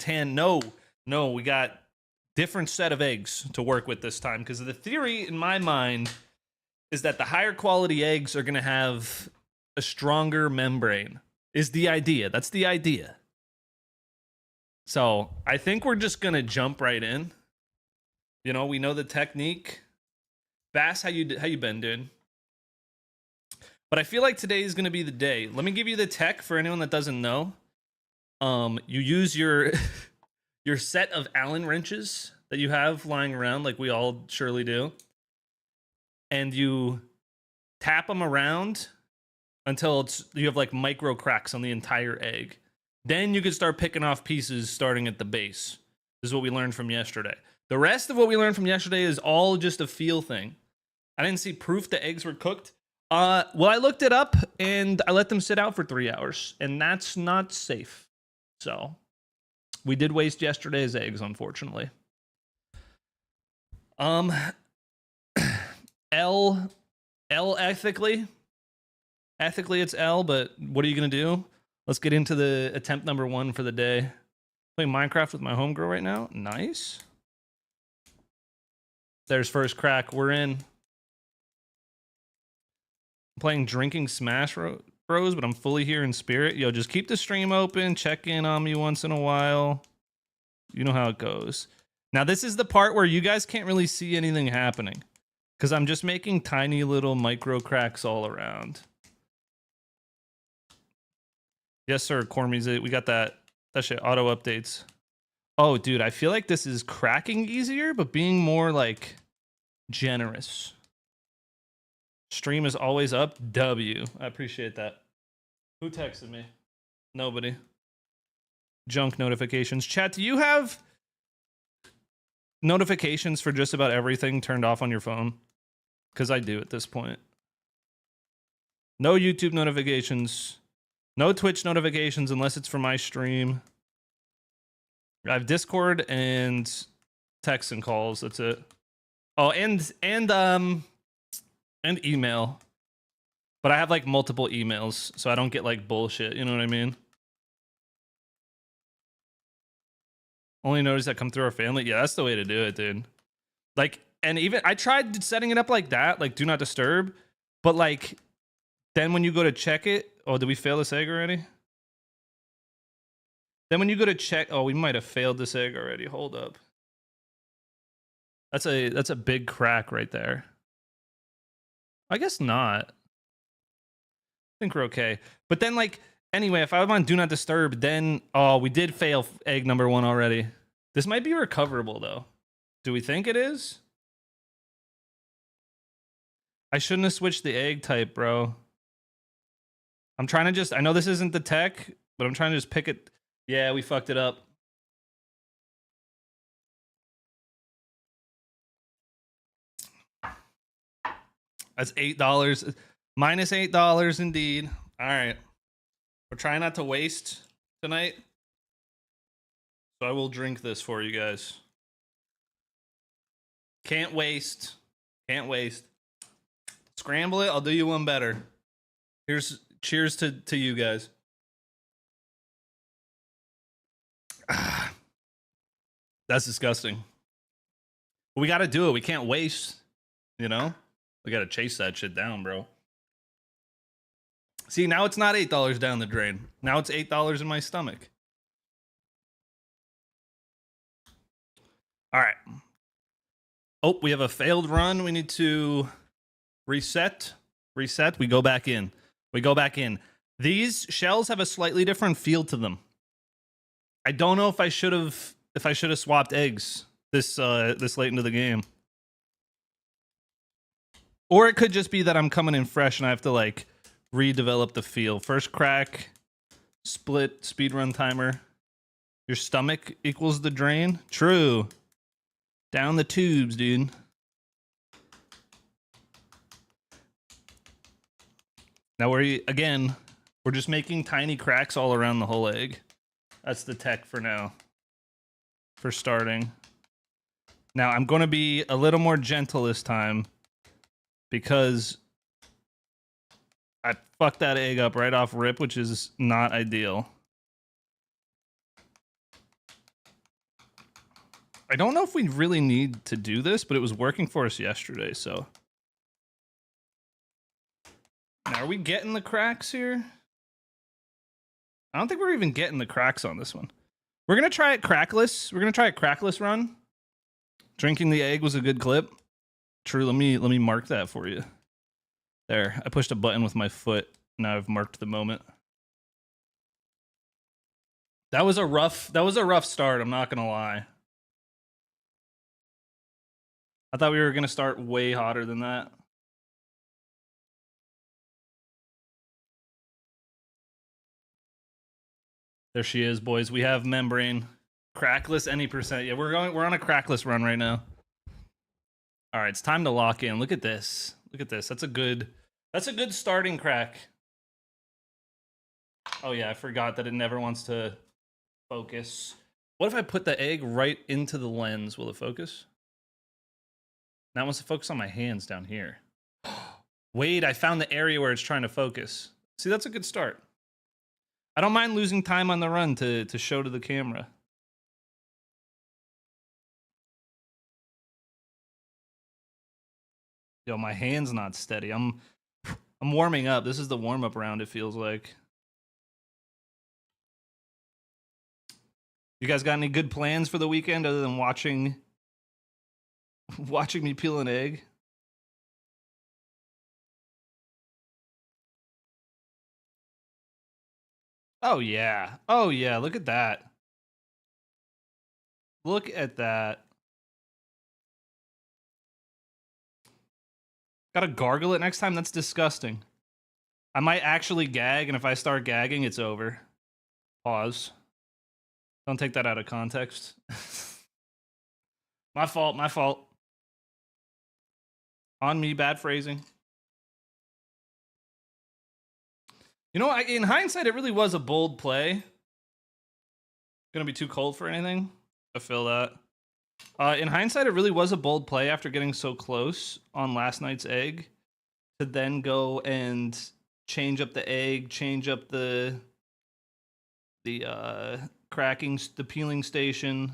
tan. No, we got different set of eggs to work with this time, because the theory in my mind is that the higher quality eggs are going to have a stronger membrane, is the idea. That's the idea. So I think we're just going to jump right in. You know, we know the technique. Bass, how you been, dude? But I feel like today is going to be the day. Let me give you the tech for anyone that doesn't know. You use your your set of Allen wrenches that you have lying around, like we all surely do, and you tap them around until you have like micro cracks on the entire egg. Then you can start picking off pieces starting at the base. This is what we learned from yesterday. The rest of what we learned from yesterday is all just a feel thing. I didn't see proof the eggs were cooked. Well, I looked it up and I let them sit out for 3 hours, and that's not safe. So we did waste yesterday's eggs, unfortunately. L ethically it's L, but what are you gonna do? Let's get into the attempt number 1 for the day. Playing Minecraft with my homegirl right now. Nice. There's first crack. We're in. I'm playing Drinking Smash Bros, but I'm fully here in spirit. Yo, just keep the stream open. Check in on me once in a while. You know how it goes. Now, this is the part where you guys can't really see anything happening, because I'm just making tiny little micro cracks all around. Yes, sir, Cormies. We got that shit. Auto updates. Oh, dude, I feel like this is cracking easier, but being more, like, generous. Stream is always up. W. I appreciate that. Who texted me? Nobody. Junk notifications. Chat, do you have notifications for just about everything turned off on your phone? Because I do at this point. No YouTube notifications. No Twitch notifications unless it's for my stream. I have Discord and texts and calls. That's it. Oh, and email. But I have like multiple emails, so I don't get like bullshit. You know what I mean? Only notice that come through our family. Yeah, that's the way to do it, dude. Like, and even I tried setting it up like that, like do not disturb. But like, then when you go to check it, oh, did we fail this egg already? Then when you go to check, oh, we might have failed this egg already. Hold up. That's a big crack right there. I guess not. I think we're okay. But then, like, anyway, if I'm on Do Not Disturb, then, oh, we did fail egg number 1 already. This might be recoverable, though. Do we think it is? I shouldn't have switched the egg type, bro. I'm trying to just, I know this isn't the tech, but I'm trying to just pick it. Yeah, we fucked it up. That's $8. Minus $8 indeed. All right. We're trying not to waste tonight. So I will drink this for you guys. Can't waste. Can't waste. Scramble it. I'll do you one better. Here's cheers to you guys. That's disgusting. But we got to do it. We can't waste, you know? We got to chase that shit down, bro. See, now it's not $8 down the drain. Now it's $8 in my stomach. All right. Oh, we have a failed run. We need to reset. Reset. We go back in. We go back in. These shells have a slightly different feel to them. I don't know if I should have swapped eggs this late into the game. Or it could just be that I'm coming in fresh and I have to like redevelop the feel. First crack, split, speedrun timer. Your stomach equals the drain. True. Down the tubes, dude. Now we're just making tiny cracks all around the whole egg. That's the tech for now. For starting. Now I'm going to be a little more gentle this time because I fucked that egg up right off rip, which is not ideal. I don't know if we really need to do this, but it was working for us yesterday, so. Now, are we getting the cracks here? I don't think we're even getting the cracks on this one. We're going to try it crackless. We're going to try a crackless run. Drinking the egg was a good clip. True, let me mark that for you. There, I pushed a button with my foot. Now I've marked the moment. That was a rough start, I'm not going to lie. I thought we were going to start way hotter than that. There she is, boys. We have membrane. Crackless any percent. Yeah, we're on a crackless run right now. All right, it's time to lock in. Look at this. Look at this. That's a good starting crack. Oh yeah, I forgot that it never wants to focus. What if I put the egg right into the lens? Will it focus? Now it wants to focus on my hands down here. Wait, I found the area where it's trying to focus. See, that's a good start. I don't mind losing time on the run to show to the camera. Yo, my hand's not steady. I'm warming up. This is the warm-up round, it feels like. You guys got any good plans for the weekend other than watching me peel an egg? Oh yeah. Oh yeah, look at that. Look at that. Gotta gargle it next time? That's disgusting. I might actually gag, and if I start gagging, it's over. Pause. Don't take that out of context. My fault, my fault. On me, bad phrasing. You know, in hindsight, it really was a bold play. Gonna be too cold for anything? I feel that. In hindsight, it really was a bold play after getting so close on last night's egg to then go and change up the egg, change up the cracking, the peeling station.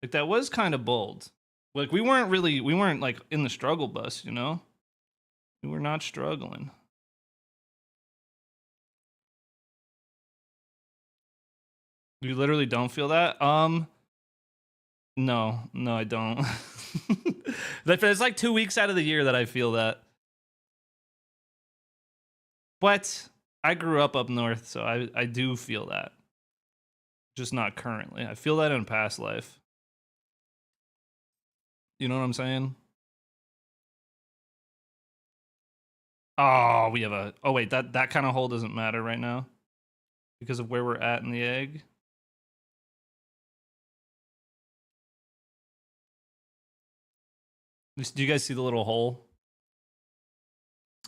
Like, that was kind of bold. Like, we weren't like in the struggle bus, you know? We were not struggling. You literally don't feel that? No, I don't. It's like 2 weeks out of the year that I feel that. But I grew up north, so I do feel that. Just not currently. I feel that in past life. You know what I'm saying? Oh, we have a... Oh, wait, that kind of hole doesn't matter right now because of where we're at in the egg. Do you guys see the little hole?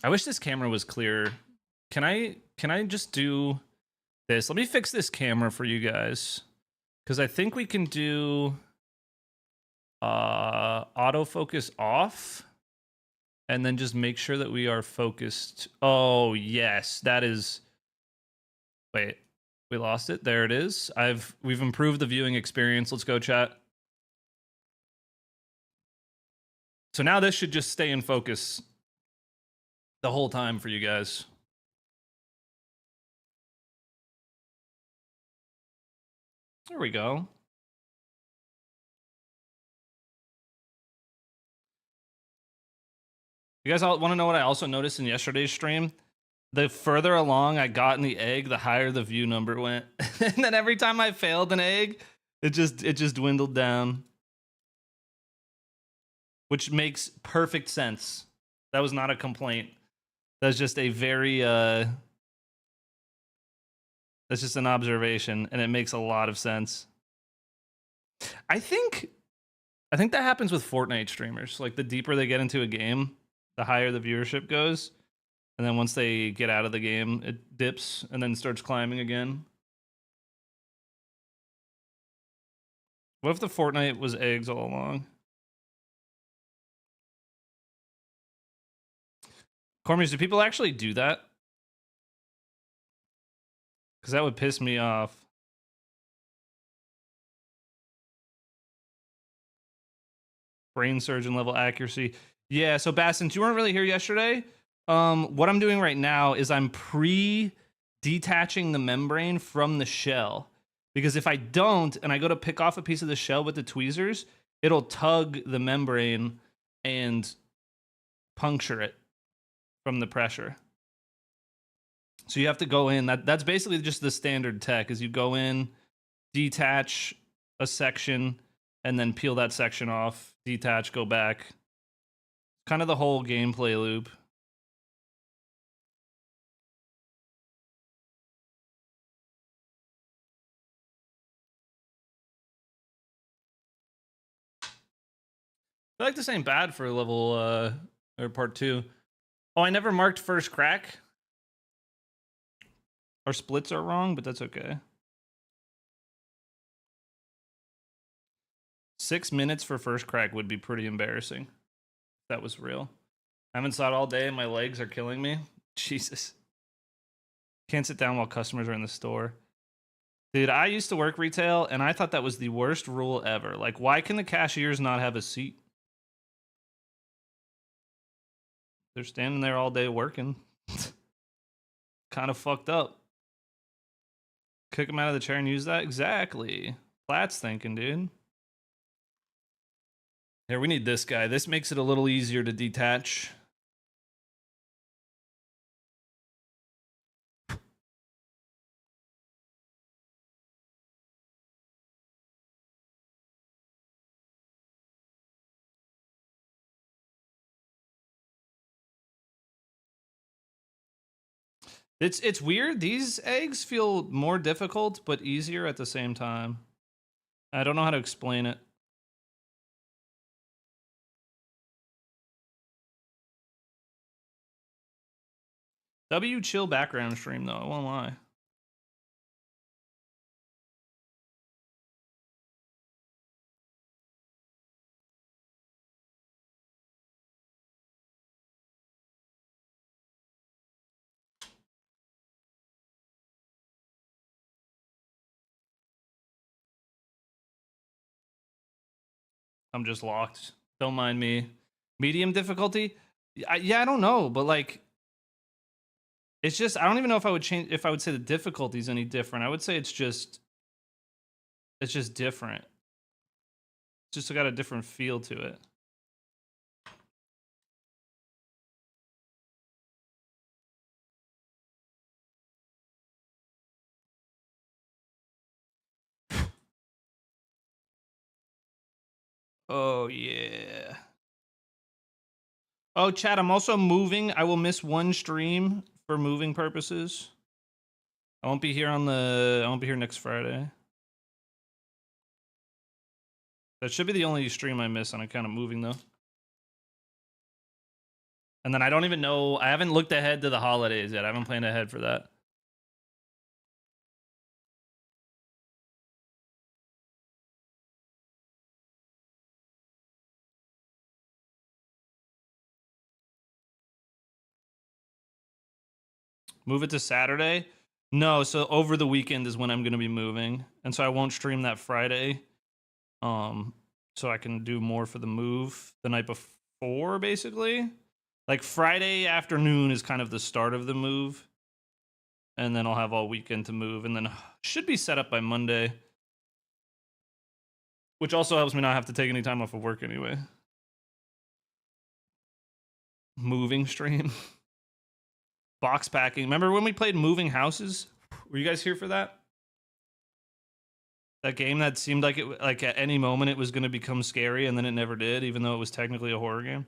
I wish this camera was clearer. Can I just do this? Let me fix this camera for you guys, because I think we can do autofocus off and then just make sure that we are focused. Oh yes, that is... Wait, we lost it. There it is. We've improved the viewing experience. Let's go, chat. So now this should just stay in focus the whole time for you guys. There we go. You guys all want to know what I also noticed in yesterday's stream? The further along I got in the egg, the higher the view number went. And then every time I failed an egg, it just dwindled down. Which makes perfect sense. That was not a complaint. That's just a very that's just an observation, and it makes a lot of sense. I think that happens with Fortnite streamers. Like, the deeper they get into a game, the higher the viewership goes. And then once they get out of the game, it dips and then starts climbing again. What if the Fortnite was eggs all along? Cormiers, do people actually do that? Because that would piss me off. brain surgeon level accuracy. Yeah, so Bass, since you weren't really here yesterday, what I'm doing right now is I'm detaching the membrane from the shell. Because if I don't, and I go to pick off a piece of the shell with the tweezers, it'll tug the membrane and puncture it from the pressure. So you have to go in. That's basically just the standard tech, is you go in, detach a section, and then peel that section off, detach, go back. Kind of the whole gameplay loop. I feel like this ain't bad for level or part 2. Oh, I never marked first crack. Our splits are wrong, but that's okay. 6 minutes for first crack would be pretty embarrassing. If that was real. I haven't saw it all day and my legs are killing me. Jesus. Can't sit down while customers are in the store. Dude, I used to work retail and I thought that was the worst rule ever. Like, why can the cashiers not have a seat? They're standing there all day working. Kind of fucked up. Kick them out of the chair and use that? Exactly. Platt's thinking, dude. Here, we need this guy. This makes it a little easier to detach. It's weird. These eggs feel more difficult, but easier at the same time. I don't know how to explain it. W chill background stream though, I won't lie. I'm just locked. Don't mind me. Medium difficulty? Yeah, I don't know, but like, it's just, I don't even know if I would change, if I would say the difficulty is any different. I would say it's just different. It's just got a different feel to it. Oh, yeah. Oh, chat, I'm also moving. I will miss one stream for moving purposes. I won't be here next Friday. That should be the only stream I miss on account of moving, though. And then I don't even know, I haven't looked ahead to the holidays yet. I haven't planned ahead for that. Move it to Saturday? No, so over the weekend is when I'm going to be moving. And so I won't stream that Friday. So I can do more for the move the night before, basically. Like Friday afternoon is kind of the start of the move. And then I'll have all weekend to move. And then should be set up by Monday. Which also helps me not have to take any time off of work anyway. Moving stream. Box packing. Remember when we played Moving Houses? Were you guys here for that? That game that seemed like it, like at any moment it was going to become scary, and then it never did, even though it was technically a horror game.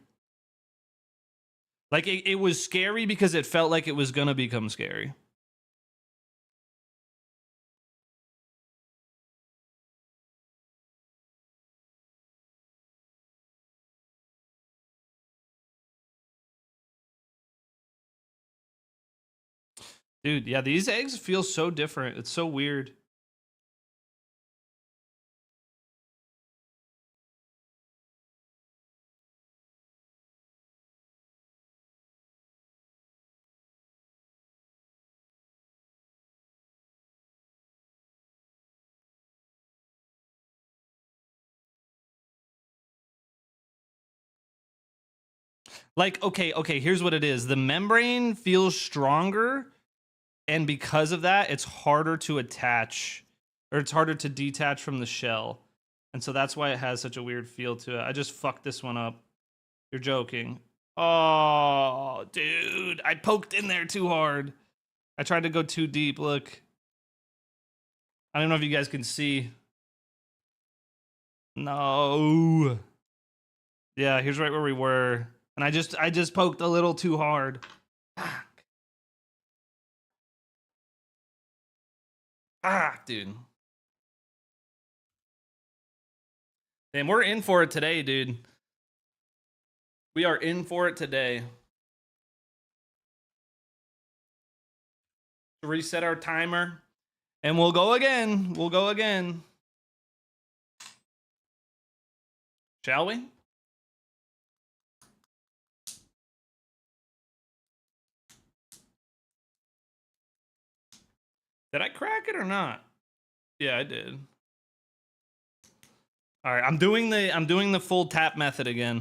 Like it was scary because it felt like it was going to become scary. Dude, yeah, these eggs feel so different. It's so weird. Like, okay, here's what it is. The membrane feels stronger, and because of that, it's harder to attach, or it's harder to detach from the shell. And so that's why it has such a weird feel to it. I just fucked this one up. You're joking. Oh, dude. I poked in there too hard. I tried to go too deep. Look. I don't know if you guys can see. No. Yeah, here's right where we were. And I just poked a little too hard. Fuck. Ah, dude. Damn, we're in for it today, dude. We are in for it today. Reset our timer. And we'll go again. We'll go again. Shall we? Did I crack it or not? Yeah, I did. All right, I'm doing the full tap method again.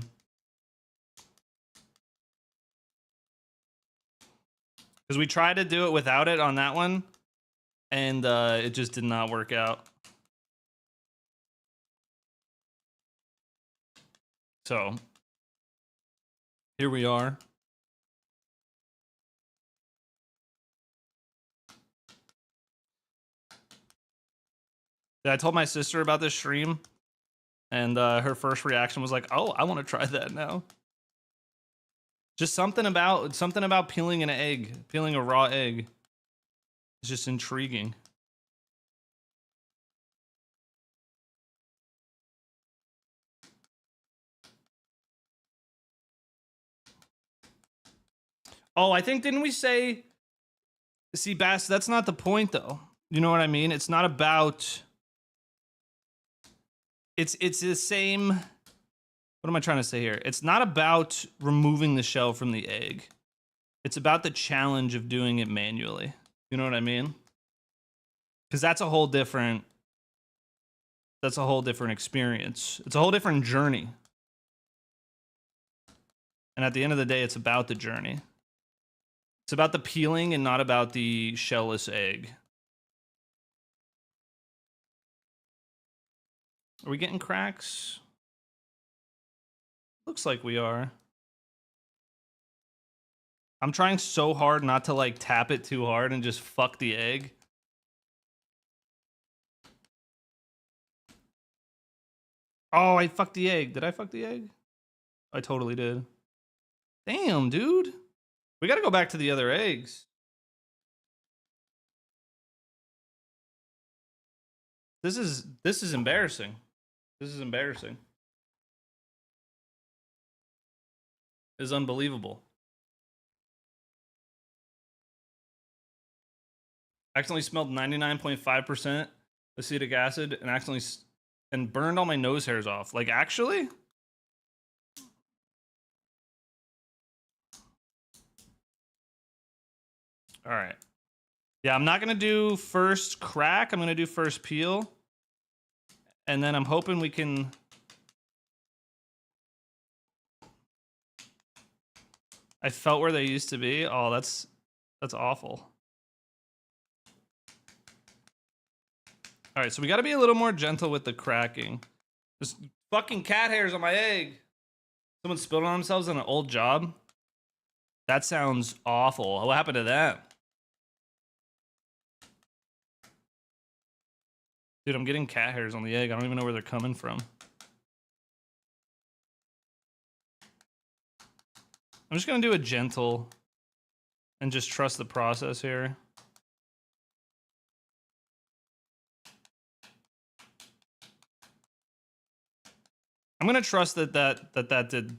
Because we tried to do it without it on that one, and it just did not work out. So, here we are. Yeah, I told my sister about this stream, and her first reaction was like, "Oh, I want to try that now." Just something about peeling an egg, peeling a raw egg. It's just intriguing. Oh, I think, didn't we say? See, Bass, that's not the point, though. You know what I mean? It's not about. It's the same. What am I trying to say here? It's not about removing the shell from the egg. It's about the challenge of doing it manually. You know what I mean? Because that's a whole different experience. It's a whole different journey. And at the end of the day, it's about the journey. It's about the peeling and not about the shellless egg. Are we getting cracks? Looks like we are. I'm trying so hard not to like tap it too hard and just fuck the egg. Oh, I fucked the egg. Did I fuck the egg? I totally did. Damn, dude. We gotta go back to the other eggs. This is embarrassing. This is embarrassing. This is unbelievable. Accidentally smelled 99.5% acetic acid and accidentally and burned all my nose hairs off. Like, actually? All right. Yeah, I'm not going to do first crack. I'm going to do first peel. And then I'm hoping we can... I felt where they used to be. Oh, that's awful. All right, so we got to be a little more gentle with the cracking. There's fucking cat hairs on my egg. Someone spilled on themselves on an old job. That sounds awful. What happened to that? Dude, I'm getting cat hairs on the egg. I don't even know where they're coming from. I'm just going to do a gentle and just trust the process here. I'm going to trust that did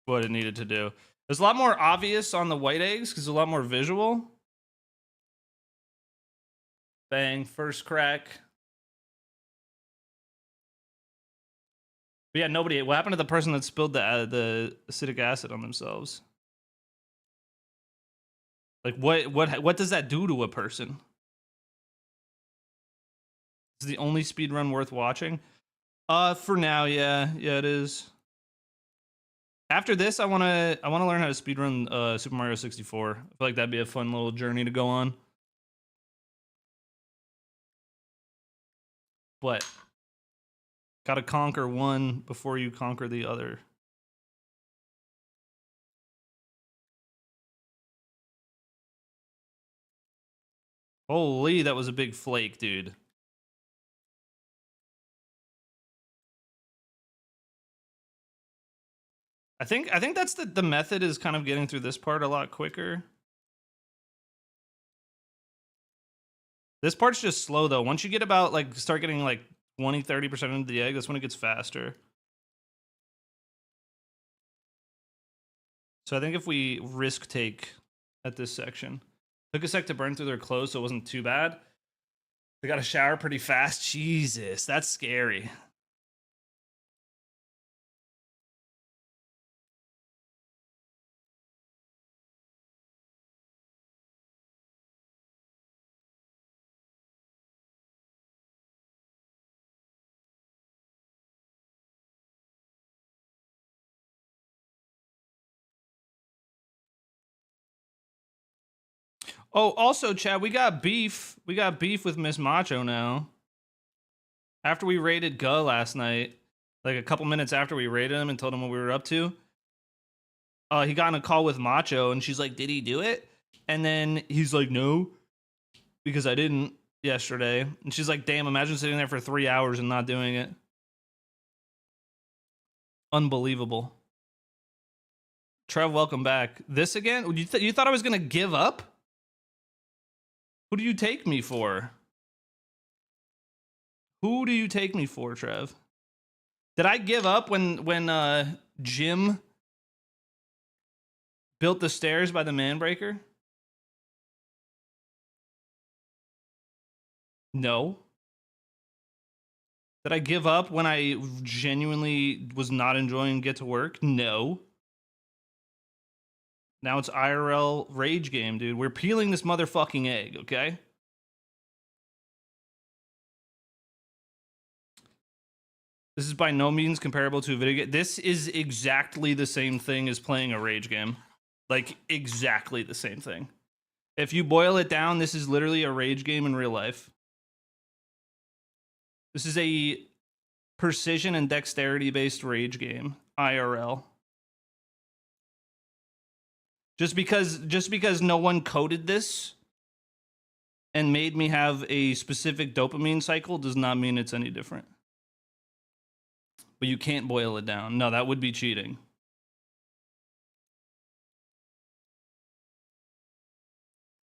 what it needed to do. It's a lot more obvious on the white eggs because it's a lot more visual. Bang, first crack. But yeah, nobody. What happened to the person that spilled the acetic acid on themselves? Like, what does that do to a person? Is the only speed run worth watching? For now, yeah, it is. After this, I wanna learn how to speedrun Super Mario 64. I feel like that'd be a fun little journey to go on. But gotta conquer one before you conquer the other. Holy, that was a big flake, dude. I think that's the method is kind of getting through this part a lot quicker. This part's just slow though. Once you get about like start getting like 20-30% into the egg, that's when it gets faster. So I think if we risk take at this section. Took a sec to burn through their clothes, so it wasn't too bad. They got to shower pretty fast. Jesus, that's scary. Oh, also, Chad, we got beef. We got beef with Miss Macho now. After we raided Guh last night, like a couple minutes after we raided him and told him what we were up to, he got in a call with Macho, and she's like, "Did he do it?" And then he's like, "No, because I didn't yesterday." And she's like, "Damn, imagine sitting there for 3 hours and not doing it." Unbelievable. Trev, welcome back. This again? You thought I was gonna give up? Who do you take me for? Who do you take me for, Trev? Did I give up when Jim built the stairs by the Manbreaker? No. Did I give up when I genuinely was not enjoying Get to Work? No. Now it's IRL rage game, dude. We're peeling this motherfucking egg, okay? This is by no means comparable to a video game. This is exactly the same thing as playing a rage game. Like, exactly the same thing. If you boil it down, this is literally a rage game in real life. This is a precision and dexterity-based rage game, IRL. Just because no one coded this and made me have a specific dopamine cycle does not mean it's any different. But you can't boil it down. No, that would be cheating.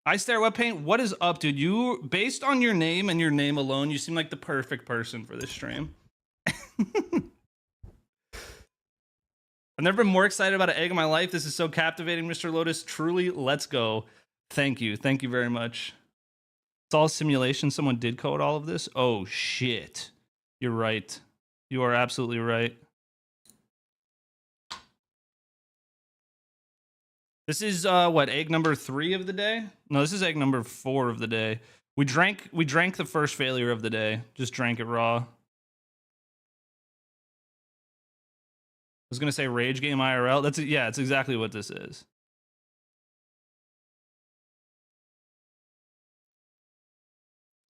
I stare wet paint. What is up, dude? You, based on your name and your name alone, you seem like the perfect person for this stream. I've never been more excited about an egg in my life. This is so captivating, Mr. Lotus. Truly, let's go. Thank you. Thank you very much. It's all simulation. Someone did code all of this. Oh, shit. You're right. You are absolutely right. This is what, egg number 3 of the day? No, this is egg number 4 of the day. We drank the first failure of the day. Just drank it raw. I was gonna say rage game IRL. That's yeah, it's exactly what this is.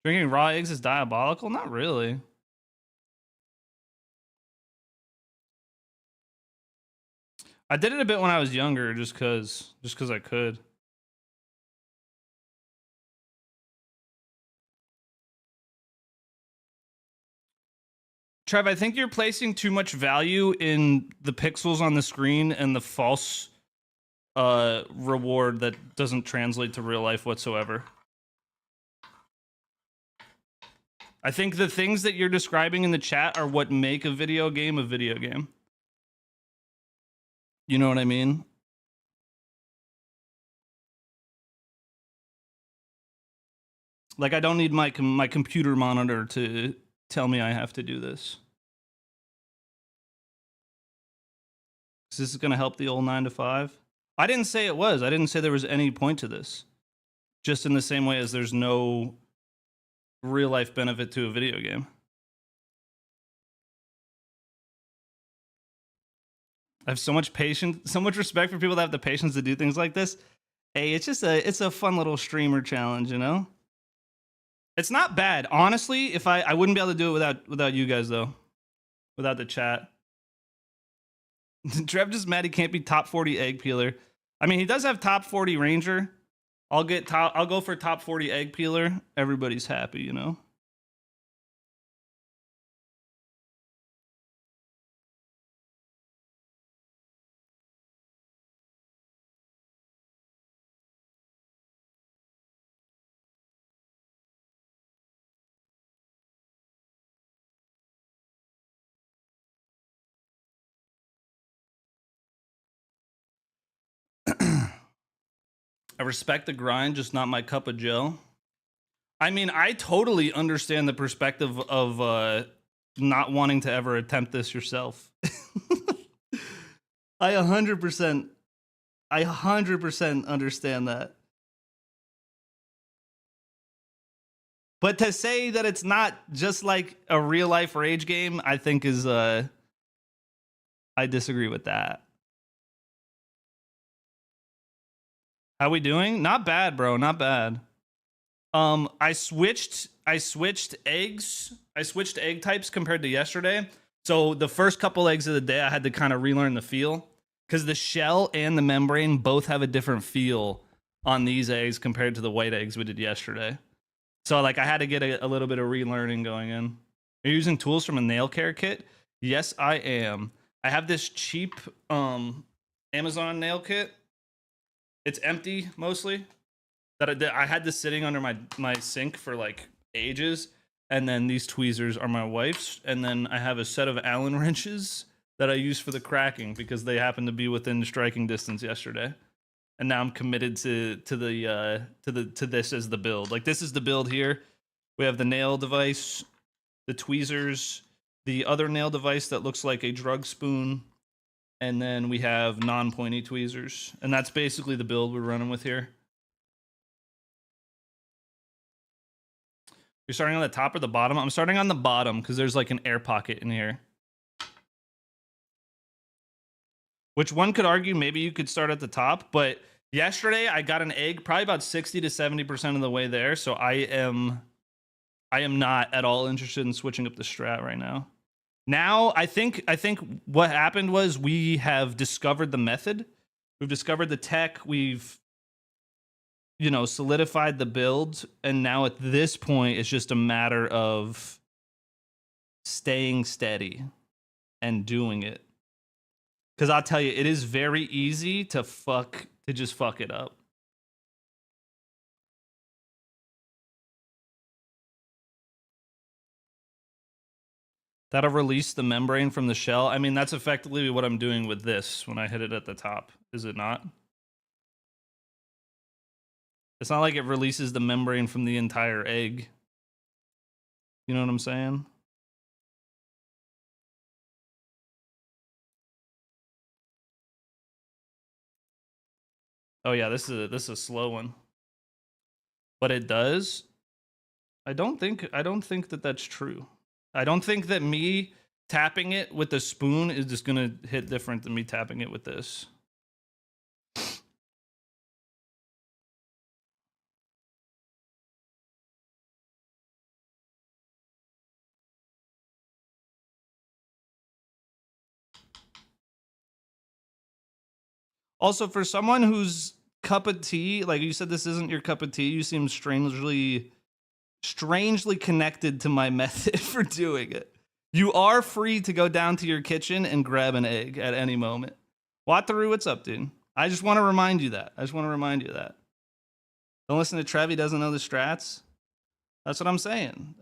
Drinking raw eggs is diabolical? Not really. I did it a bit when I was younger, just cause I could. Trev, I think you're placing too much value in the pixels on the screen and the false reward that doesn't translate to real life whatsoever. I think the things that you're describing in the chat are what make a video game a video game. You know what I mean? Like, I don't need my computer monitor to tell me I have to do this. Is this going to help the old 9 to 5? I didn't say it was. I didn't say there was any point to this. Just in the same way as there's no real life benefit to a video game. I have so much patience, so much respect for people that have the patience to do things like this. Hey, it's a fun little streamer challenge, you know? It's not bad. Honestly, if I wouldn't be able to do it without you guys though. Without the chat. Trev just mad he can't be top 40 egg peeler. I mean, he does have top 40 ranger. I'll go for top 40 egg peeler. Everybody's happy, you know? I respect the grind, just not my cup of joe. I mean, I totally understand the perspective of not wanting to ever attempt this yourself. I 100% understand that. But to say that it's not just like a real life rage game, I think is I disagree with that. How we doing? Not bad, bro. Not bad. I switched eggs. I switched egg types compared to yesterday. So the first couple eggs of the day, I had to kind of relearn the feel because the shell and the membrane both have a different feel on these eggs compared to the white eggs we did yesterday. So like I had to get a little bit of relearning going in. Are you using tools from a nail care kit? Yes, I am. I have this cheap Amazon nail kit. It's empty mostly. That I had this sitting under my sink for like ages, and then these tweezers are my wife's, and then I have a set of Allen wrenches that I use for the cracking because they happen to be within striking distance yesterday, and now I'm committed to this as the build. Like this is the build here. We have the nail device, the tweezers, the other nail device that looks like a drug spoon, and then we have non-pointy tweezers, and that's basically the build we're running with here. You're starting on the top or the bottom? I'm starting on the bottom because there's like an air pocket in here. Which one could argue maybe you could start at the top, but yesterday I got an egg probably about 60 to 70% of the way there, so I am not at all interested in switching up the strat right now. Now, I think what happened was we have discovered the method. We've discovered the tech. We've solidified the build, and now at this point it's just a matter of staying steady and doing it. Because I'll tell you, it is very easy to just fuck it up. That'll release the membrane from the shell. I mean, that's effectively what I'm doing with this when I hit it at the top, is it not? It's not like it releases the membrane from the entire egg. You know what I'm saying? Oh yeah, this is a slow one. But it does. I don't think that that's true. I don't think that me tapping it with the spoon is just gonna hit different than me tapping it with this. Also, for someone whose cup of tea, like you said, this isn't your cup of tea, you seem strangely connected to my method for doing it. You are free to go down to your kitchen and grab an egg at any moment. Wataru, what's up, dude? I just want to remind you that. Don't listen to Trev, he doesn't know the strats. That's what I'm saying.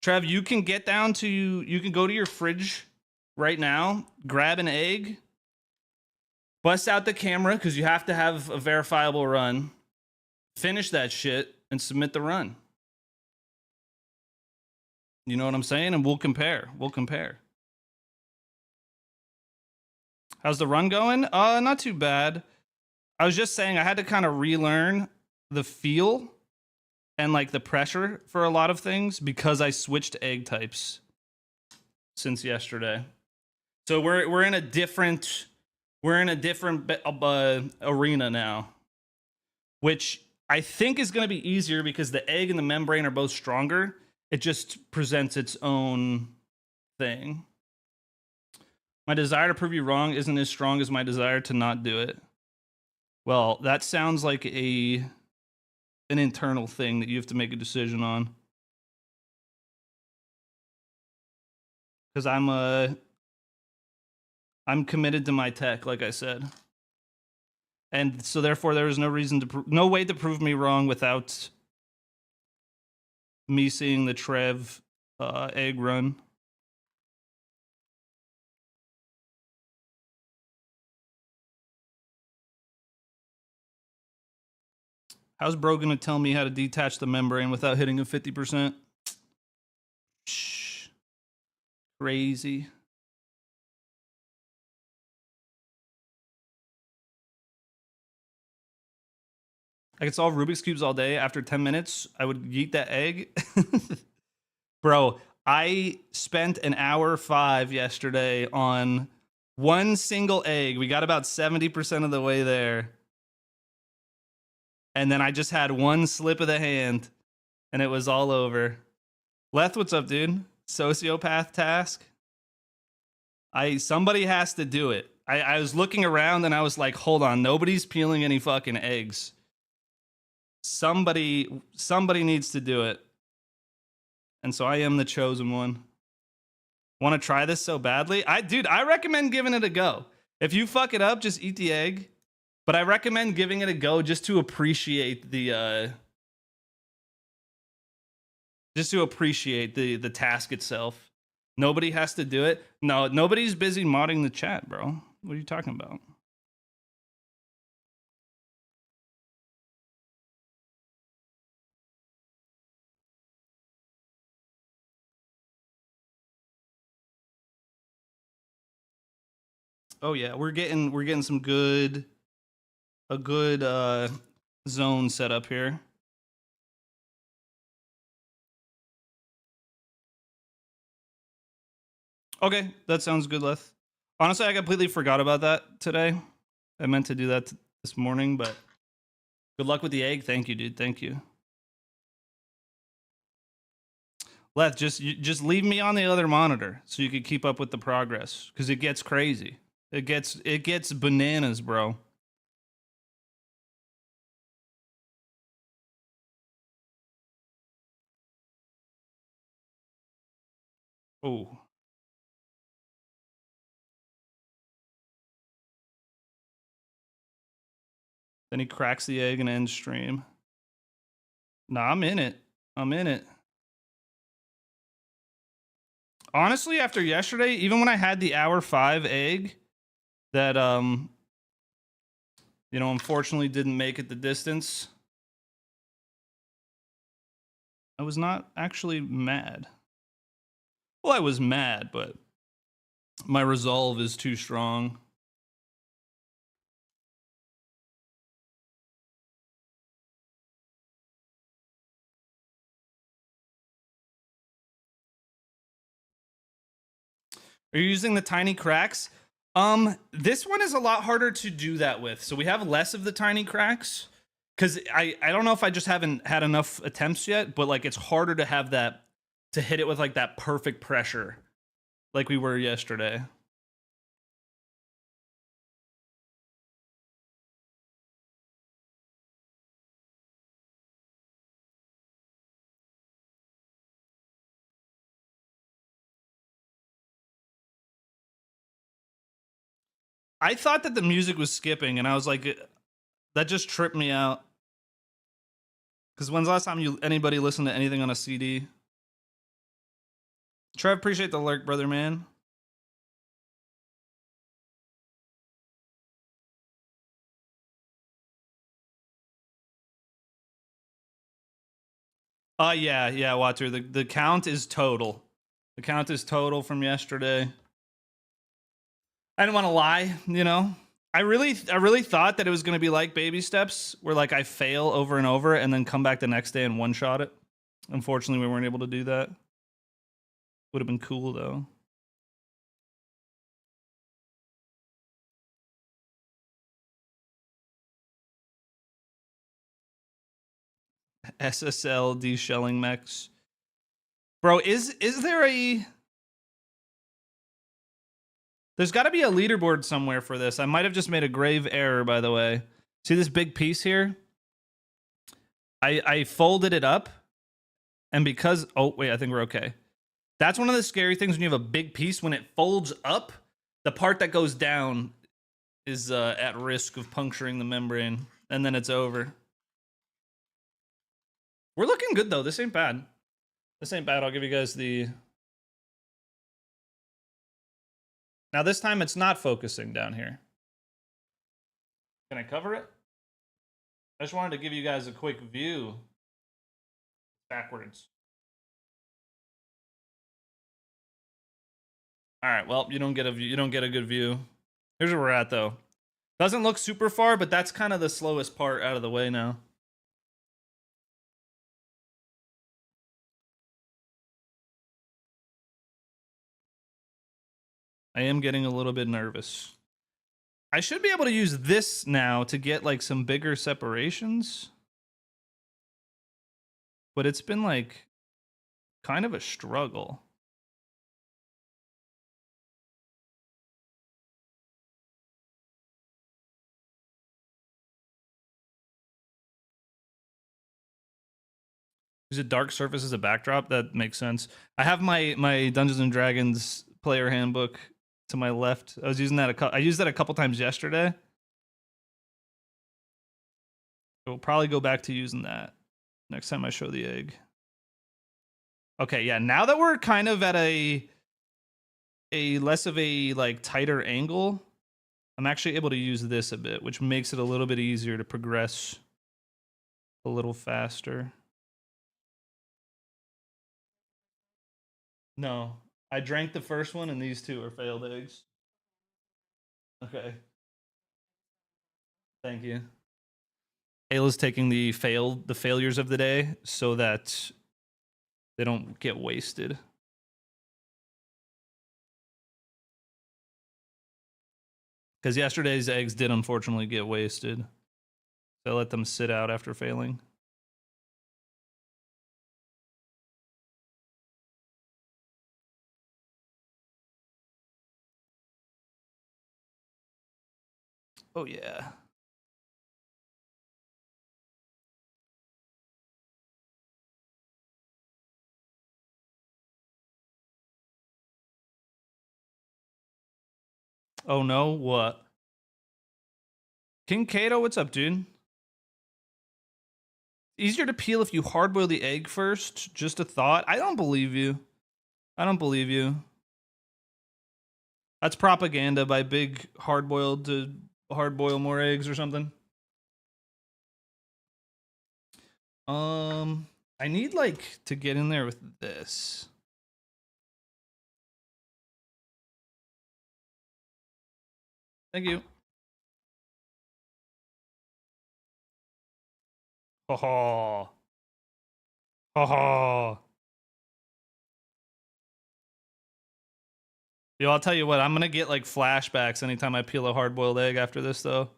Trev, you can go to your fridge right now, grab an egg, bust out the camera because you have to have a verifiable run, finish that shit, and submit the run. You know what I'm saying? And we'll compare. How's the run going? Not too bad. I was just saying I had to kind of relearn the feel and like the pressure for a lot of things because I switched egg types since yesterday. So we're in a different arena now, which I think is going to be easier because the egg and the membrane are both stronger. It just presents its own thing. My desire to prove you wrong isn't as strong as my desire to not do it. Well, that sounds like an internal thing that you have to make a decision on. Because I'm committed to my tech, like I said. And so therefore there is no reason to no way to prove me wrong without me seeing the Trev egg run. How's bro gonna tell me how to detach the membrane without hitting a 50%? Shh. Crazy. I could solve Rubik's Cubes all day. After 10 minutes, I would yeet that egg. Bro, I spent an hour 5 yesterday on one single egg. We got about 70% of the way there. And then I just had one slip of the hand, and it was all over. Leth, what's up, dude? Sociopath task? Somebody has to do it. I was looking around, and I was like, hold on, nobody's peeling any fucking eggs. Somebody needs to do it. And so I am the chosen one. Want to try this so badly? Dude, I recommend giving it a go. If you fuck it up, just eat the egg. But I recommend giving it a go just to appreciate the task itself. Nobody has to do it. No, nobody's busy modding the chat, bro. What are you talking about? Oh yeah, we're getting some good zone set up here. Okay, that sounds good, Leth. Honestly, I completely forgot about that today. I meant to do that this morning, but good luck with the egg. Thank you, dude. Thank you. Leth, just leave me on the other monitor so you can keep up with the progress, because it gets crazy. It gets bananas, bro. Oh. Then he cracks the egg and ends stream. Nah, I'm in it. I'm in it. Honestly, after yesterday, even when I had the hour 5 egg that unfortunately didn't make it the distance, I was not actually mad. Well, I was mad, but my resolve is too strong. Are you using the tiny cracks? This one is a lot harder to do that with. So we have less of the tiny cracks because I don't know if I just haven't had enough attempts yet, but like it's harder to have that, to hit it with like that perfect pressure like we were yesterday. I thought that the music was skipping, and I was like, that just tripped me out. Because when's the last time anybody listened to anything on a CD? Trev, appreciate the lurk, brother, man. Yeah, Water. The count is total. The count is total from yesterday. I didn't want to lie, I really thought that it was going to be like baby steps, where like I fail over and over and then come back the next day and one shot it. Unfortunately, we weren't able to do that. Would have been cool though. SSL deshelling mechs. Bro, is there a... There's got to be a leaderboard somewhere for this. I might have just made a grave error, by the way. See this big piece here? I folded it up, and because... Oh, wait, I think we're okay. That's one of the scary things when you have a big piece. When it folds up, the part that goes down is at risk of puncturing the membrane, and then it's over. We're looking good, though. This ain't bad. This ain't bad. I'll give you guys the... Now, this time, it's not focusing down here. Can I cover it? I just wanted to give you guys a quick view. Backwards. All right, well, you don't get a good view. Here's where we're at, though. Doesn't look super far, but that's kind of the slowest part out of the way now. I am getting a little bit nervous. I should be able to use this now to get like some bigger separations. But it's been like kind of a struggle. Use a dark surface as a backdrop. That makes sense. I have my Dungeons and Dragons player handbook to my left. I was using that I used that a couple times yesterday. We'll probably go back to using that next time I show the egg. Okay, yeah. Now that we're kind of at a less of a like tighter angle, I'm actually able to use this a bit, which makes it a little bit easier to progress a little faster. No, I drank the first one, and these two are failed eggs. Okay. Thank you. Ayla's taking the failures of the day so that they don't get wasted. Because yesterday's eggs did unfortunately get wasted. So I let them sit out after failing. Oh, yeah. Oh, no? What? King Kato, what's up, dude? Easier to peel if you hard-boil the egg first? Just a thought? I don't believe you. I don't believe you. That's propaganda by Big Hard-Boiled to hard-boil more eggs or something. I need, like, to get in there with this. Thank you. Ha ha. Ha ha. Yo, I'll tell you what, I'm gonna get like flashbacks anytime I peel a hard-boiled egg after this, though.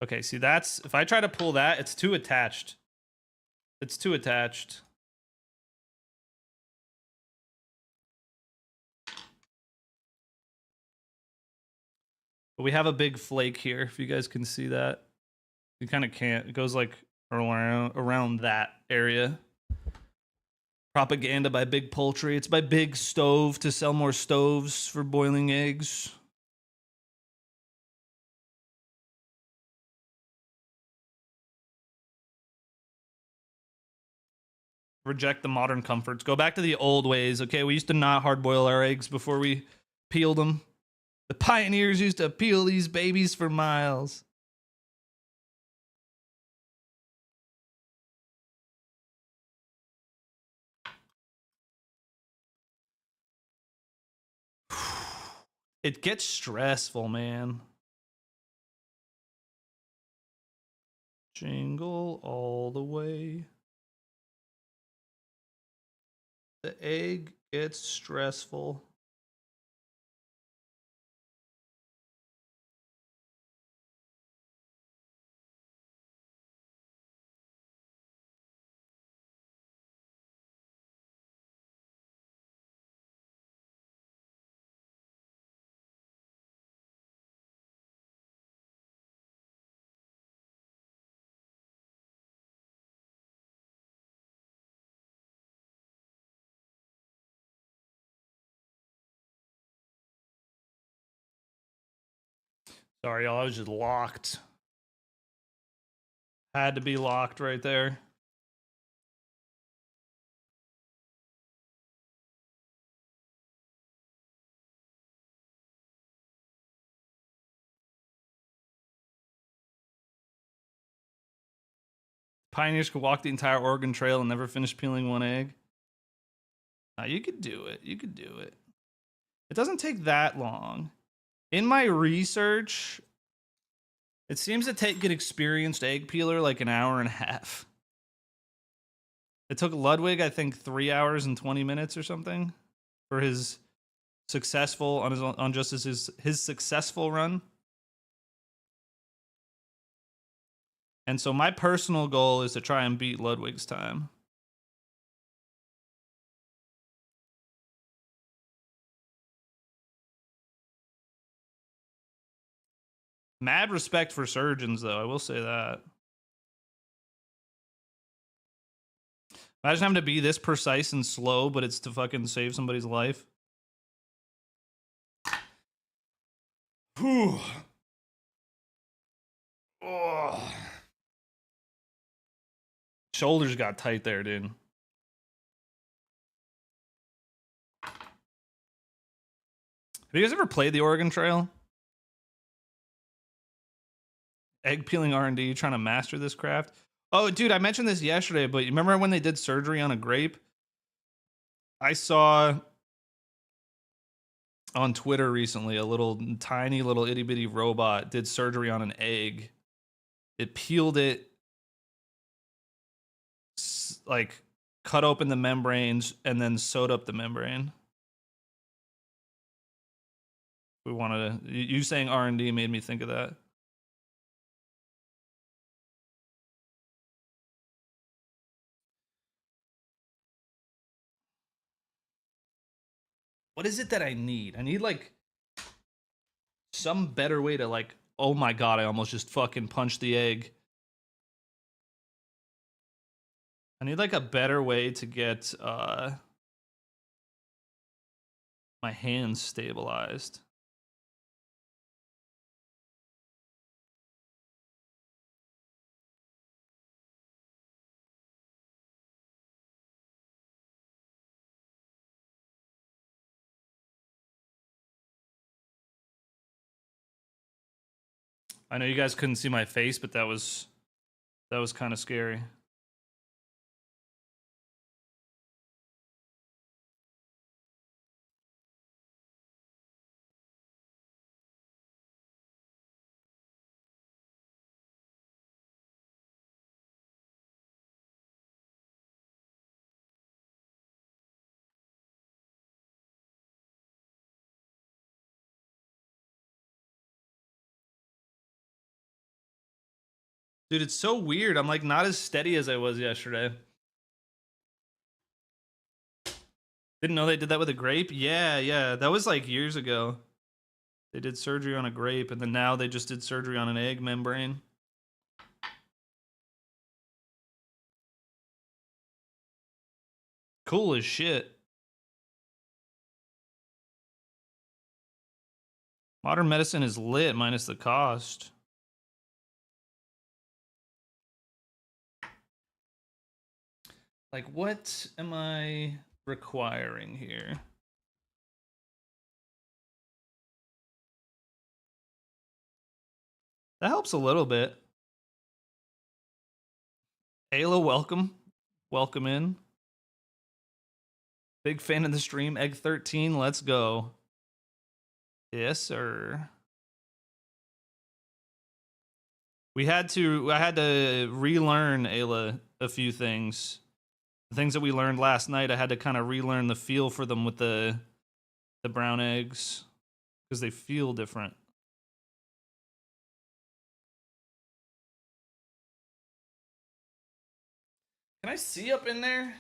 Okay, see, that's... If I try to pull that, it's too attached. It's too attached. But we have a big flake here, if you guys can see that. You kind of can't. It goes like around that area. Propaganda by Big Poultry. It's by Big Stove to sell more stoves for boiling eggs. Reject the modern comforts. Go back to the old ways, okay? We used to not hard boil our eggs before we peeled them. The pioneers used to peel these babies for miles. It gets stressful, man. Jingle all the way. The egg gets stressful. Sorry, y'all. I was just locked. Had to be locked right there. Pioneers could walk the entire Oregon Trail and never finish peeling one egg. You could do it. You could do it. It doesn't take that long. In my research, it seems to take an experienced egg peeler like an hour and a half. It took Ludwig, I think, 3 hours and 20 minutes or something for his successful on his successful run. And so my personal goal is to try and beat Ludwig's time. Mad respect for surgeons, though. I will say that. Imagine having to be this precise and slow, but it's to fucking save somebody's life. Whew. Oh. Shoulders got tight there, dude. Have you guys ever played the Oregon Trail? Egg peeling R&D, trying to master this craft. Oh, dude, I mentioned this yesterday, but you remember when they did surgery on a grape? I saw on Twitter recently a little tiny little itty bitty robot did surgery on an egg. It peeled it, like cut open the membranes, and then sewed up the membrane. We wanted to. You saying R&D made me think of that. What is it that I need? I need like some better way to like. Oh my god! I almost just fucking punched the egg. I need like a better way to get my hands stabilized. I know you guys couldn't see my face, but that was kind of scary. Dude, it's so weird. I'm like not as steady as I was yesterday. Didn't know they did that with a grape? Yeah. That was like years ago. They did surgery on a grape, and then now they just did surgery on an egg membrane. Cool as shit. Modern medicine is lit minus the cost. Like, what am I requiring here? That helps a little bit. Ayla, welcome. Welcome in. Big fan of the stream. Egg 13, let's go. Yes, sir. I had to relearn, Ayla, a few things. The things that we learned last night, I had to kind of relearn the feel for them with the brown eggs. Because they feel different. Can I see up in there?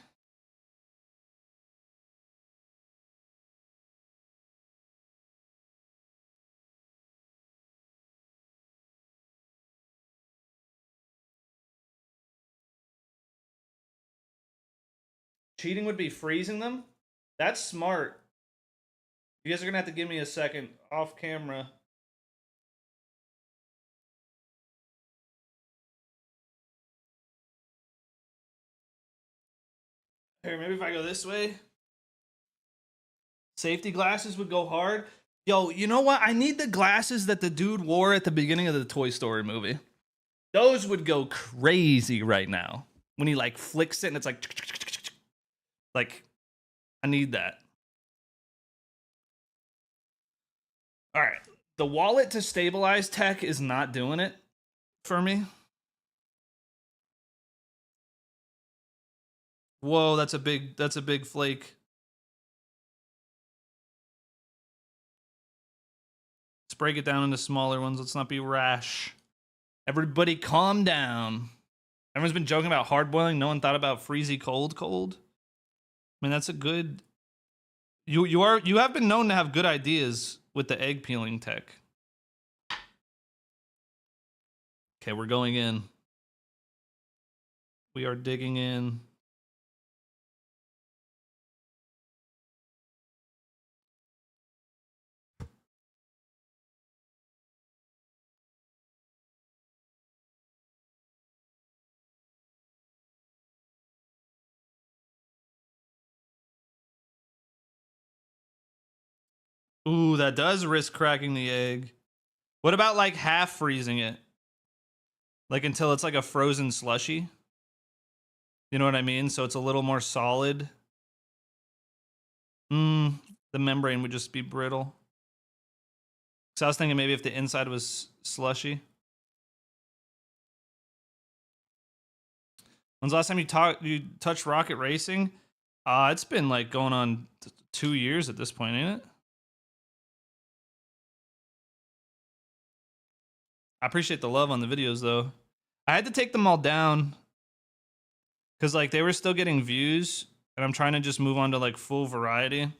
Cheating would be freezing them? That's smart. You guys are gonna have to give me a second off camera. Here, maybe if I go this way. Safety glasses would go hard. Yo, you know what? I need the glasses that the dude wore at the beginning of the Toy Story movie. Those would go crazy right now. When he like flicks it and it's like I need that. All right. The wallet to stabilize tech is not doing it for me. Whoa, that's a big flake. Let's break it down into smaller ones. Let's not be rash. Everybody calm down. Everyone's been joking about hard boiling. No one thought about freezy cold. I mean, that's a good. You have been known to have good ideas with the egg peeling tech. Okay, we're going in. We are digging in. Ooh, that does risk cracking the egg. What about like half freezing it? Like until it's like a frozen slushy? You know what I mean? So it's a little more solid. The membrane would just be brittle. So I was thinking maybe if the inside was slushy. When's the last time you touched Rocket Racing? It's been like going on 2 years at this point, ain't it? I appreciate the love on the videos though. I had to take them all down because like they were still getting views, and I'm trying to just move on to like full variety.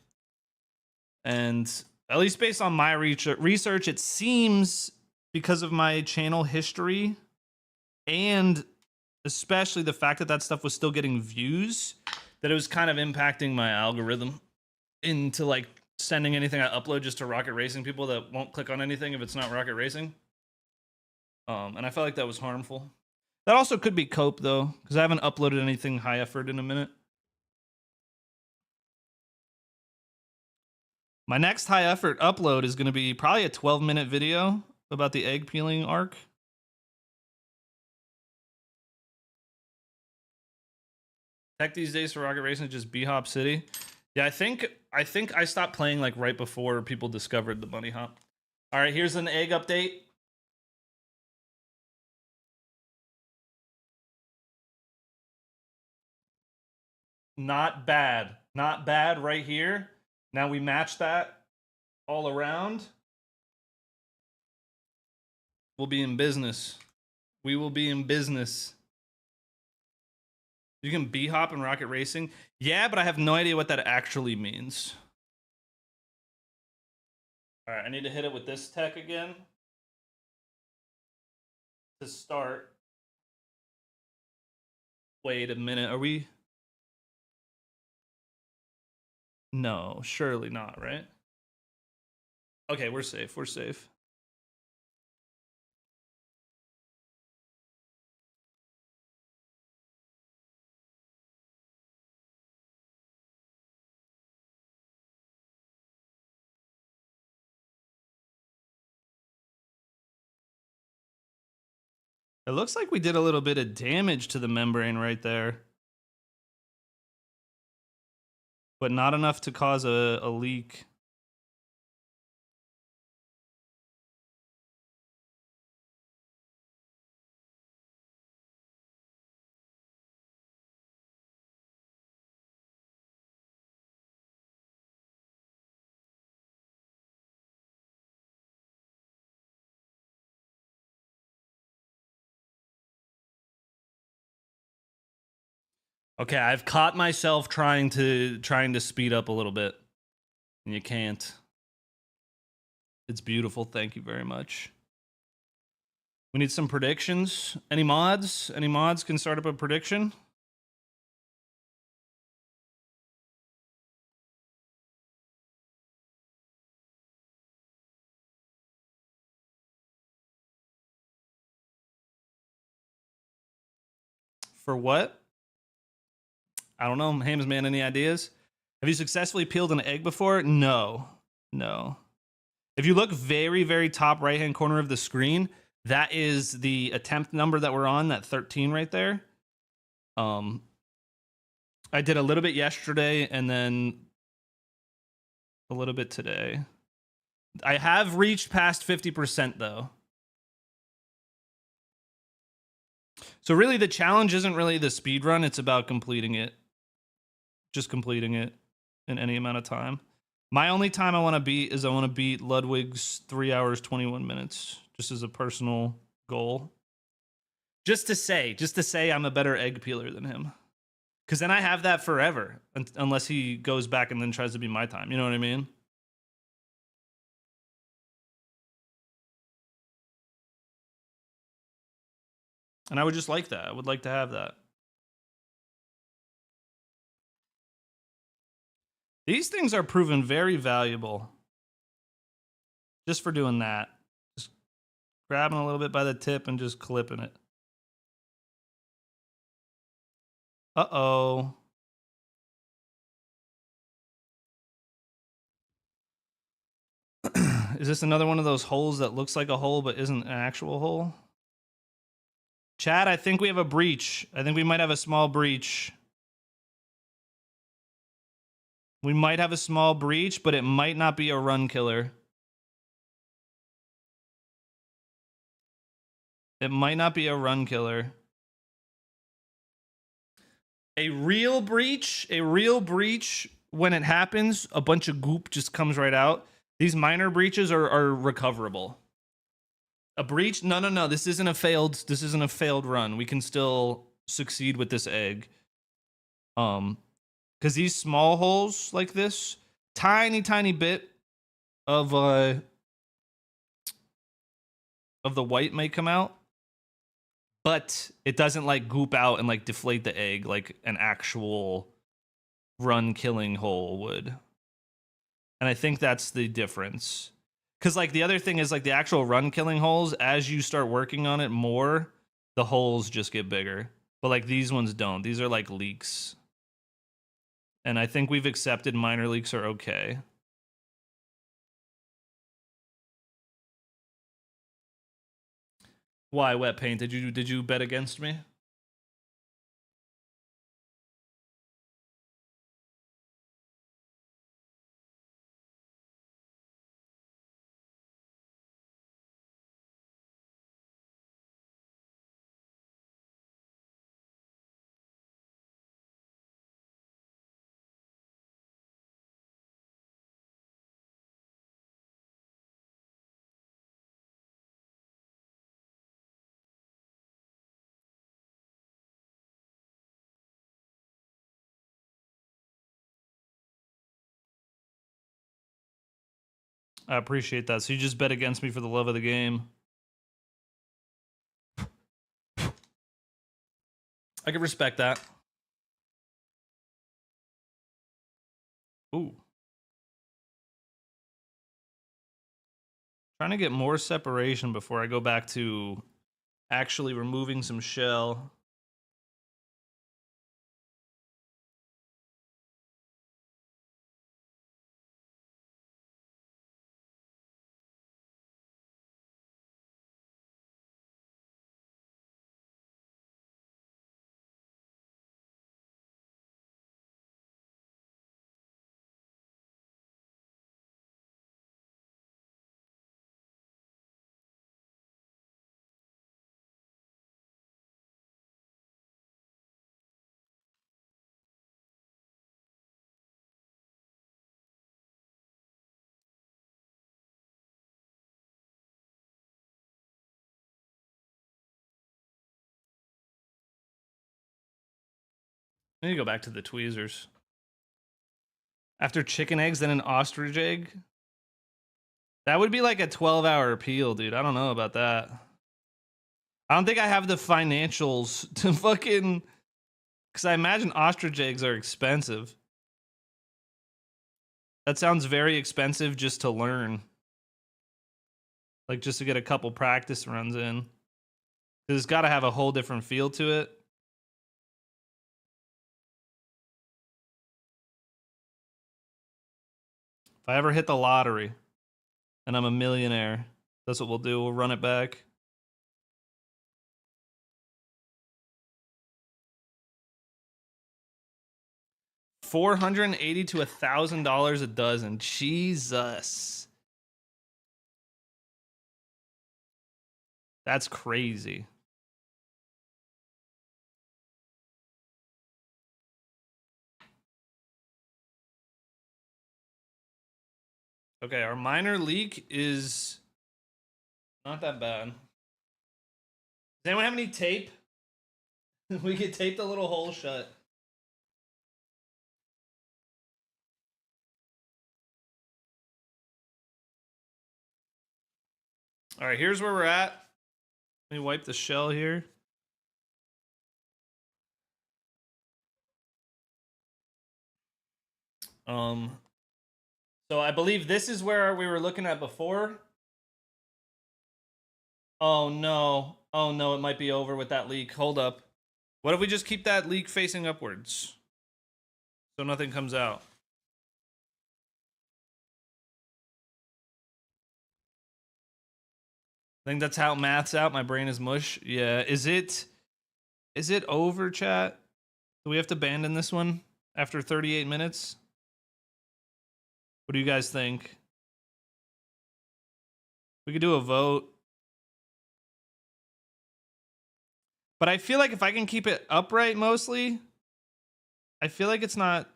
And at least based on my research, it seems because of my channel history and especially the fact that that stuff was still getting views, that it was kind of impacting my algorithm into like sending anything I upload just to Rocket Racing people that won't click on anything if it's not Rocket Racing. And I felt like that was harmful. That also could be cope though, because I haven't uploaded anything high effort in a minute. My next high effort upload is going to be probably a 12-minute video about the egg peeling arc. Tech these days for Rocket Racing is just B-Hop City. Yeah, I think I stopped playing like right before people discovered the bunny hop. All right, here's an egg update. Not bad. Not bad right here. Now we match that all around. We'll be in business. We will be in business. You can B-hop in Rocket Racing? Yeah, but I have no idea what that actually means. All right, I need to hit it with this tech again to start. Wait a minute, are we? No, surely not, right? Okay, we're safe, we're safe. It looks like we did a little bit of damage to the membrane right there. But not enough to cause a leak. Okay, I've caught myself trying to speed up a little bit. And you can't. It's beautiful. Thank you very much. We need some predictions. Any mods? Any mods can start up a prediction? For what? I don't know, Hames man, any ideas? Have you successfully peeled an egg before? No. If you look very, very top right-hand corner of the screen, that is the attempt number that we're on, that 13 right there. I did a little bit yesterday and then a little bit today. I have reached past 50% though. So really the challenge isn't really the speed run, it's about completing it. Just completing it in any amount of time. My only time I want to beat is I want to beat Ludwig's 3 hours 21 minutes, just as a personal goal. Just to say I'm a better egg peeler than him. Because then I have that forever, unless he goes back and then tries to be my time. You know what I mean? And I would just like that. I would like to have that. These things are proven very valuable. Just for doing that. Just grabbing a little bit by the tip and just clipping it. Uh-oh. Is this another one of those holes that looks like a hole but isn't an actual hole? Chad, I think we have a breach. I think we might have a small breach. We might have a small breach, but it might not be a run killer. It might not be a run killer. A real breach, when it happens, a bunch of goop just comes right out. These minor breaches are recoverable. A breach? No. This isn't a failed run. We can still succeed with this egg. Because these small holes like this, tiny bit of the white may come out, but it doesn't like goop out and like deflate the egg like an actual run killing hole would. And I think that's the difference. Because like the other thing is like the actual run killing holes, as you start working on it more, the holes just get bigger. But like these ones don't. These are like leaks. And I think we've accepted minor leaks are okay. Why wet paint? Did you bet against me? I appreciate that. So you just bet against me for the love of the game. I can respect that. Ooh. Trying to get more separation before I go back to actually removing some shell. I need to go back to the tweezers. After chicken eggs, then an ostrich egg? That would be like a 12-hour peel, dude. I don't know about that. I don't think I have the financials to fucking... Because I imagine ostrich eggs are expensive. That sounds very expensive just to learn. Like, just to get a couple practice runs in. Because it's got to have a whole different feel to it. If I ever hit the lottery and I'm a millionaire, that's what we'll do. We'll run it back. $480 to $1,000 a dozen. Jesus. That's crazy. Okay, our minor leak is not that bad. Does anyone have any tape? We could tape the little hole shut. All right, here's where we're at. Let me wipe the shell here. So I believe this is where we were looking at before. Oh no. Oh no, it might be over with that leak. Hold up. What if we just keep that leak facing upwards? So nothing comes out. I think that's how math's out. My brain is mush. Yeah. Is it over, chat? Do we have to abandon this one after 38 minutes? What do you guys think? We could do a vote. But I feel like if I can keep it upright mostly, I feel like it's not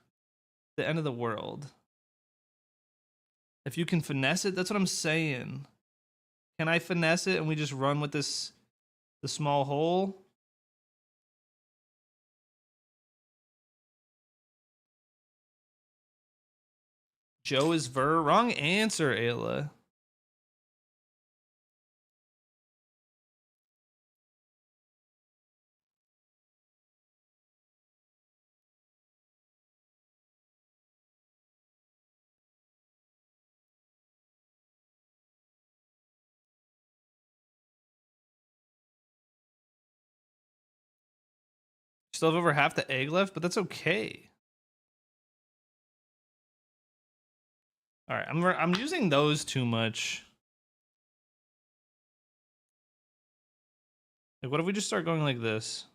the end of the world. If you can finesse it, that's what I'm saying. Can I finesse it and we just run with this, the small hole? Joe is ver. Wrong answer, Ayla. Still have over half the egg left, but that's okay. All right, I'm using those too much. Like, what if we just start going like this?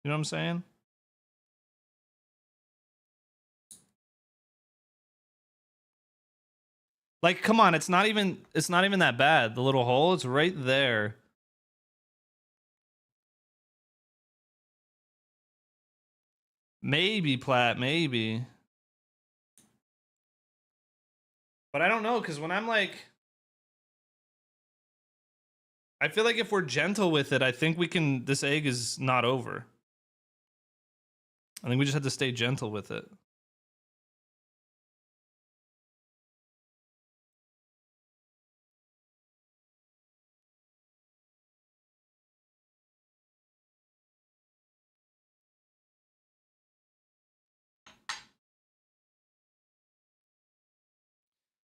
You know what I'm saying? Like, come on, it's not even that bad. The little hole, it's right there. Maybe, Platt, maybe. But I don't know, because when I'm like, I feel like if we're gentle with it, I think we can, this egg is not over. I think we just have to stay gentle with it.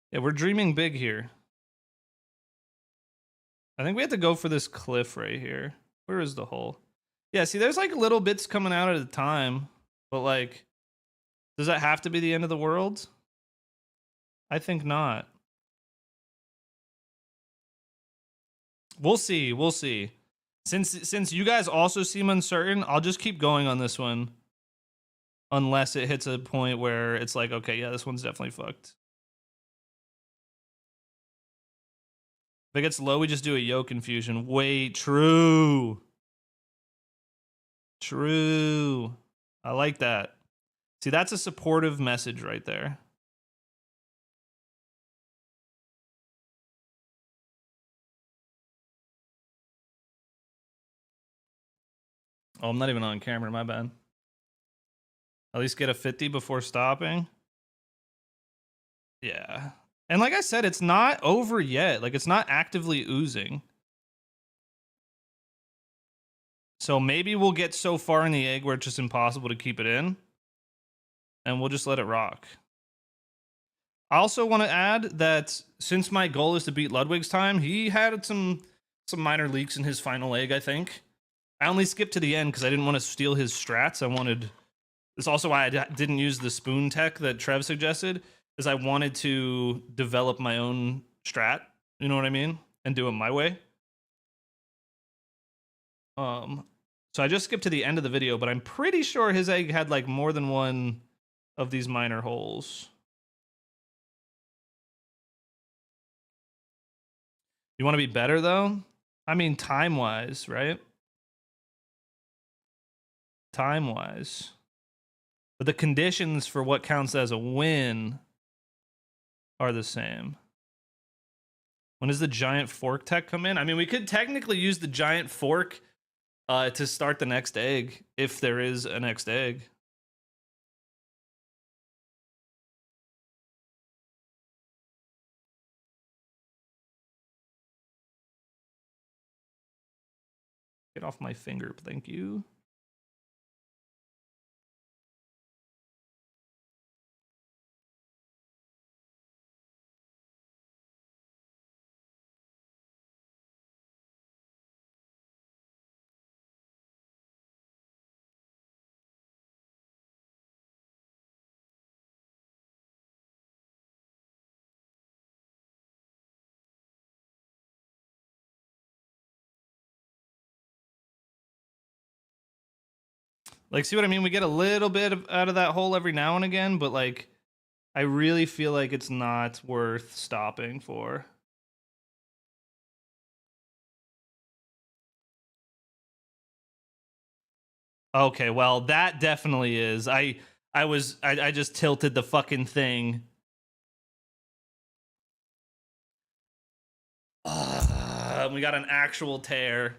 Yeah, we're dreaming big here. I think we have to go for this cliff right here. Where is the hole? Yeah, see, there's like little bits coming out at a time. But like, does that have to be the end of the world? I think not. We'll see. We'll see. Since you guys also seem uncertain, I'll just keep going on this one. Unless it hits a point where it's like, okay, yeah, this one's definitely fucked. If it gets low, we just do a yolk infusion. Wait, true. True. I like that. See, that's a supportive message right there. Oh, I'm not even on camera, my bad. At least get a 50 before stopping. Yeah. And like I said, it's not over yet. Like, it's not actively oozing. So maybe we'll get so far in the egg where it's just impossible to keep it in. And we'll just let it rock. I also want to add that since my goal is to beat Ludwig's time, he had some minor leaks in his final egg, I think. I only skipped to the end because I didn't want to steal his strats. I wanted. It's also why I didn't use the spoon tech that Trev suggested, is I wanted to develop my own strat. You know what I mean? And do it my way. So I just skipped to the end of the video, but I'm pretty sure his egg had like more than one of these minor holes. You want to be better though? I mean, time-wise, right? Time-wise. But the conditions for what counts as a win are the same. When does the giant fork tech come in? I mean, we could technically use the giant fork to start the next egg, if there is a next egg. Get off my finger, thank you. Like, see what I mean? We get a little bit out of that hole every now and again, but like, I really feel like it's not worth stopping for. Okay, well, that definitely is. I just tilted the fucking thing. We got an actual tear.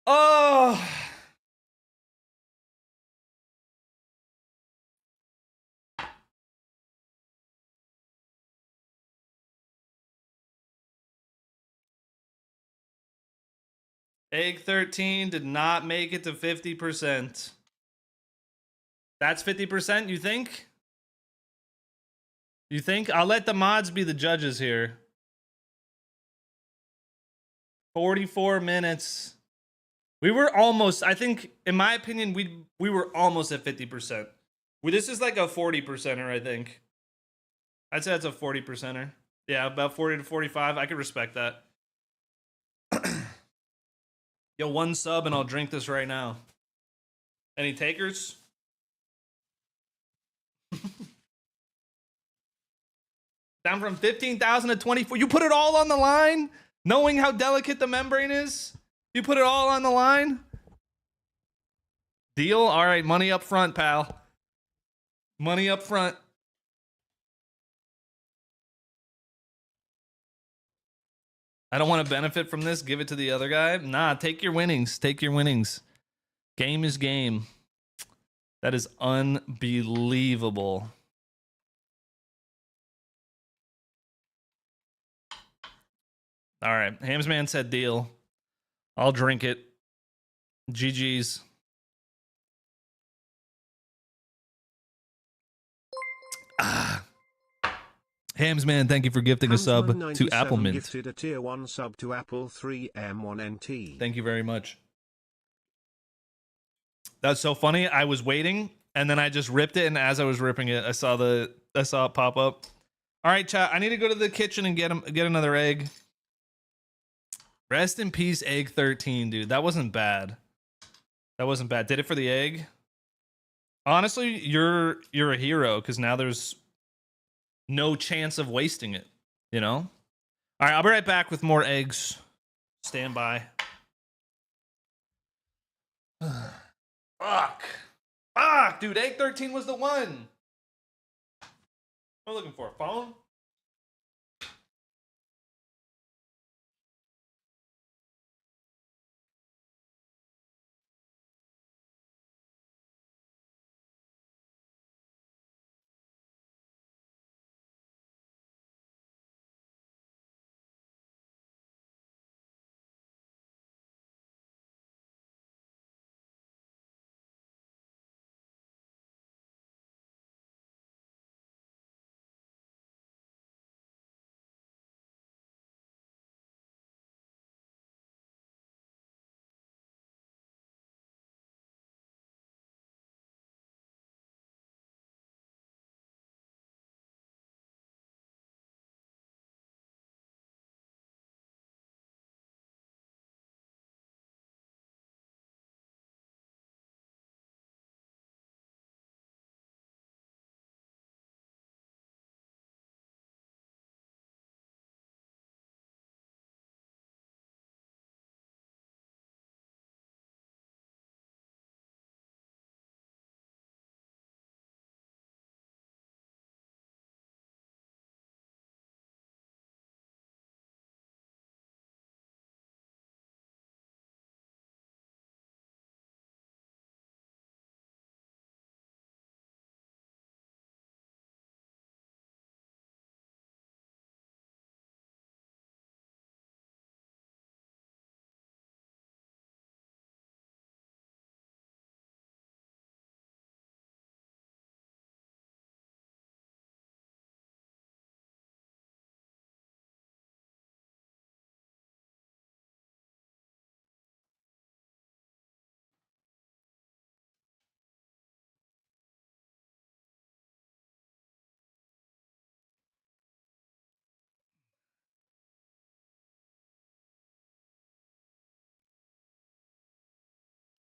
Oh. Egg 13 did not make it to 50%. That's 50%, you think? You think? I'll let the mods be the judges here. 44 minutes. We were almost, I think, in my opinion, we were almost at 50%. This is like a 40%er, I think. I'd say that's a 40%er. Yeah, about 40 to 45. I could respect that. Yo, one sub and I'll drink this right now. Any takers? Down from 15,000 to 24. You put it all on the line? Knowing how delicate the membrane is? You put it all on the line? Deal? All right, money up front, pal. Money up front. I don't want to benefit from this. Give it to the other guy. Nah, take your winnings. Take your winnings. Game is game. That is unbelievable. All right. Hamsman said deal. I'll drink it. GG's. Hamsman, thank you for gifting a sub to Apple Mint. Gifted a tier 1 sub to Apple 3M1NT. Thank you very much. That's so funny. I was waiting and then I just ripped it, and as I was ripping it, I saw it pop up. All right, chat. I need to go to the kitchen and get another egg. Rest in peace, egg 13, dude. That wasn't bad. That wasn't bad. Did it for the egg. Honestly, you're a hero because now there's no chance of wasting it, you know? All right, I'll be right back with more eggs. Stand by. Fuck, dude, egg 13 was the one. What am I looking for? A phone?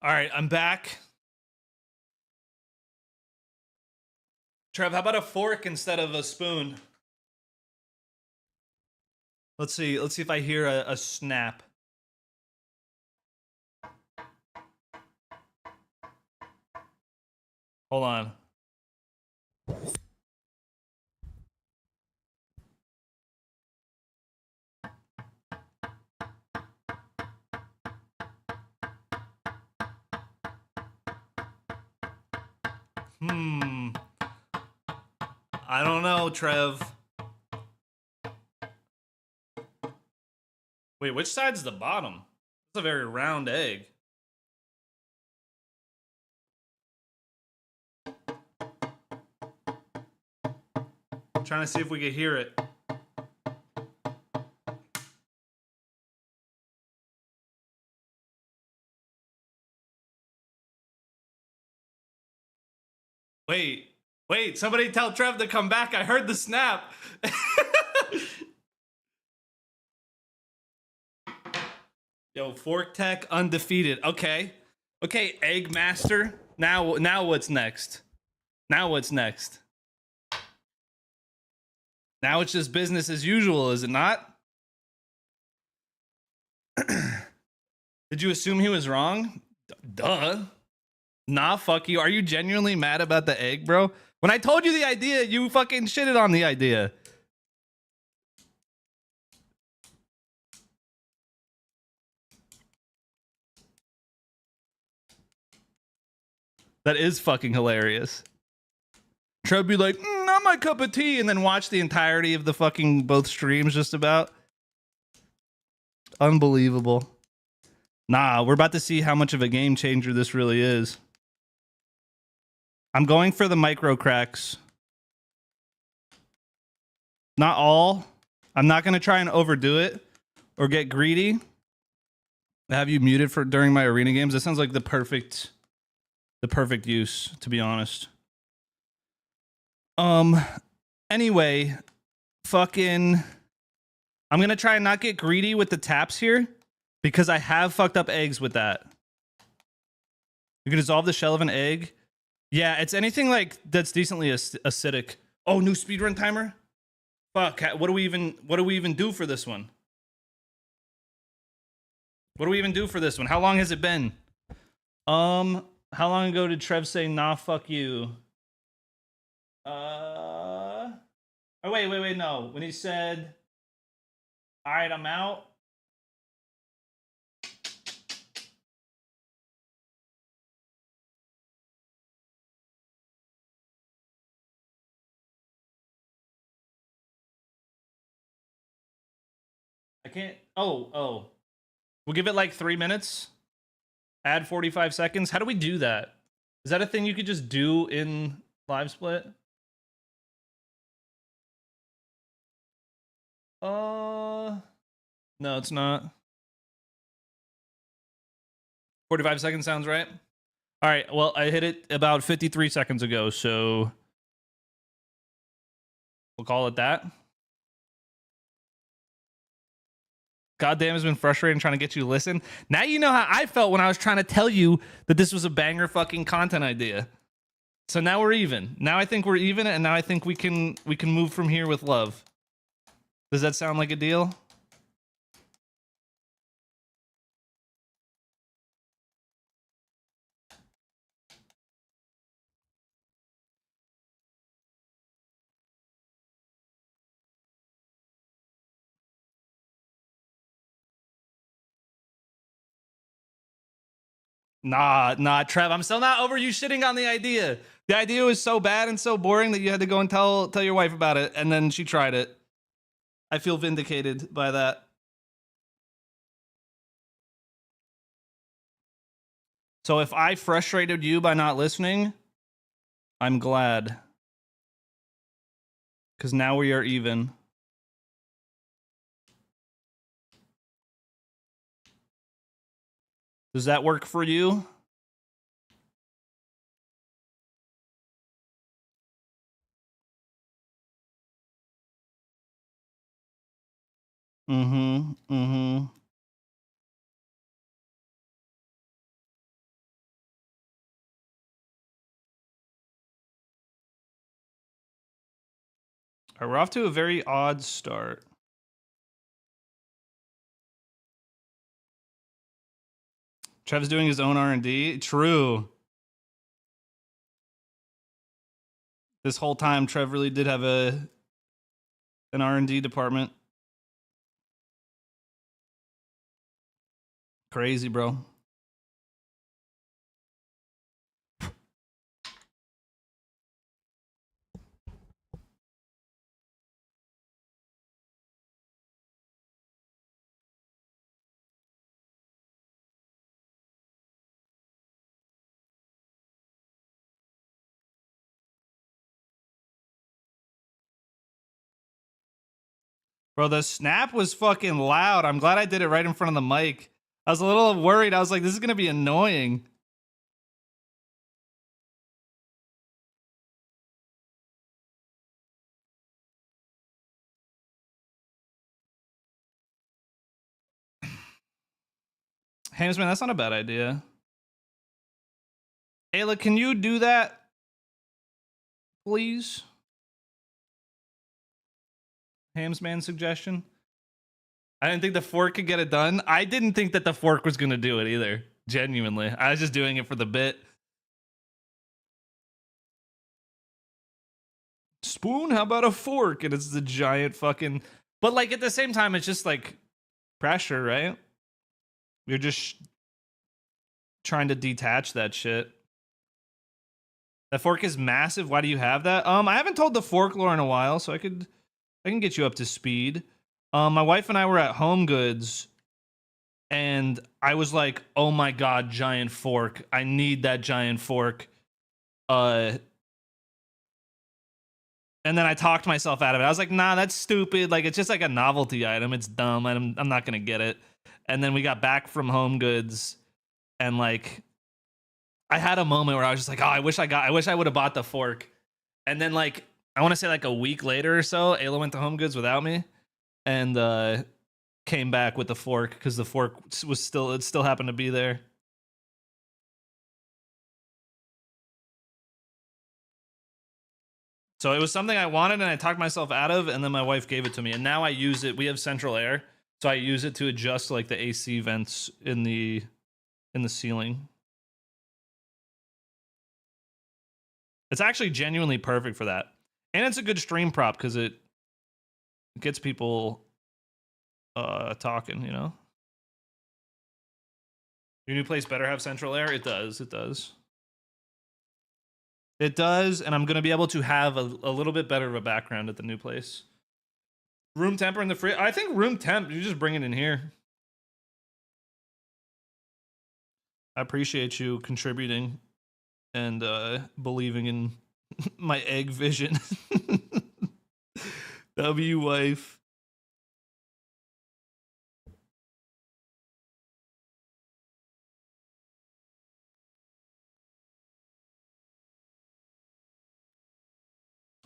All right, I'm back. Trev, how about a fork instead of a spoon? Let's see. Let's see if I hear a snap. Hold on. I don't know, Trev. Wait, which side's the bottom? It's a very round egg. I'm trying to see if we can hear it. Wait, somebody tell Trev to come back. I heard the snap. Yo, Fork Tech undefeated. Okay. Okay, Egg Master. Now what's next? Now what's next? Now it's just business as usual, is it not? Did you assume he was wrong? Duh. Nah, fuck you. Are you genuinely mad about the egg, bro? When I told you the idea, you fucking shitted on the idea. That is fucking hilarious. Trev be like, not my cup of tea, and then watch the entirety of the fucking both streams just about. Unbelievable. Nah, we're about to see how much of a game changer this really is. I'm going for the micro cracks. Not all. I'm not going to try and overdo it or get greedy. Have you muted for during my arena games? That sounds like the perfect use, to be honest. Anyway, fucking I'm going to try and not get greedy with the taps here because I have fucked up eggs with that. You can dissolve the shell of an egg. Yeah, it's anything like that's decently acidic. Oh, new speedrun timer? Fuck, what do we even do for this one? What do we even do for this one? How long has it been? How long ago did Trev say nah fuck you? Oh wait, no. When he said alright, I'm out. I can't. Oh. We'll give it like 3 minutes. Add 45 seconds. How do we do that? Is that a thing you could just do in live split? No, it's not. 45 seconds sounds right. All right. Well, I hit it about 53 seconds ago, so we'll call it that. Goddamn, it's been frustrating trying to get you to listen. Now you know how I felt when I was trying to tell you that this was a banger fucking content idea. So now we're even. Now I think we're even, and now I think we can move from here with love. Does that sound like a deal? Nah, Trev. I'm still not over you shitting on the idea. The idea was so bad and so boring that you had to go and tell your wife about it, and then she tried it. I feel vindicated by that. So if I frustrated you by not listening, I'm glad. Because now we are even. Does that work for you? Mm-hmm. All right, we're off to a very odd start. Trev's doing his own R&D. True. This whole time, Trev really did have an R&D department. Crazy, bro. Bro, the snap was fucking loud. I'm glad I did it right in front of the mic. I was a little worried. I was like, this is going to be annoying. Hamsman, that's not a bad idea. Ayla, can you do that? Please? Hamsman suggestion? I didn't think the fork could get it done. I didn't think that the fork was going to do it either. Genuinely. I was just doing it for the bit. Spoon, how about a fork? And it's the giant fucking... But like at the same time, it's just like pressure, right? You're just trying to detach that shit. That fork is massive. Why do you have that? I haven't told the fork lore in a while, so I can get you up to speed. My wife and I were at Home Goods, and I was like, "Oh my god, giant fork! I need that giant fork." And then I talked myself out of it. I was like, "Nah, that's stupid. Like, it's just like a novelty item. It's dumb. I'm not gonna get it." And then we got back from Home Goods, and like, I had a moment where I was just like, "Oh, I wish I would have bought the fork." And then like, I want to say like a week later or so, Ayla went to Home Goods without me, and came back with the fork because the fork was still happened to be there. So it was something I wanted and I talked myself out of, and then my wife gave it to me, and now I use it. We have central air, so I use it to adjust like the AC vents in the ceiling. It's actually genuinely perfect for that, and it's a good stream prop because it gets people talking. You know, your new place better have central air. It does. It does. It does, and I'm gonna be able to have a little bit better of a background at the new place. Room temper in the fridge. I think room temp. You just bring it in here. I appreciate you contributing and believing in my egg vision. W wife.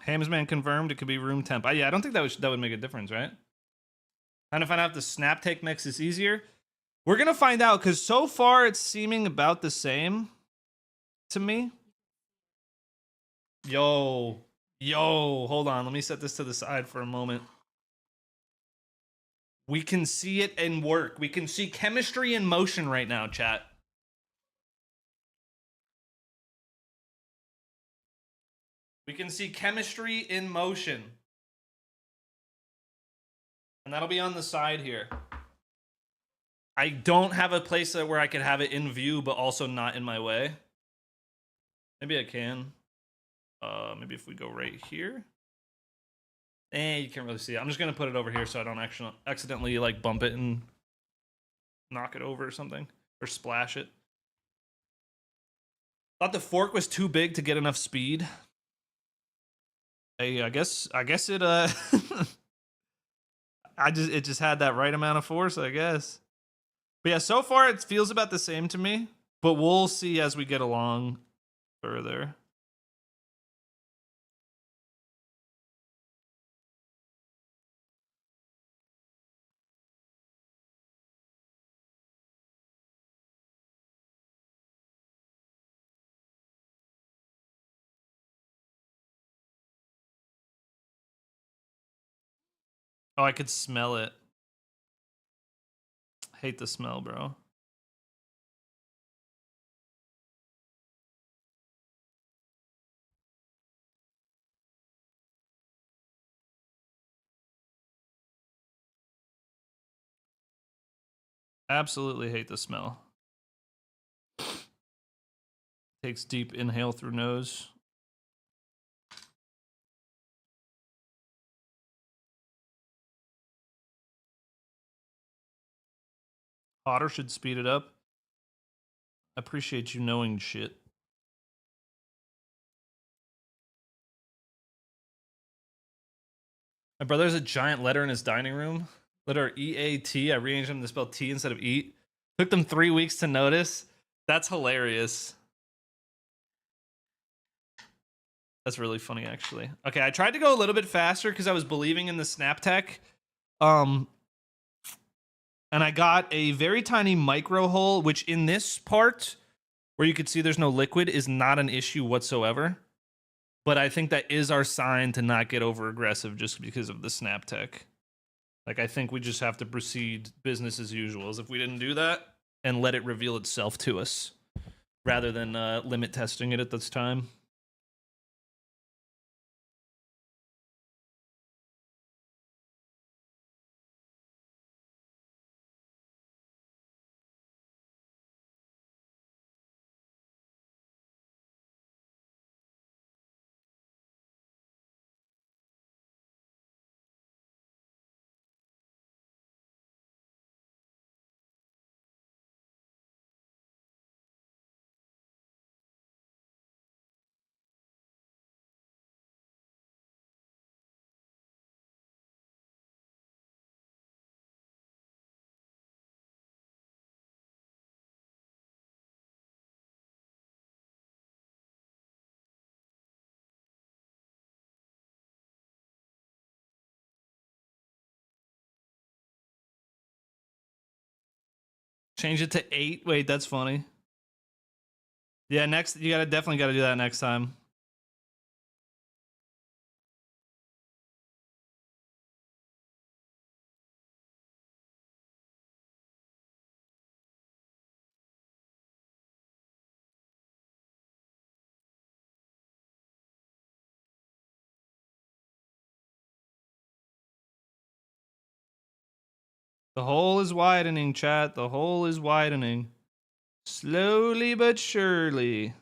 Hamsman confirmed it could be room temp. Yeah, I don't think that would make a difference, right? Trying to find out if the snap take mix is easier. We're gonna find out because so far it's seeming about the same to me. Yo, hold on. Let me set this to the side for a moment. We can see it in work. We can see chemistry in motion right now, chat. We can see chemistry in motion. And that'll be on the side here. I don't have a place where I could have it in view, but also not in my way. Maybe I can. Maybe if we go right here. You can't really see it. I'm just gonna put it over here so I don't accidentally like bump it and knock it over or something, or splash it. Thought the fork was too big to get enough speed. Hey, I guess it it just had that right amount of force, I guess. But yeah, so far it feels about the same to me, but we'll see as we get along further. Oh, I could smell it. Hate the smell, bro. Absolutely hate the smell. Takes deep inhale through nose. Hotter should speed it up. I appreciate you knowing shit. My brother has a giant letter in his dining room. Letter EAT. I rearranged them to spell T instead of eat. Took them 3 weeks to notice. That's hilarious. That's really funny, actually. Okay, I tried to go a little bit faster because I was believing in the snap tech. And I got a very tiny micro hole, which in this part, where you could see there's no liquid, is not an issue whatsoever. But I think that is our sign to not get over aggressive just because of the snap tech. Like, I think we just have to proceed business as usual, as if we didn't do that, and let it reveal itself to us, rather than limit testing it at this time. Change it to 8. Wait, that's funny. Yeah, next you definitely gotta do that next time. The hole is widening, chat. The hole is widening. Slowly but surely.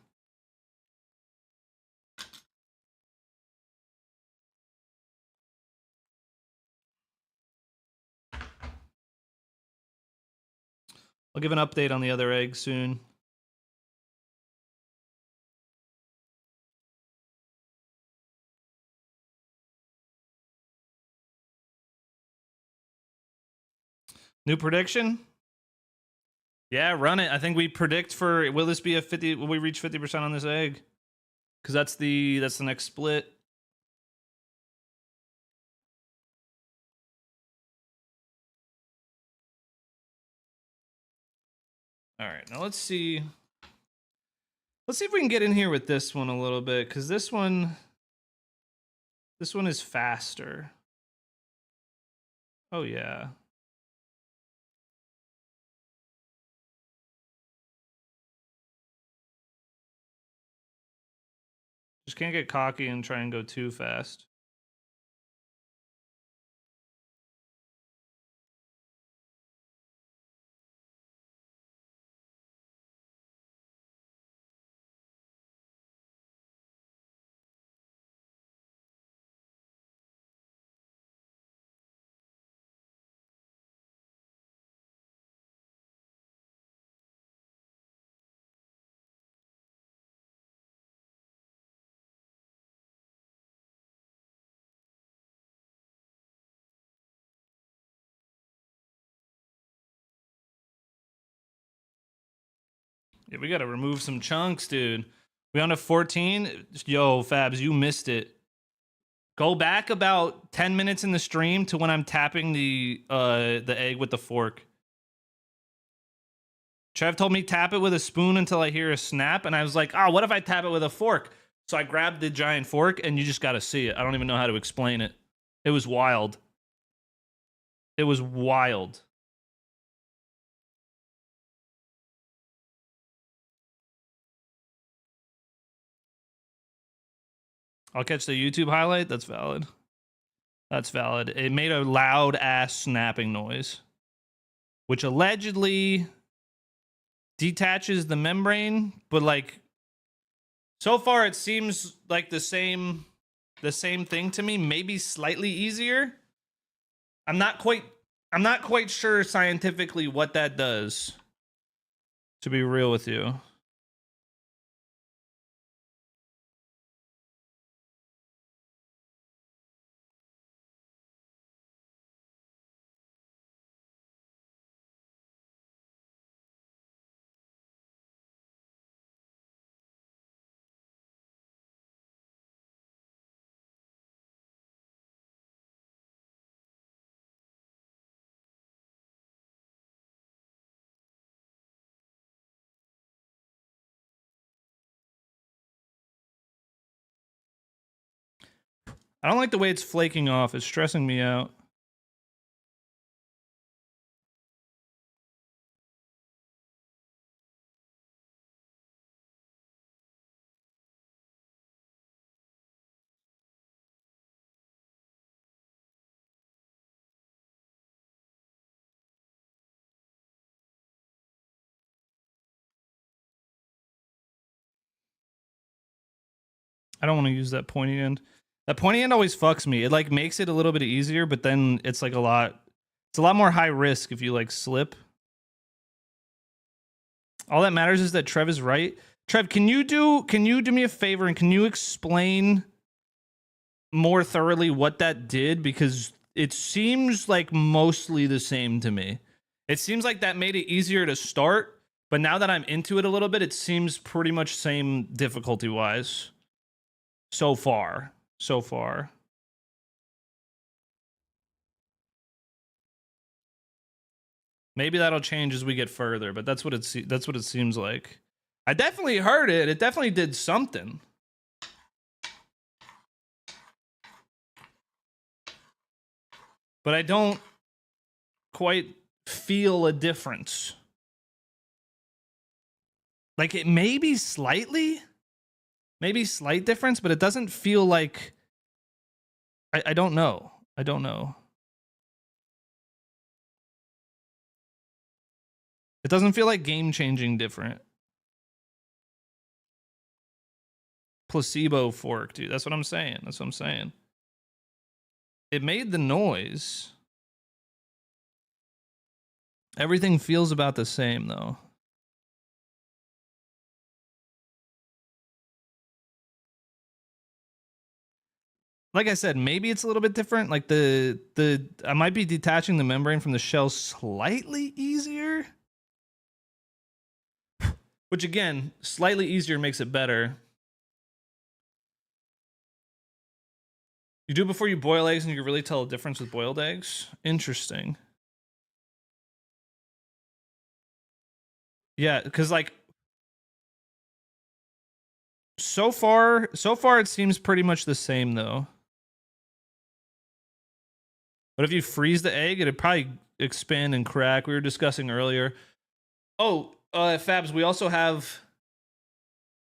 I'll give an update on the other egg soon. New prediction? Yeah, run it. I think we predict for, will this be a 50, will we reach 50% on this egg? Because that's the next split. All right, now let's see. Let's see if we can get in here with this one a little bit, because this one is faster. Oh yeah. Just can't get cocky and try and go too fast. Yeah, we gotta remove some chunks, dude. We on to 14. Yo, Fabs, you missed it. Go back about 10 minutes in the stream to when I'm tapping the egg with the fork. Trev told me tap it with a spoon until I hear a snap, and I was like, oh, what if I tap it with a fork? So I grabbed the giant fork, and you just gotta see it. I don't even know how to explain it. It was wild. It was wild. I'll catch the YouTube highlight. That's valid. That's valid. It made a loud ass snapping noise, which allegedly detaches the membrane, but like so far it seems like the same thing to me, maybe slightly easier. I'm not quite sure scientifically what that does, to be real with you. I don't like the way it's flaking off. It's stressing me out. I don't want to use that pointy end. That pointy end always fucks me. It like makes it a little bit easier, but then it's like it's a lot more high risk if you like slip. All that matters is that Trev is right. Trev, can you do me a favor and can you explain more thoroughly what that did? Because it seems like mostly the same to me. It seems like that made it easier to start, but now that I'm into it a little bit, it seems pretty much same difficulty wise. So far. Maybe that'll change as we get further, but that's what it seems like. I definitely heard it. It definitely did something. But I don't quite feel a difference. Like it may be slight difference, but it doesn't feel like I don't know. I don't know. It doesn't feel like game-changing different. Placebo fork, dude. That's what I'm saying. It made the noise. Everything feels about the same, though. Like I said, maybe it's a little bit different. Like I might be detaching the membrane from the shell slightly easier. Which again, slightly easier makes it better. You do it before you boil eggs and you can really tell a difference with boiled eggs? Interesting. Yeah, because like so far it seems pretty much the same though. But if you freeze the egg, it'd probably expand and crack. We were discussing earlier. Oh, Fabs, we also have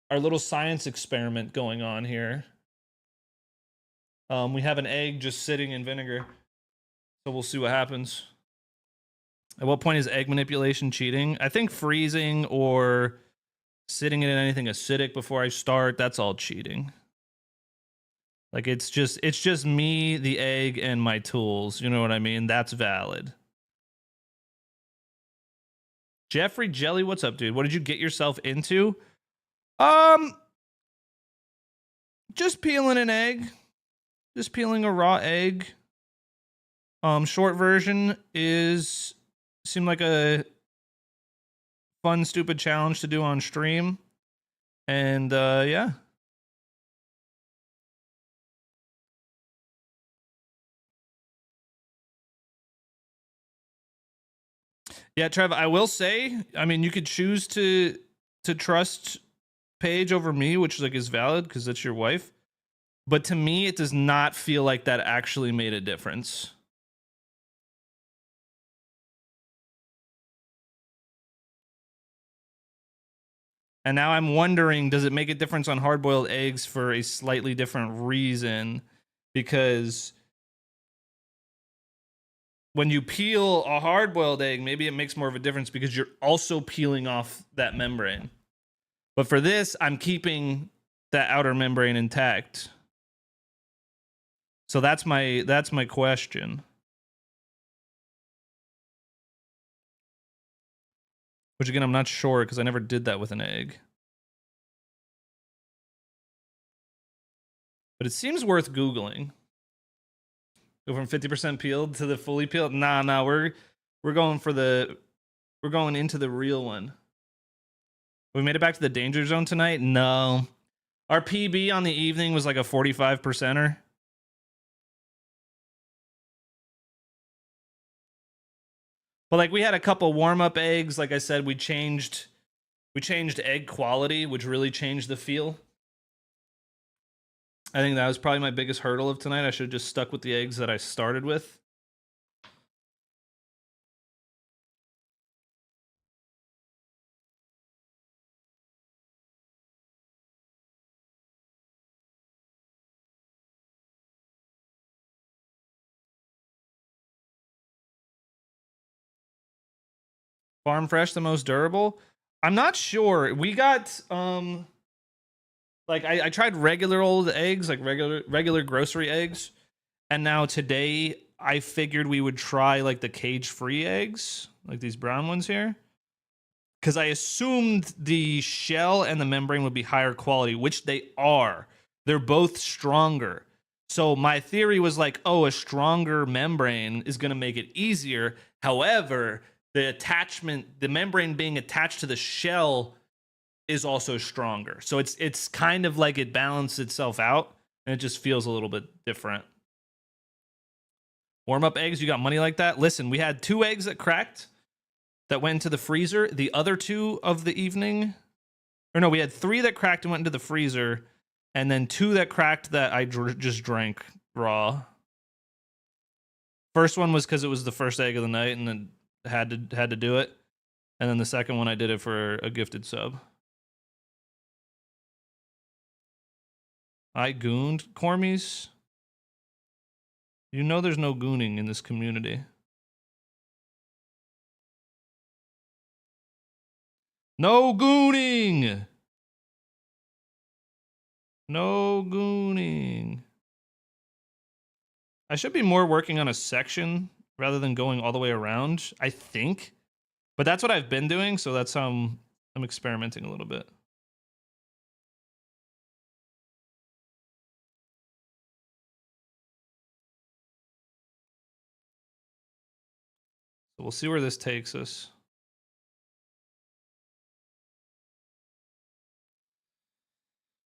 our little science experiment going on here. We have an egg just sitting in vinegar. So we'll see what happens. At what point is egg manipulation cheating? I think freezing or sitting in anything acidic before I start, that's all cheating. Like it's just me, the egg, and my tools. You know what I mean? That's valid. Jeffrey Jelly, what's up, dude? What did you get yourself into? Just peeling an egg. Just peeling a raw egg. Short version seemed like a fun, stupid challenge to do on stream. And yeah. Yeah, Trev, I will say, I mean, you could choose to trust Paige over me, which is valid because that's your wife. But to me, it does not feel like that actually made a difference. And now I'm wondering, does it make a difference on hard-boiled eggs for a slightly different reason? Because when you peel a hard-boiled egg, maybe it makes more of a difference because you're also peeling off that membrane. But for this, I'm keeping that outer membrane intact. So that's my question. Which again, I'm not sure because I never did that with an egg. But it seems worth Googling. Go from 50% peeled to the fully peeled. Nah, we're going into the real one. We made it back to the danger zone tonight? No. Our PB on the evening was like a 45%er. But like we had a couple warm-up eggs. Like I said, we changed egg quality, which really changed the feel. I think that was probably my biggest hurdle of tonight. I should have just stuck with the eggs that I started with. Farm fresh, the most durable? I'm not sure. We got like I tried regular old eggs, like regular grocery eggs, and now today I figured we would try like the cage-free eggs, like these brown ones here. Because I assumed the shell and the membrane would be higher quality, which they are. They're both stronger. So my theory was like, oh, a stronger membrane is going to make it easier. However, the membrane being attached to the shell is also stronger. So it's kind of like it balanced itself out, and it just feels a little bit different. Warm up eggs, you got money like that? Listen, we had 2 eggs that cracked that went into the freezer. The other 2 of the evening, or no, we had 3 that cracked and went into the freezer, and then 2 that cracked that I just drank raw. First one was because it was the first egg of the night and then had to do it, and then the second one I did it for a gifted sub. I gooned Cormies. You know there's no gooning in this community. No gooning! No gooning. I should be more working on a section rather than going all the way around, I think. But that's what I've been doing, so that's how I'm experimenting a little bit. So we'll see where this takes us.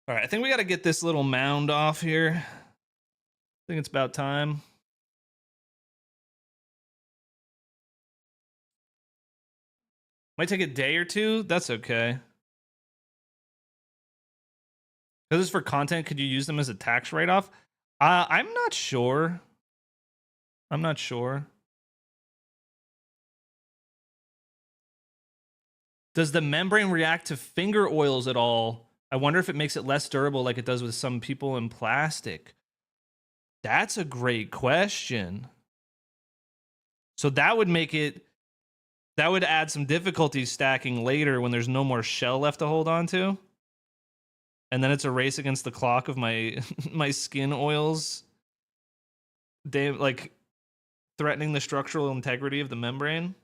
All right, I think we got to get this little mound off here. I think it's about time. Might take a day or 2. That's okay. Because it's for content, could you use them as a tax write-off? I'm not sure. I'm not sure. Does the membrane react to finger oils at all? I wonder if it makes it less durable like it does with some people in plastic. That's a great question. So that would add some difficulty stacking later when there's no more shell left to hold on to. And then it's a race against the clock of my my skin oils. Like threatening the structural integrity of the membrane.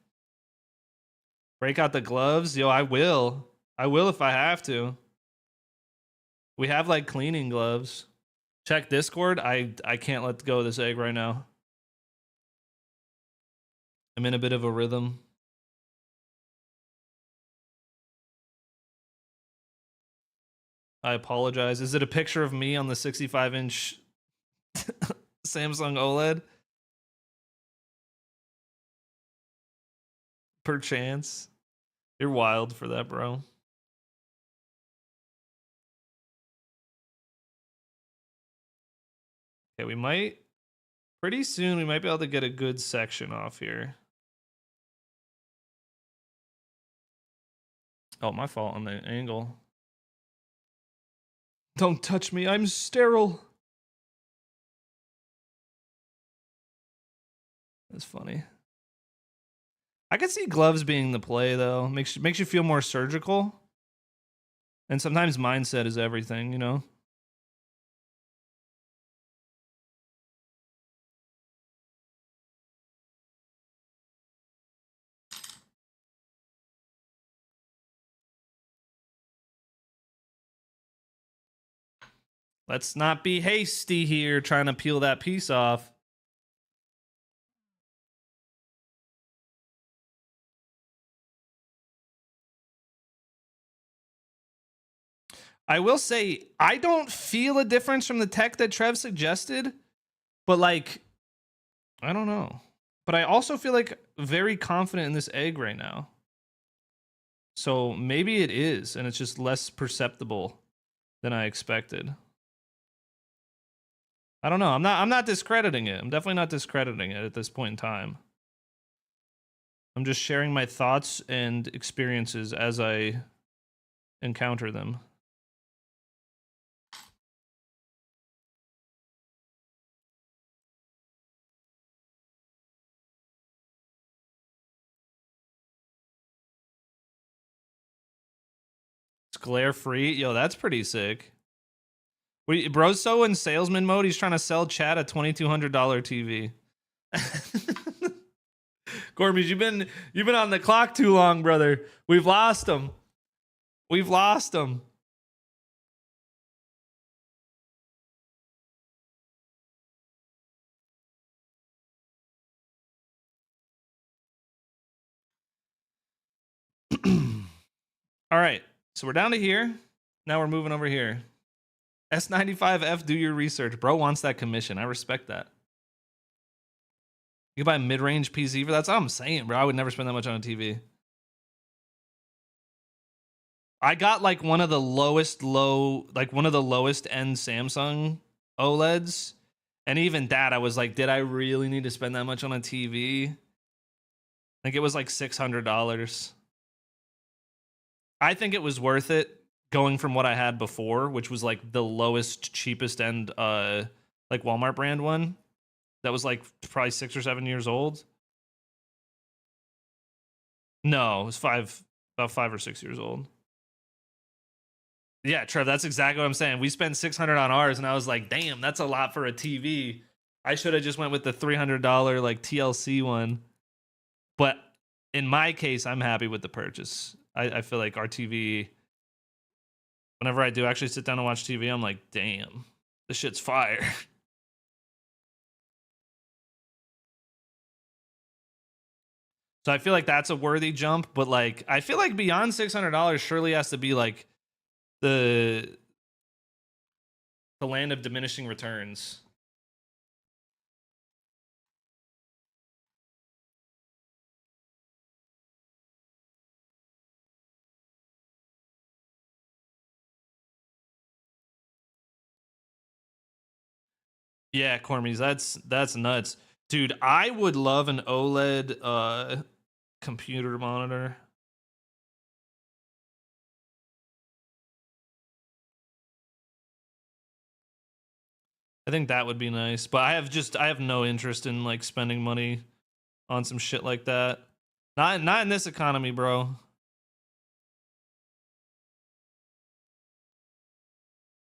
Break out the gloves. Yo, I will. I will if I have to. We have like cleaning gloves. Check Discord. I can't let go of this egg right now. I'm in a bit of a rhythm. I apologize. Is it a picture of me on the 65-inch Samsung OLED? Perchance. You're wild for that, bro. Okay, we might... Pretty soon, we might be able to get a good section off here. Oh, my fault on the angle. Don't touch me, I'm sterile. That's funny. I could see gloves being the play though. Makes you feel more surgical. And sometimes mindset is everything, you know? Let's not be hasty here trying to peel that piece off. I will say, I don't feel a difference from the tech that Trev suggested, but like, I don't know. But I also feel like very confident in this egg right now. So maybe it is, and it's just less perceptible than I expected. I don't know. I'm not discrediting it. I'm definitely not discrediting it at this point in time. I'm just sharing my thoughts and experiences as I encounter them. It's glare free. Yo, that's pretty sick. Bro's so in salesman mode, he's trying to sell Chad a $2,200 TV. Corby, you've been on the clock too long, brother. We've lost him. We've lost him. All right, so we're down to here. Now we're moving over here. S95F, do your research. Bro wants that commission. I respect that. You can buy a mid-range PC for that. That's what I'm saying, bro. I would never spend that much on a TV. I got like one of the lowest end Samsung OLEDs. And even that, I was like, did I really need to spend that much on a TV? I think it was like $600. I think it was worth it going from what I had before, which was like the lowest, cheapest end, like Walmart brand one. That was like probably 6 or 7 years old. No, it was about 5 or 6 years old. Yeah, Trev, that's exactly what I'm saying. We spent $600 on ours, and I was like, damn, that's a lot for a TV. I should have just went with the $300 like TLC one. But in my case, I'm happy with the purchase. I feel like our TV, whenever I do actually sit down and watch TV, I'm like, damn, this shit's fire. So I feel like that's a worthy jump, but like I feel like beyond $600 surely has to be like the land of diminishing returns. Yeah, Cormies, that's nuts. Dude, I would love an OLED computer monitor. I think that would be nice, but I have no interest in like spending money on some shit like that. Not in this economy, bro.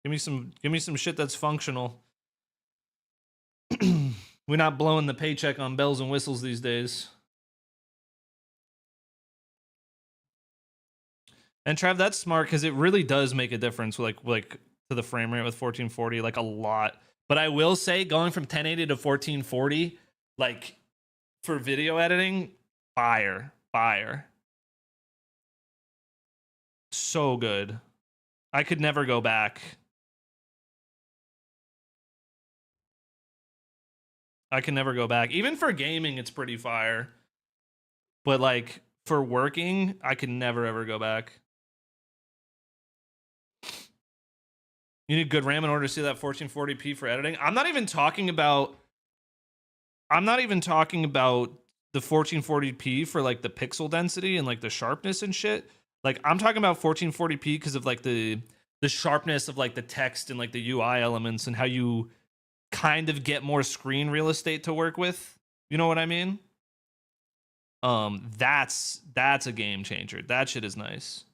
Give me some shit that's functional. We're not blowing the paycheck on bells and whistles these days. And Trav, that's smart because it really does make a difference, like to the frame rate with 1440, like a lot. But I will say, going from 1080 to 1440, like for video editing, fire. So good. I could never go back. I can never go back. Even for gaming, it's pretty fire. But like for working, I can never ever go back. You need good RAM in order to see that 1440p for editing. I'm not even talking about the 1440p for like the pixel density and like the sharpness and shit. Like I'm talking about 1440p because of like the sharpness of like the text and like the UI elements and how you kind of get more screen real estate to work with. You know what I mean? That's a game changer. That shit is nice.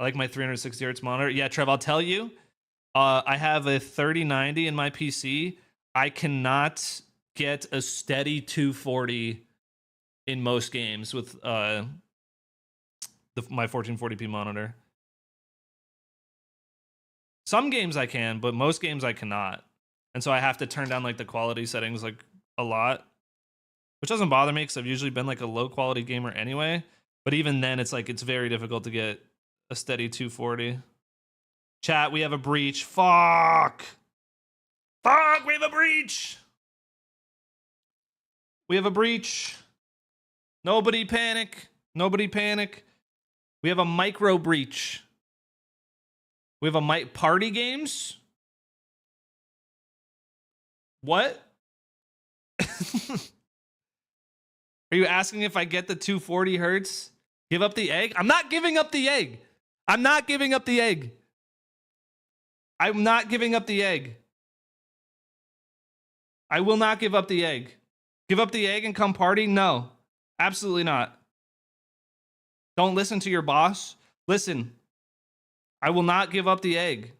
I like my 360 hertz monitor. Yeah, Trev, I'll tell you. I have a 3090 in my PC. I cannot get a steady 240 in most games with my 1440p monitor. Some games I can, but most games I cannot. And so I have to turn down like the quality settings like a lot, which doesn't bother me because I've usually been like a low quality gamer anyway. But even then, it's like it's very difficult to get a steady 240. Chat, we have a breach. Fuck! We have a breach! We have a breach. Nobody panic. Nobody panic. We have a micro breach. We have a party games? What? Are you asking if I get the 240 hertz? Give up the egg? I'm not giving up the egg. I'm not giving up the egg. I'm not giving up the egg. I will not give up the egg. Give up the egg and come party? No, absolutely not. Don't listen to your boss. Listen, I will not give up the egg.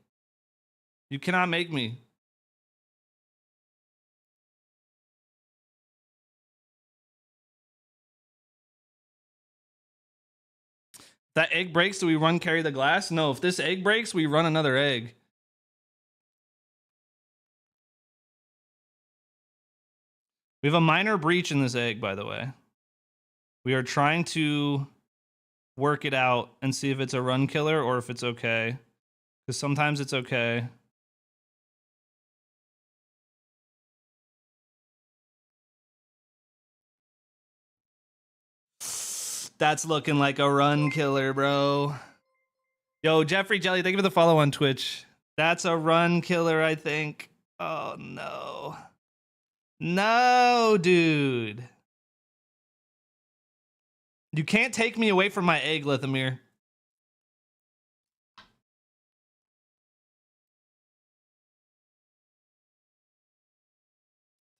You cannot make me. That egg breaks, do we run carry the glass? No, if this egg breaks, we run another egg. We have a minor breach in this egg, by the way. We are trying to work it out and see if it's a run killer or if it's okay. Because sometimes it's okay. That's looking like a run killer, bro. Yo, Jeffrey Jelly, thank you for the follow on Twitch. That's a run killer, I think. Oh, no. No, dude. You can't take me away from my egg, Lithamir.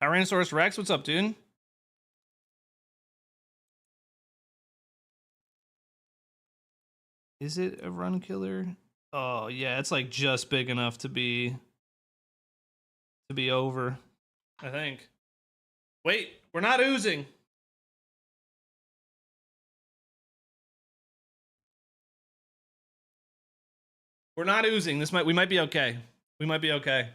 Tyrannosaurus Rex, what's up, dude? Is it a run killer? Oh, yeah, it's like just big enough to be over, I think. Wait, we're not oozing. We're not oozing. We might be okay. We might be okay.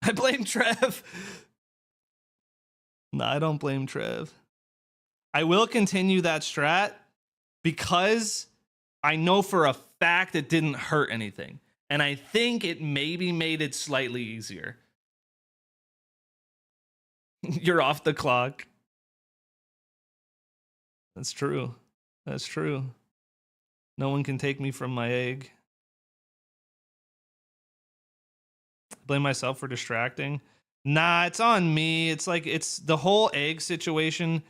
I blame Trev. No, I don't blame Trev. I will continue that strat because I know for a fact it didn't hurt anything. And I think it maybe made it slightly easier. You're off the clock. That's true. That's true. No one can take me from my egg. Blame myself for distracting. Nah, it's on me. It's like it's the whole egg situation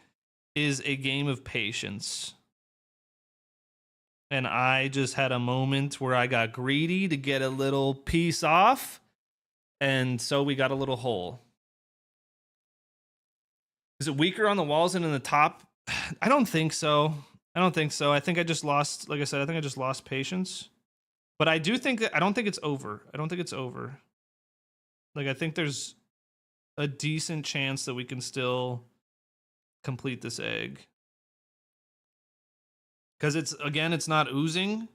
is a game of patience. And I just had a moment where I got greedy to get a little piece off. And so we got a little hole. Is it weaker on the walls and in the top? I don't think so. I don't think so. I think I just lost, like I said, I think I just lost patience. But I do think that, I don't think it's over. I don't think it's over. Like, I think there's a decent chance that we can still complete this egg. Because it's, again, it's not oozing.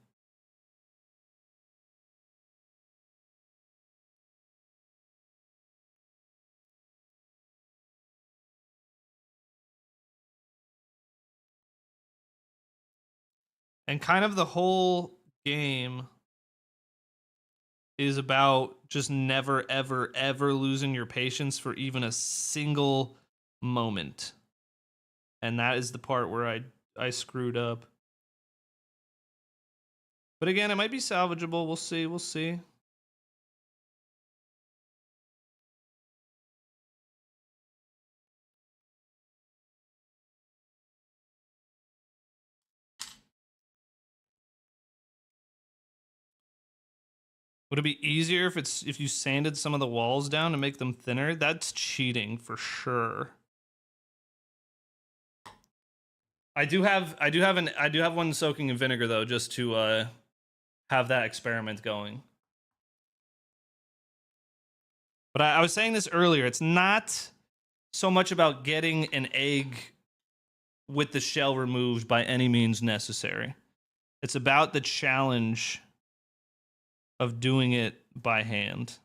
And kind of the whole game is about just never, ever, ever losing your patience for even a single moment. And that is the part where I screwed up. But again, it might be salvageable. We'll see. We'll see. Would it be easier if you sanded some of the walls down to make them thinner? That's cheating for sure. I do have one soaking in vinegar though, just to have that experiment going. But I was saying this earlier, it's not so much about getting an egg with the shell removed by any means necessary. It's about the challenge of doing it by hand.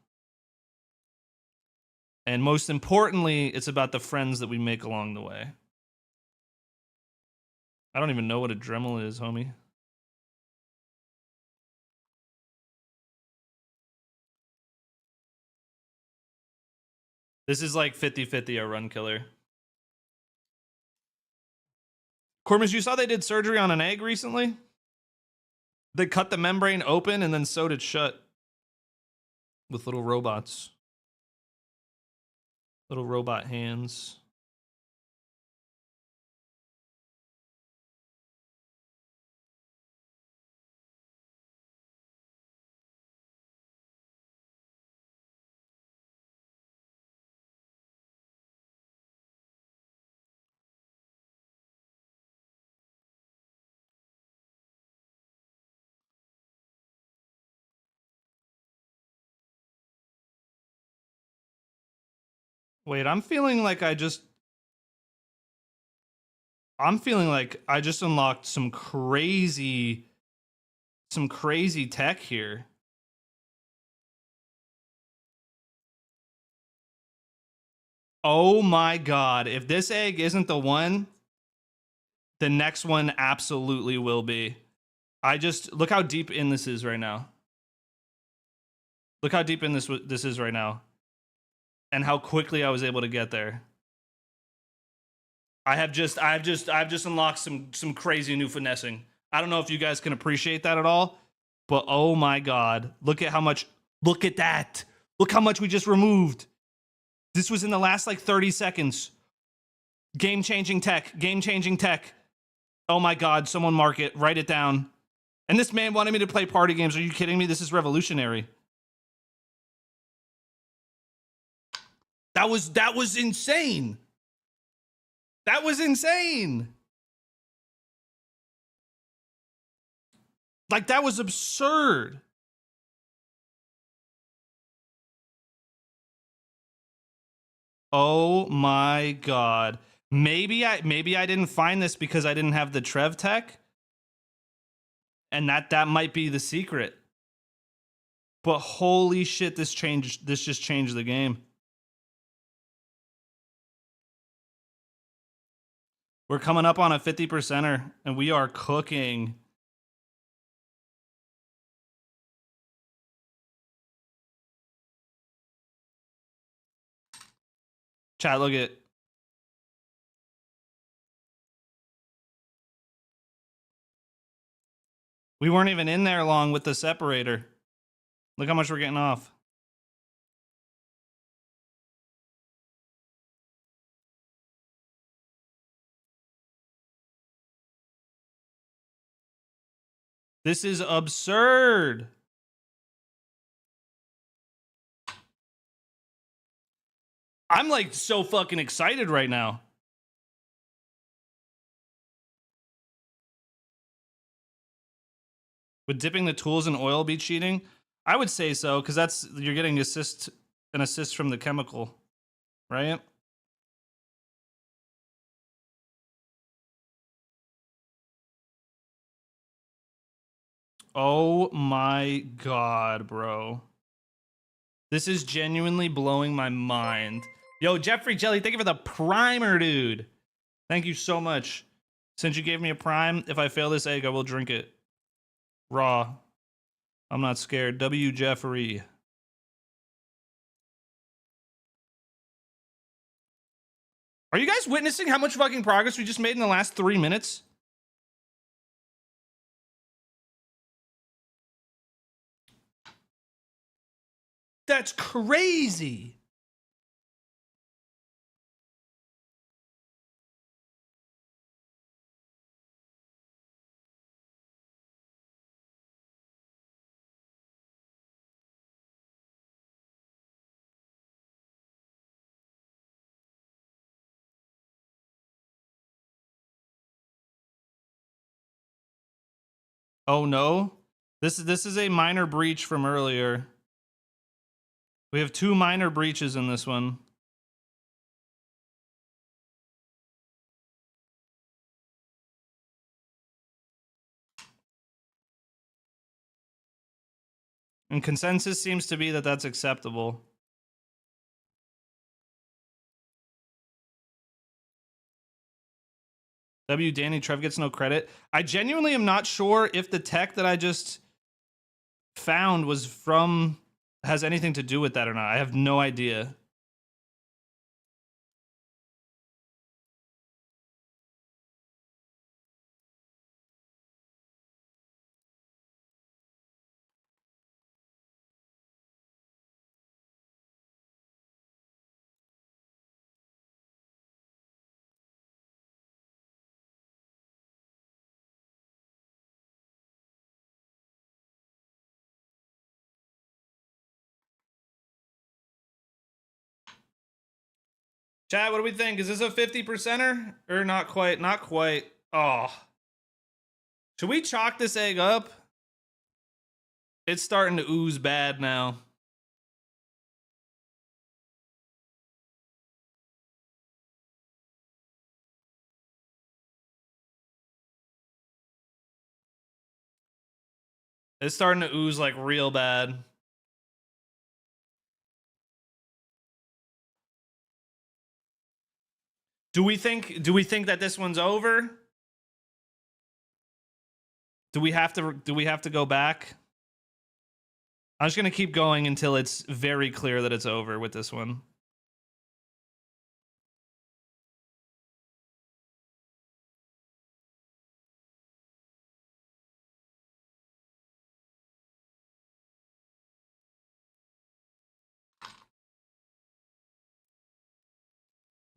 And most importantly, it's about the friends that we make along the way. I don't even know what a Dremel is, homie. This is like 50-50 a run killer. Cormus, you saw they did surgery on an egg recently? They cut the membrane open and then sewed it shut with little robots. Little robot hands. Wait, I'm feeling like I just unlocked some crazy tech here. Oh my god, if this egg isn't the one, the next one absolutely will be. Look how deep in this is right now. Look how deep in this is right now. And how quickly I was able to get there. I've just unlocked some crazy new finessing. I don't know if you guys can appreciate that at all, but oh my god, look at that. Look how much we just removed. This was in the last like 30 seconds. Game-changing tech. Oh my god, someone mark it, write it down. And this man wanted me to play party games. Are you kidding me? This is revolutionary. That was insane. That was insane. Like, that was absurd. Oh my god. Maybe I didn't find this because I didn't have the Trev tech. And that might be the secret. But holy shit, this just changed the game. We're coming up on a 50%er and we are cooking. Chat, look at. We weren't even in there long with the separator. Look how much we're getting off. This is absurd. I'm like so fucking excited right now. Would dipping the tools in oil be cheating? I would say so, because you're getting an assist from the chemical, right? Oh my god, bro. This is genuinely blowing my mind. Yo, Jeffrey Jelly, thank you for the primer, dude. Thank you so much. Since you gave me a prime, if I fail this egg, I will drink it. Raw. I'm not scared. W. Jeffrey. Are you guys witnessing how much fucking progress we just made in the last 3 minutes? That's crazy. Oh no. This is a minor breach from earlier. We have 2 minor breaches in this one. And consensus seems to be that that's acceptable. Danny, Trev gets no credit. I genuinely am not sure if the tech that I just found has anything to do with that or not. I have no idea. Chat, what do we think? Is this a 50%er? Or not quite? Not quite. Oh. Should we chalk this egg up? It's starting to ooze bad now. It's starting to ooze like real bad. Do we think that this one's over? Do we have to go back? I'm just going to keep going until it's very clear that it's over with this one.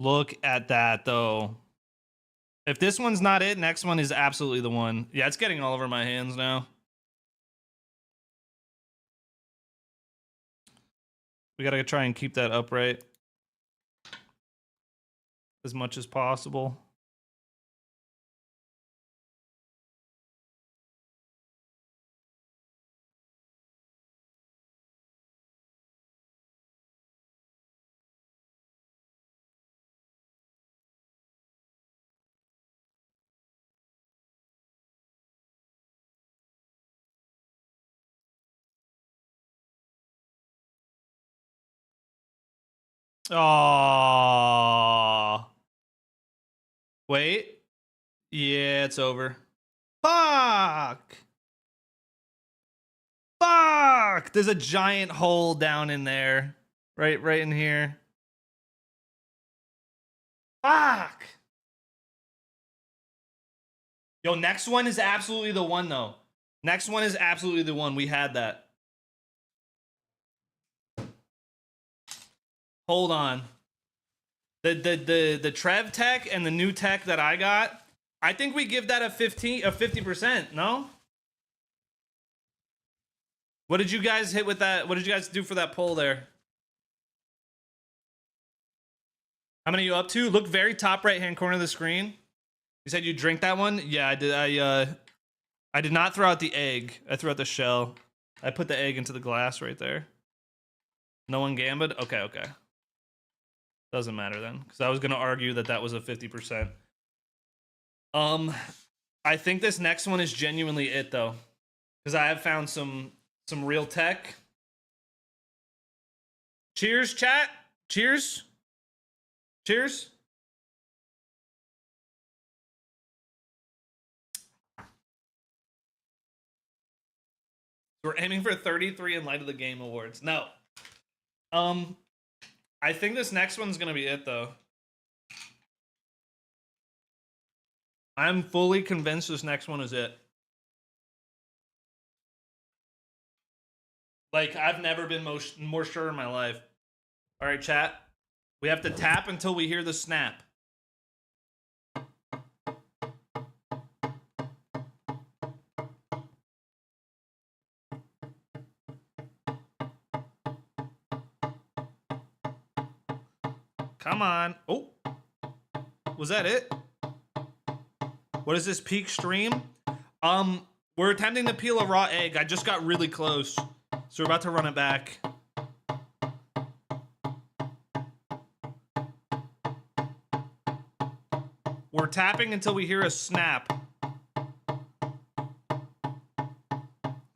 Look at that, though. If this one's not it, next one is absolutely the one. Yeah, it's getting all over my hands now. We got to try and keep that upright as much as possible. Oh. Wait. Yeah, it's over. Fuck. Fuck. There's a giant hole down in there. Right in here. Fuck. Yo, next one is absolutely the one, though. Next one is absolutely the one. We had that. Hold on. The Trev tech and the new tech that I got, I think we give that a 50%, no? What did you guys hit with that? What did you guys do for that poll there? How many are you up to? Look very top right-hand corner of the screen. You said you drink that one? Yeah, I did. I did not throw out the egg. I threw out the shell. I put the egg into the glass right there. No one gambled? Okay. Doesn't matter then, because I was going to argue that that was a 50%. I think this next one is genuinely it, though, because I have found some real tech. Cheers, chat. Cheers. Cheers. We're aiming for 33 in Light of the Game Awards. No. I think this next one's gonna be it, though. I'm fully convinced this next one is it. Like, I've never been more sure in my life. All right, chat. We have to tap until we hear the snap. Come on. Oh. Was that it? What is this peak stream? We're attempting to peel a raw egg. I just got really close. So we're about to run it back. We're tapping until we hear a snap.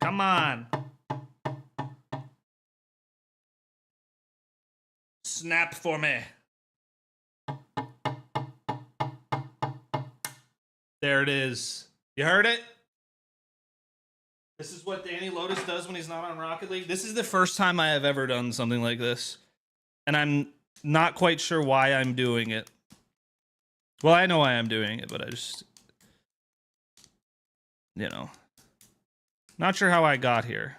Come on. Snap for me. There it is. You heard it? This is what DannyLotus does when he's not on Rocket League. This is the first time I have ever done something like this. And I'm not quite sure why I'm doing it. Well, I know why I'm doing it, but I just... You know. Not sure how I got here.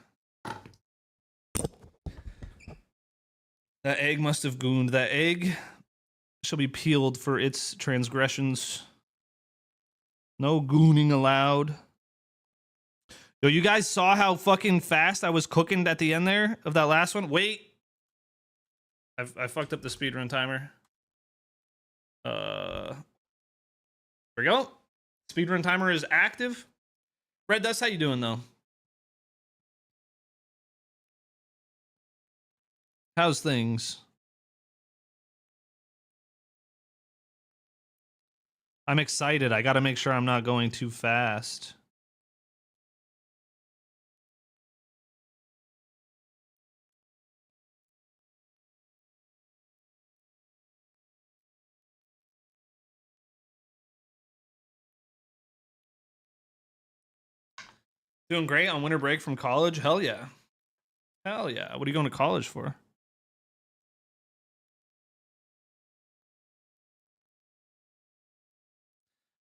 That egg must have gooned. That egg shall be peeled for its transgressions. No gooning allowed. Yo, you guys saw how fucking fast I was cooking at the end there of that last one? Wait. I fucked up the speedrun timer. There we go. Speedrun timer is active. Red Dust, how you doing though? How's things? I'm excited. I gotta make sure I'm not going too fast. Doing great on winter break from college? Hell yeah. Hell yeah. What are you going to college for?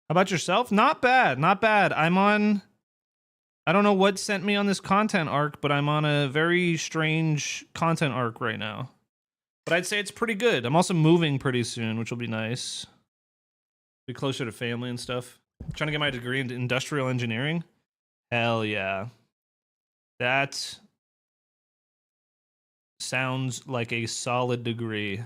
How about yourself? Not bad. Not bad. I'm on... I don't know what sent me on this content arc, but I'm on a very strange content arc right now. But I'd say it's pretty good. I'm also moving pretty soon, which will be nice. Be closer to family and stuff. I'm trying to get my degree in industrial engineering. Hell yeah. That sounds like a solid degree.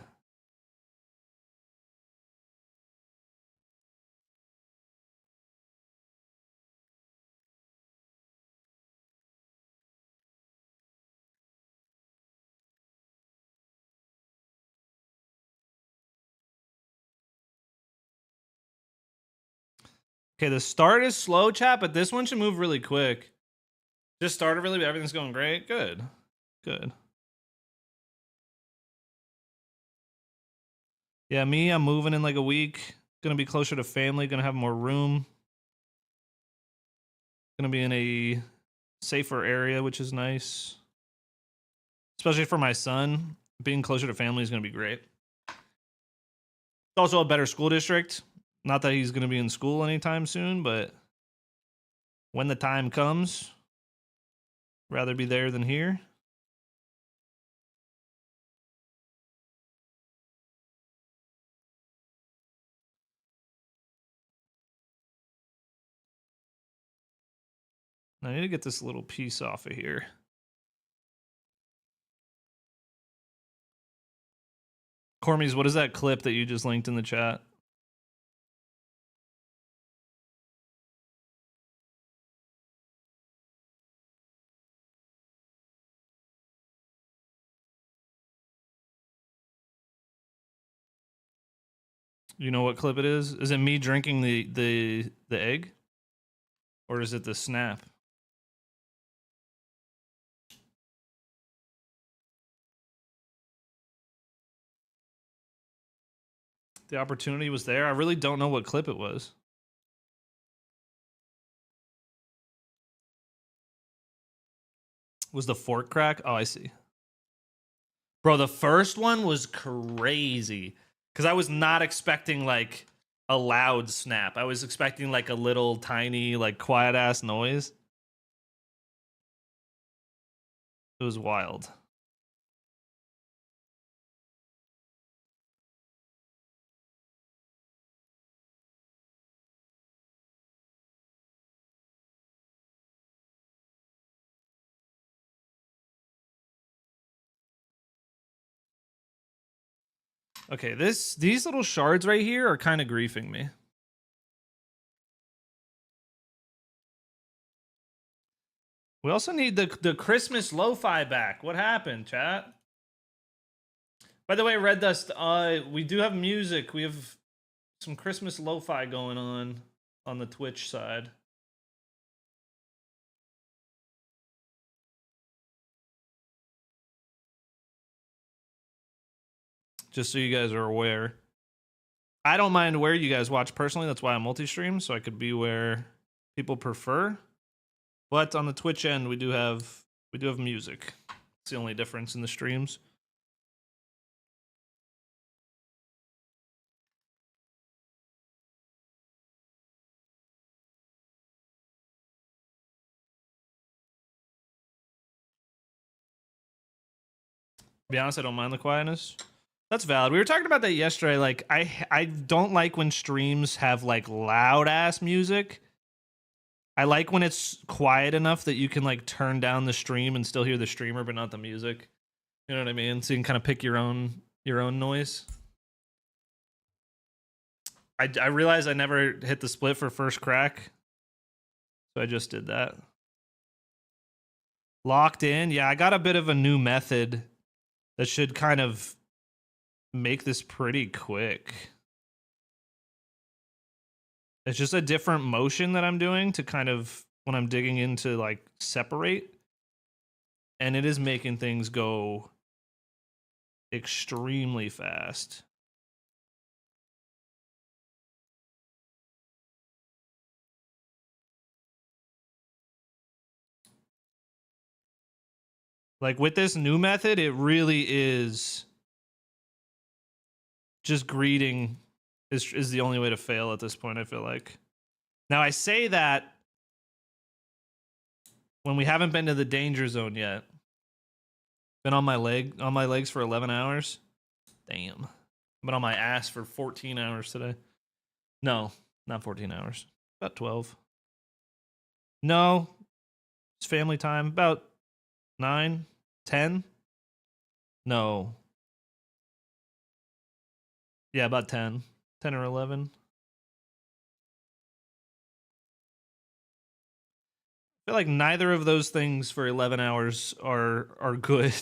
Okay, the start is slow, chat, but this one should move really quick. Just started really, but everything's going great. Good. Good. Yeah, me, I'm moving in like a week. Gonna be closer to family, gonna have more room. Gonna be in a safer area, which is nice. Especially for my son. Being closer to family is gonna be great. It's also a better school district. Not that he's gonna be in school anytime soon, but when the time comes, rather be there than here. I need to get this little piece off of here. Cormies, what is that clip that you just linked in the chat? You know what clip it is? Is it me drinking the egg? Or is it the snap? The opportunity was there. I really don't know what clip it was. Was the fork crack? Oh, I see. Bro, the first one was crazy. Because I was not expecting, like, a loud snap. I was expecting, like, a little tiny, like, quiet-ass noise. It was wild. Okay, these little shards right here are kind of griefing me. We also need the Christmas lo-fi back. What happened, chat? By the way, Red Dust, we do have music. We have some Christmas lo-fi going on the Twitch side. Just so you guys are aware. I don't mind where you guys watch personally. That's why I multi-stream, so I could be where people prefer. But on the Twitch end, we do have music. It's the only difference in the streams. To be honest, I don't mind the quietness. That's valid. We were talking about that yesterday. Like, I don't like when streams have like loud ass music. I like when it's quiet enough that you can like turn down the stream and still hear the streamer, but not the music. You know what I mean? So you can kind of pick your own noise. I realized I never hit the split for first crack, so I just did that. Locked in. Yeah, I got a bit of a new method that should kind of make this pretty quick. It's just a different motion that I'm doing to kind of, when I'm digging into like separate, and it is making things go extremely fast. Like with this new method, it really is just greeting is the only way to fail at this point, I feel like. Now I say that when we haven't been to the danger zone yet. Been on my legs for 11 hours. Damn. Been on my ass for 14 hours today. No, not 14 hours. About 12. No. It's family time. About 9, 10. No. Yeah, about 10. 10 or 11. I feel like neither of those things for 11 hours are good.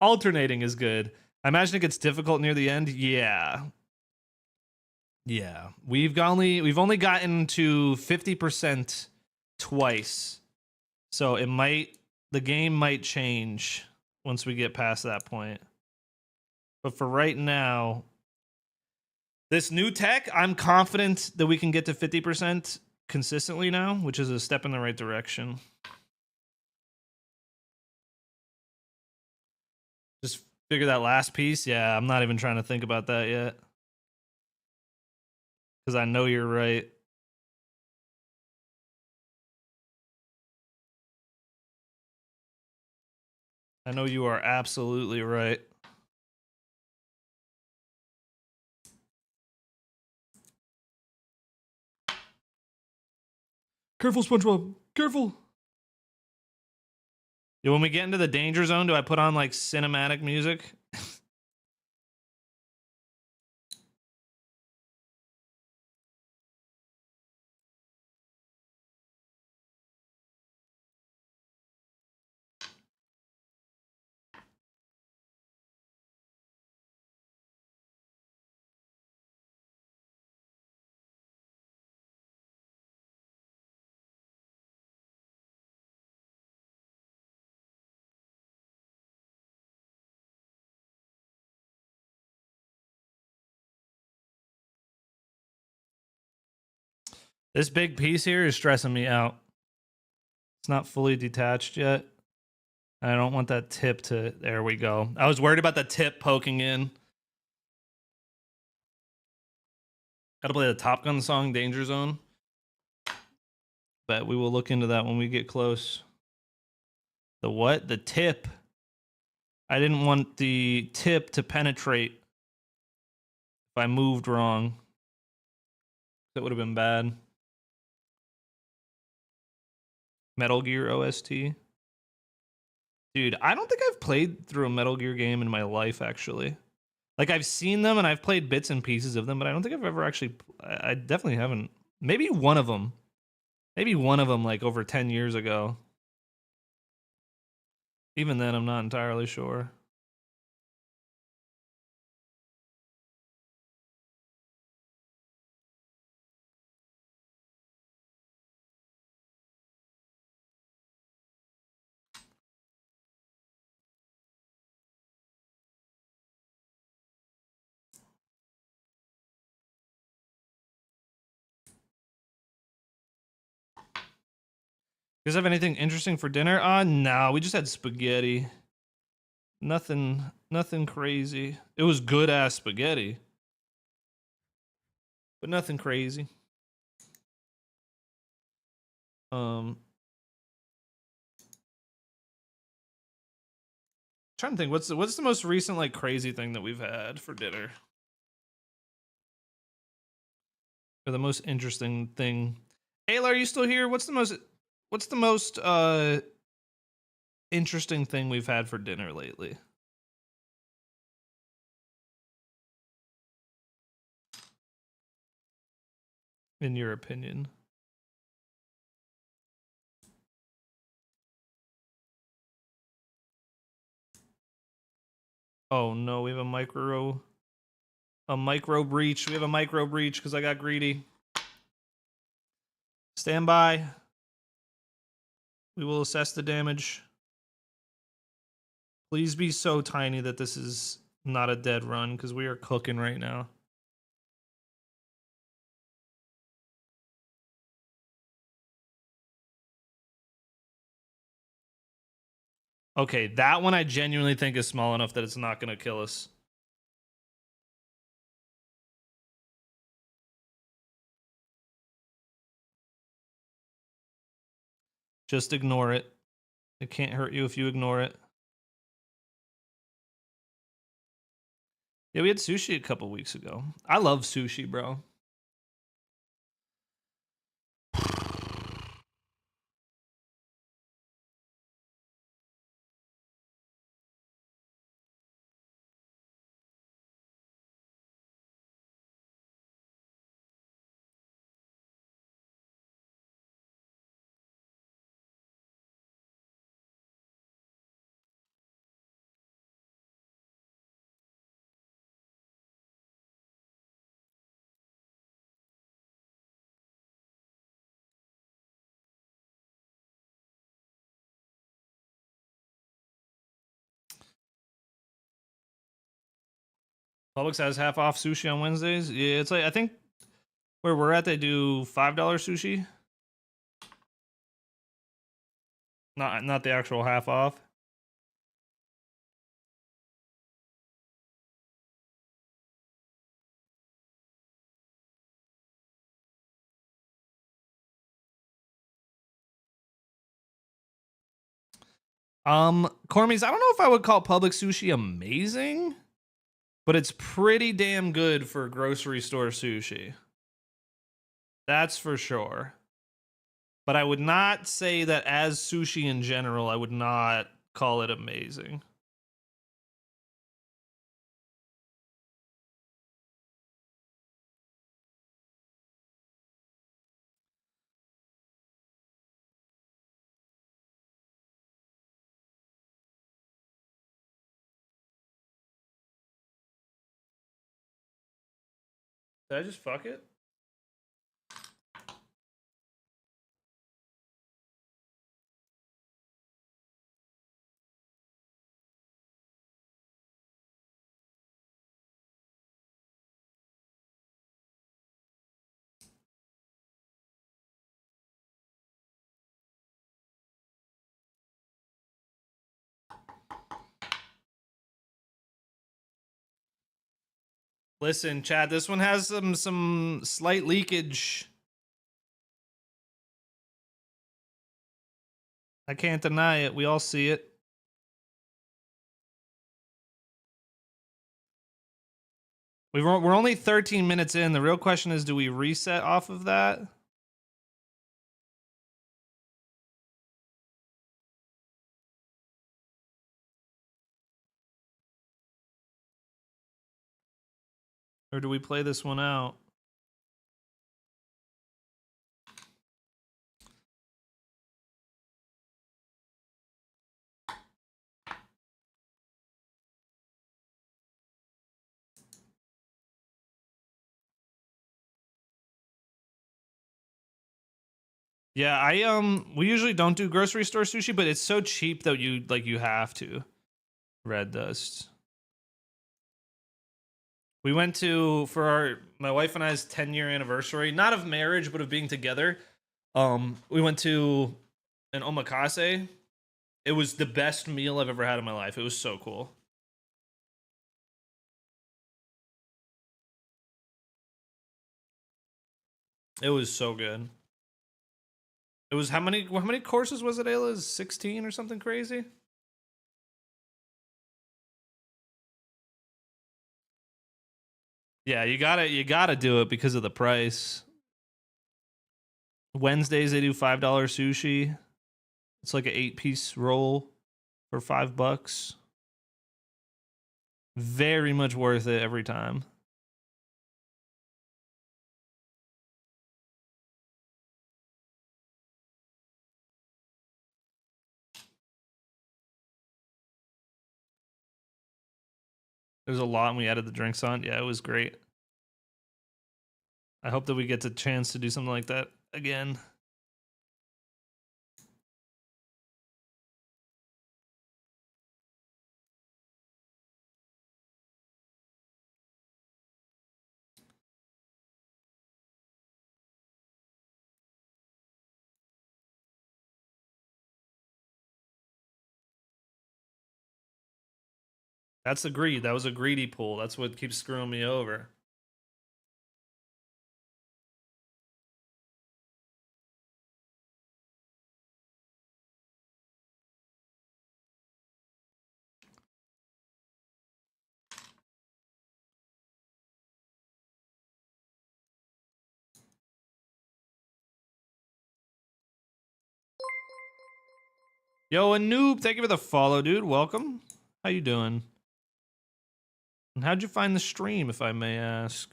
Alternating is good. I imagine it gets difficult near the end. Yeah. Yeah. We've only gotten to 50% twice. So the game might change once we get past that point. But for right now, this new tech, I'm confident that we can get to 50% consistently now, which is a step in the right direction. Just figure that last piece. Yeah, I'm not even trying to think about that yet. Because I know you're right. I know you are absolutely right. Careful, SpongeBob. Careful. Yeah, when we get into the danger zone, do I put on like cinematic music? This big piece here is stressing me out. It's not fully detached yet. I don't want that tip to... There we go. I was worried about the tip poking in. Gotta play the Top Gun song, Danger Zone. But we will look into that when we get close. The what? The tip. I didn't want the tip to penetrate if I moved wrong. That would have been bad. Metal Gear OST. Dude, I don't think I've played through a Metal Gear game in my life, actually. Like, I've seen them and I've played bits and pieces of them, but I don't think I've ever actually... I definitely haven't. Maybe one of them. Maybe one of them, like, over 10 years ago. Even then, I'm not entirely sure. You guys have anything interesting for dinner? No, we just had spaghetti. Nothing crazy. It was good ass spaghetti, but nothing crazy. Trying to think, what's the most recent like crazy thing that we've had for dinner, or the most interesting thing? Ayla, are you still here? What's the most interesting thing we've had for dinner lately? In your opinion? Oh no, we have a micro breach. We have a micro breach because I got greedy. Stand by. We will assess the damage. Please be so tiny that this is not a dead run because we are cooking right now. Okay, that one I genuinely think is small enough that it's not going to kill us. Just ignore it. It can't hurt you if you ignore it. Yeah, we had sushi a couple weeks ago. I love sushi, bro. Publix has half off sushi on Wednesdays. Yeah, it's like I think where we're at they do $5 sushi. Not the actual half off. Cormies, I don't know if I would call Publix sushi amazing, but it's pretty damn good for grocery store sushi. That's for sure. But I would not say that as sushi in general, I would not call it amazing. Did I just fuck it? Listen, Chad, this one has some slight leakage. I can't deny it. We all see it. We're only 13 minutes in. The real question is, do we reset off of that? Or do we play this one out? Yeah, we usually don't do grocery store sushi, but it's so cheap that you have to. Red Dust. We went to for my wife and I's 10-year anniversary, not of marriage, but of being together. We went to an omakase. It was the best meal I've ever had in my life. It was so cool. It was so good. It was how many courses was it, Ayla? 16 or something crazy? Yeah, you gotta do it because of the price. Wednesdays they do $5 sushi. It's like an 8-piece roll for $5. Very much worth it every time. There's a lot, and we added the drinks on. Yeah, it was great. I hope that we get the chance to do something like that again. That's the greed. That was a greedy pull. That's what keeps screwing me over. Yo, a noob, thank you for the follow, dude. Welcome. How you doing? And how'd you find the stream, if I may ask?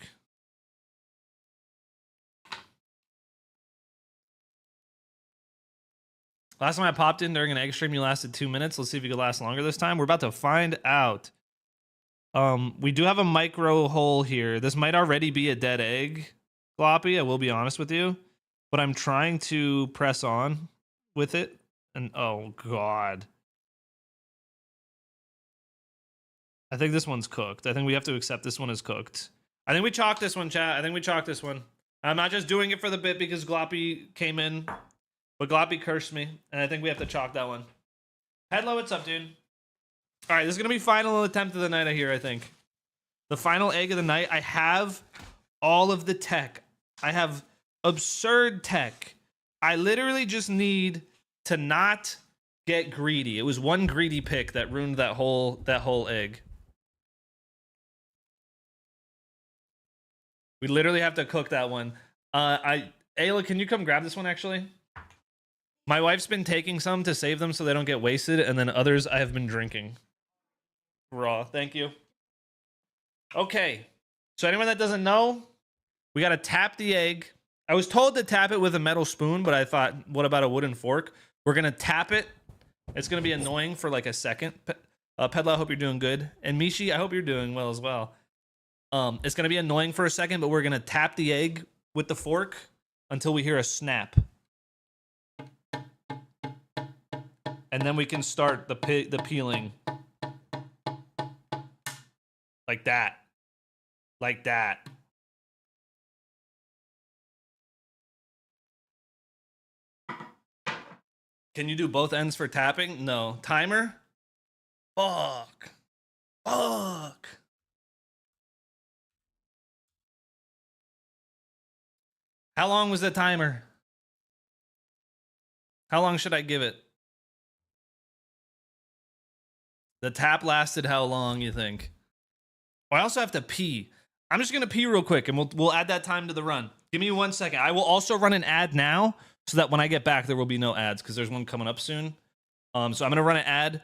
Last time I popped in during an egg stream, you lasted 2 minutes. Let's see if you could last longer this time. We're about to find out. We do have a micro hole here. This might already be a dead egg, Floppy. I will be honest with you, but I'm trying to press on with it. And oh god, I think this one's cooked. I think we have to accept this one is cooked. I think we chalked this one, chat. I think we chalked this one. I'm not just doing it for the bit because Gloppy came in, but Gloppy cursed me, and I think we have to chalk that one. Headlow, what's up, dude? All right, this is gonna be final attempt of the night. I think the final egg of the night. I have all of the tech. I have absurd tech. I literally just need to not get greedy. It was one greedy pick that ruined that whole egg. We literally have to cook that one. Ayla, can you come grab this one actually? My wife's been taking some to save them so they don't get wasted, and then others I have been drinking. Raw, thank you. Okay, so anyone that doesn't know, we gotta tap the egg. I was told to tap it with a metal spoon, but I thought, what about a wooden fork? We're gonna tap it. It's gonna be annoying for like a second. Pedla, I hope you're doing good. And Mishi, I hope you're doing well as well. It's gonna be annoying for a second, but we're gonna tap the egg with the fork until we hear a snap. And then we can start the peeling. Like that. Like that. Can you do both ends for tapping? No. Timer? Fuck. Fuck. How long was the timer? How long should I give it? The tap lasted how long, you think? Oh, I also have to pee. I'm just gonna pee real quick and we'll add that time to the run. Give me 1 second. I will also run an ad now so that when I get back there will be no ads because there's one coming up soon. So I'm gonna run an ad.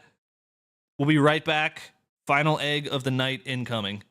We'll be right back. Final egg of the night incoming.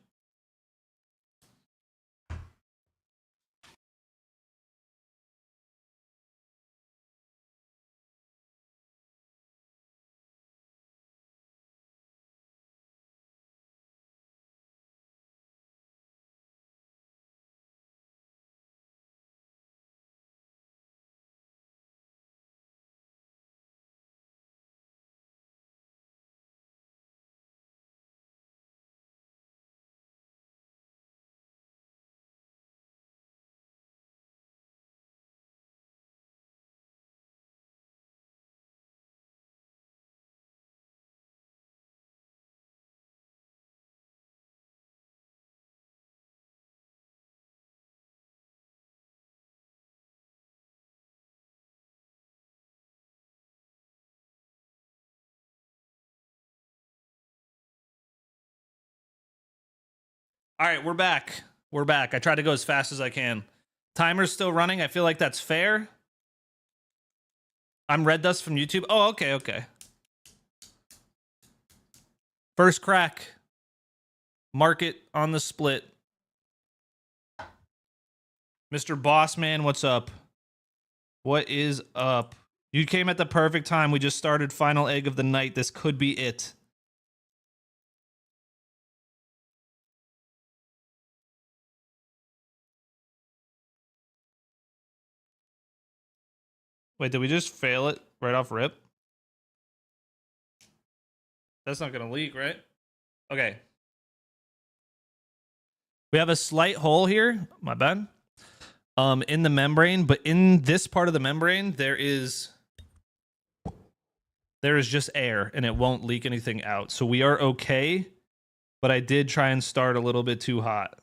All right, we're back. We're back. I tried to go as fast as I can. Timer's still running. I feel like that's fair. I'm Red Dust from YouTube. Oh, okay, okay. First crack. Market on the split. Mr. Bossman, what's up? What is up? You came at the perfect time. We just started final egg of the night. This could be it. Wait, did we just fail it right off rip? That's not going to leak, right? Okay. We have a slight hole here. My bad. In the membrane, but in this part of the membrane, there is just air and it won't leak anything out. So we are okay, but I did try and start a little bit too hot.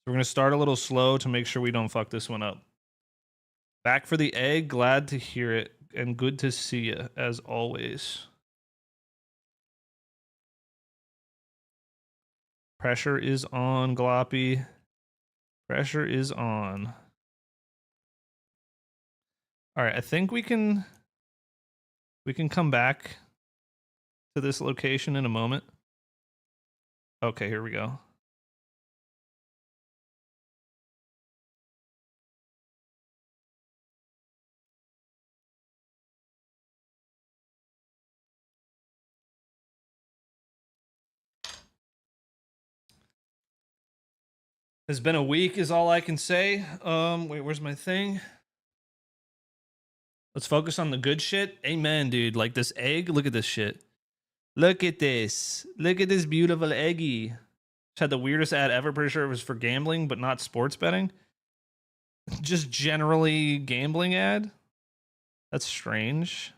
We're going to start a little slow to make sure we don't fuck this one up. Back for the egg. Glad to hear it and good to see you as always. Pressure is on, Gloppy. Pressure is on. All right, I think we can come back to this location in a moment. Okay, here we go. It's been a week is all I can say. Wait, where's my thing? Let's focus on the good shit. Amen, dude. Like this egg. Look at this shit. Look at this. Look at this beautiful eggy. Just had the weirdest ad ever. Pretty sure it was for gambling, but not sports betting. Just generally gambling ad. That's strange.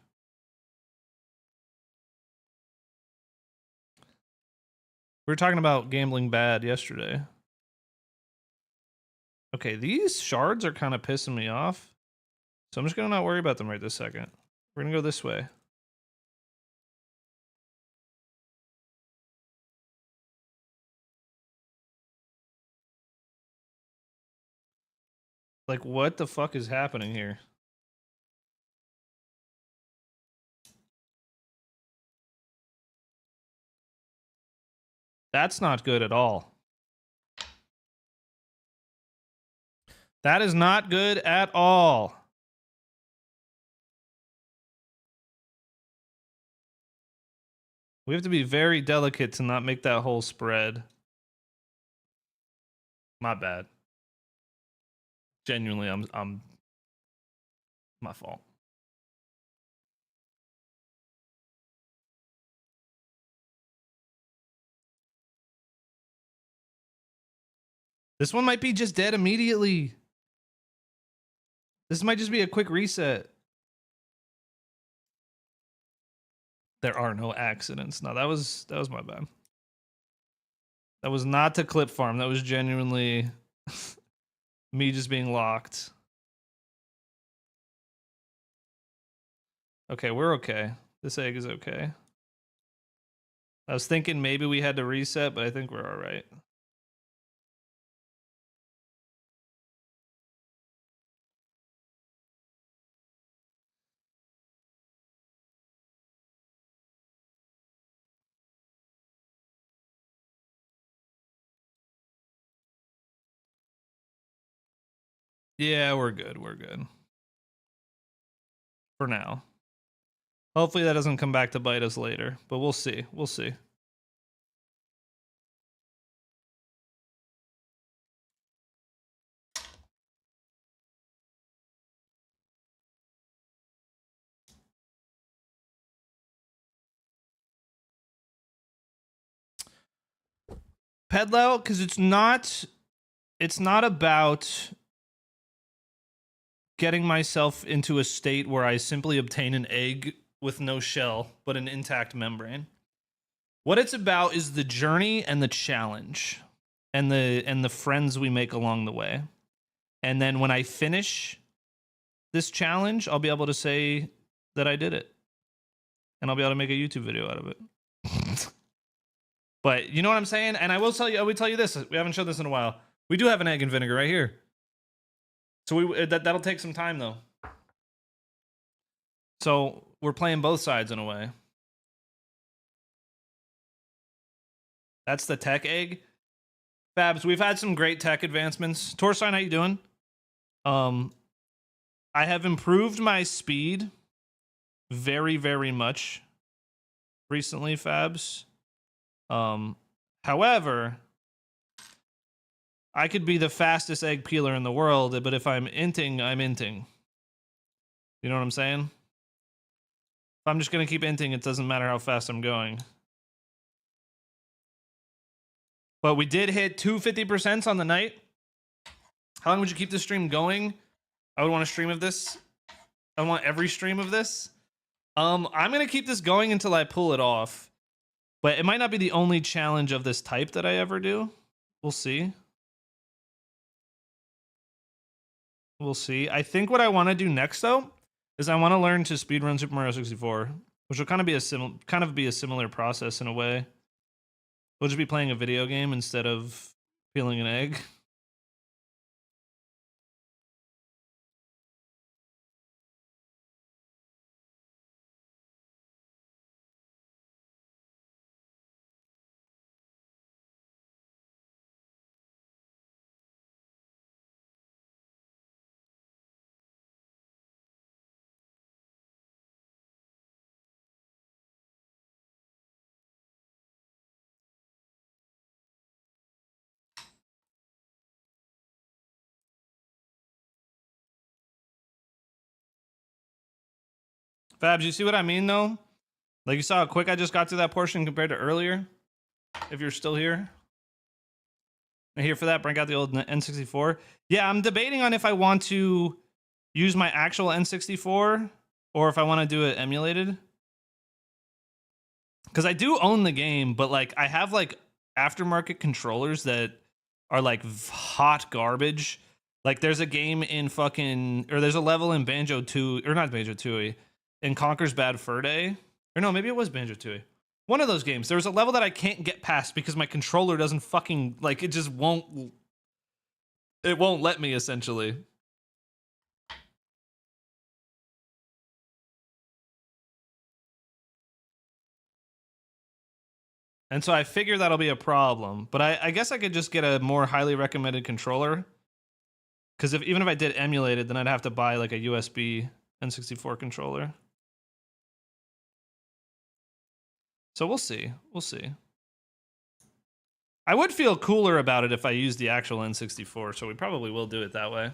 We were talking about gambling bad yesterday. Okay, these shards are kind of pissing me off. So I'm just going to not worry about them right this second. We're going to go this way. Like, what the fuck is happening here? That's not good at all. That is not good at all. We have to be very delicate to not make that whole spread. My bad. Genuinely, I'm my fault. This one might be just dead immediately. This might just be a quick reset. There are no accidents. No, that was my bad. That was not to clip farm. That was genuinely me just being locked. Okay, we're okay. This egg is okay. I was thinking maybe we had to reset, but I think we're all right. Yeah, we're good. We're good. For now. Hopefully that doesn't come back to bite us later, but we'll see. We'll see. Pedlo, because it's not about getting myself into a state where I simply obtain an egg with no shell, but an intact membrane. What it's about is the journey and the challenge and the friends we make along the way. And then when I finish this challenge, I'll be able to say that I did it. And I'll be able to make a YouTube video out of it. But you know what I'm saying? And I will tell you this. We haven't showed this in a while. We do have an egg and vinegar right here. So that'll take some time though. So we're playing both sides in a way. That's the tech egg. Fabs, we've had some great tech advancements. Torstein, how you doing? I have improved my speed very, very much recently, Fabs. However, I could be the fastest egg peeler in the world, but if I'm inting, I'm inting. You know what I'm saying? If I'm just going to keep inting, it doesn't matter how fast I'm going. But we did hit 250% on the night. How long would you keep this stream going? I would want a stream of this. I want every stream of this. I'm going to keep this going until I pull it off. But it might not be the only challenge of this type that I ever do. We'll see. We'll see. I think what I want to do next, though, is I want to learn to speedrun Super Mario 64, which will kind of be a similar process in a way. We'll just be playing a video game instead of peeling an egg. Fabs, you see what I mean, though? Like, you saw how quick I just got through that portion compared to earlier? If you're still here. Here for that, break out the old N64. Yeah, I'm debating on if I want to use my actual N64 or if I want to do it emulated. Because I do own the game, but like I have like aftermarket controllers that are like hot garbage. Like there's a game in there's a level in Banjo 2, or not Banjo 2, in Conker's Bad Fur Day. Or no, maybe it was Banjo 2. One of those games. There's a level that I can't get past because my controller doesn't fucking, like, it just won't, it won't let me, essentially. And so I figure that'll be a problem. But I guess I could just get a more highly recommended controller. Because even if I did emulate it, then I'd have to buy like a USB N64 controller. So we'll see. We'll see. I would feel cooler about it if I used the actual N64, so we probably will do it that way.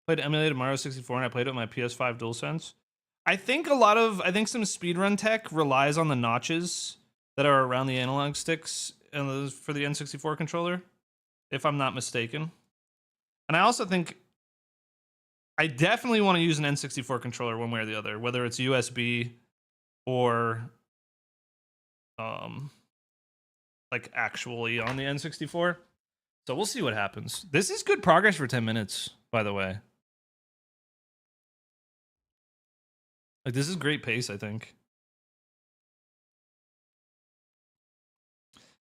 Played emulated Mario 64 and I played it with my PS5 DualSense. I think some speedrun tech relies on the notches that are around the analog sticks and for the N64 controller, if I'm not mistaken. And I also think I definitely want to use an N64 controller one way or the other, whether it's USB or like actually on the N64. So we'll see what happens. This is good progress for 10 minutes, by the way. Like, this is great pace, I think.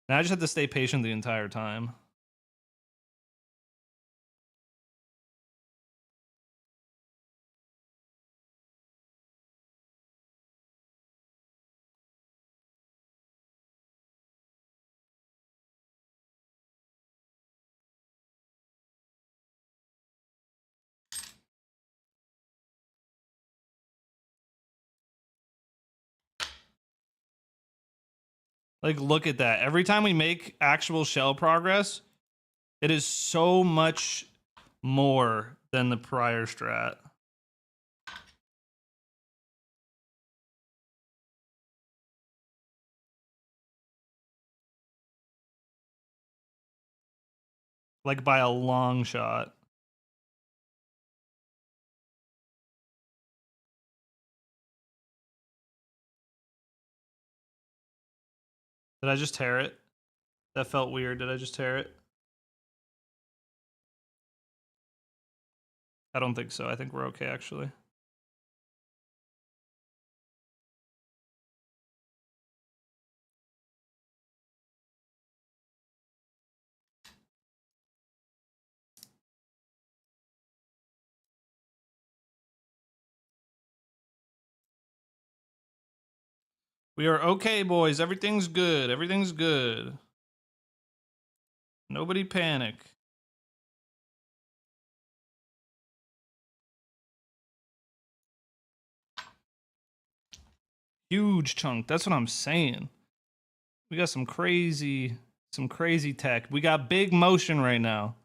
Now I just have to stay patient the entire time. Like, look at that. Every time we make actual shell progress, it is so much more than the prior strat. Like, by a long shot. Did I just tear it? That felt weird. Did I just tear it? I don't think so. I think we're okay, actually. We are okay, boys. Everything's good. Everything's good. Nobody panic. Huge chunk. That's what I'm saying. We got some crazy tech. We got big motion right now.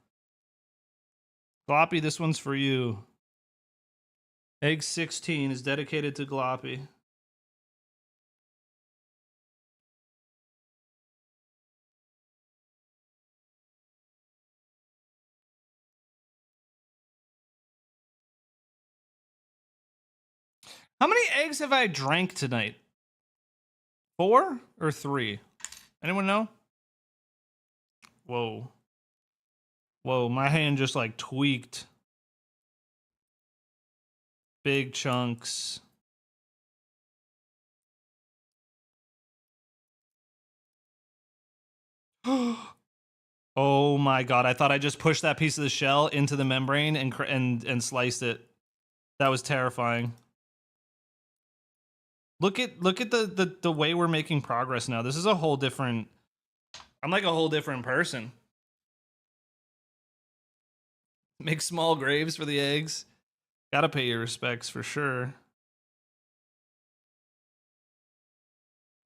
Gloppy, this one's for you. Egg 16 is dedicated to Gloppy. How many eggs have I drank tonight? 4 or 3? Anyone know? Whoa. Whoa, my hand just like tweaked. Big chunks. Oh my god, I thought I just pushed that piece of the shell into the membrane and sliced it. That was terrifying. Look at the way we're making progress now. This is a whole different... I'm like a whole different person. Make small graves for the eggs. Gotta pay your respects for sure.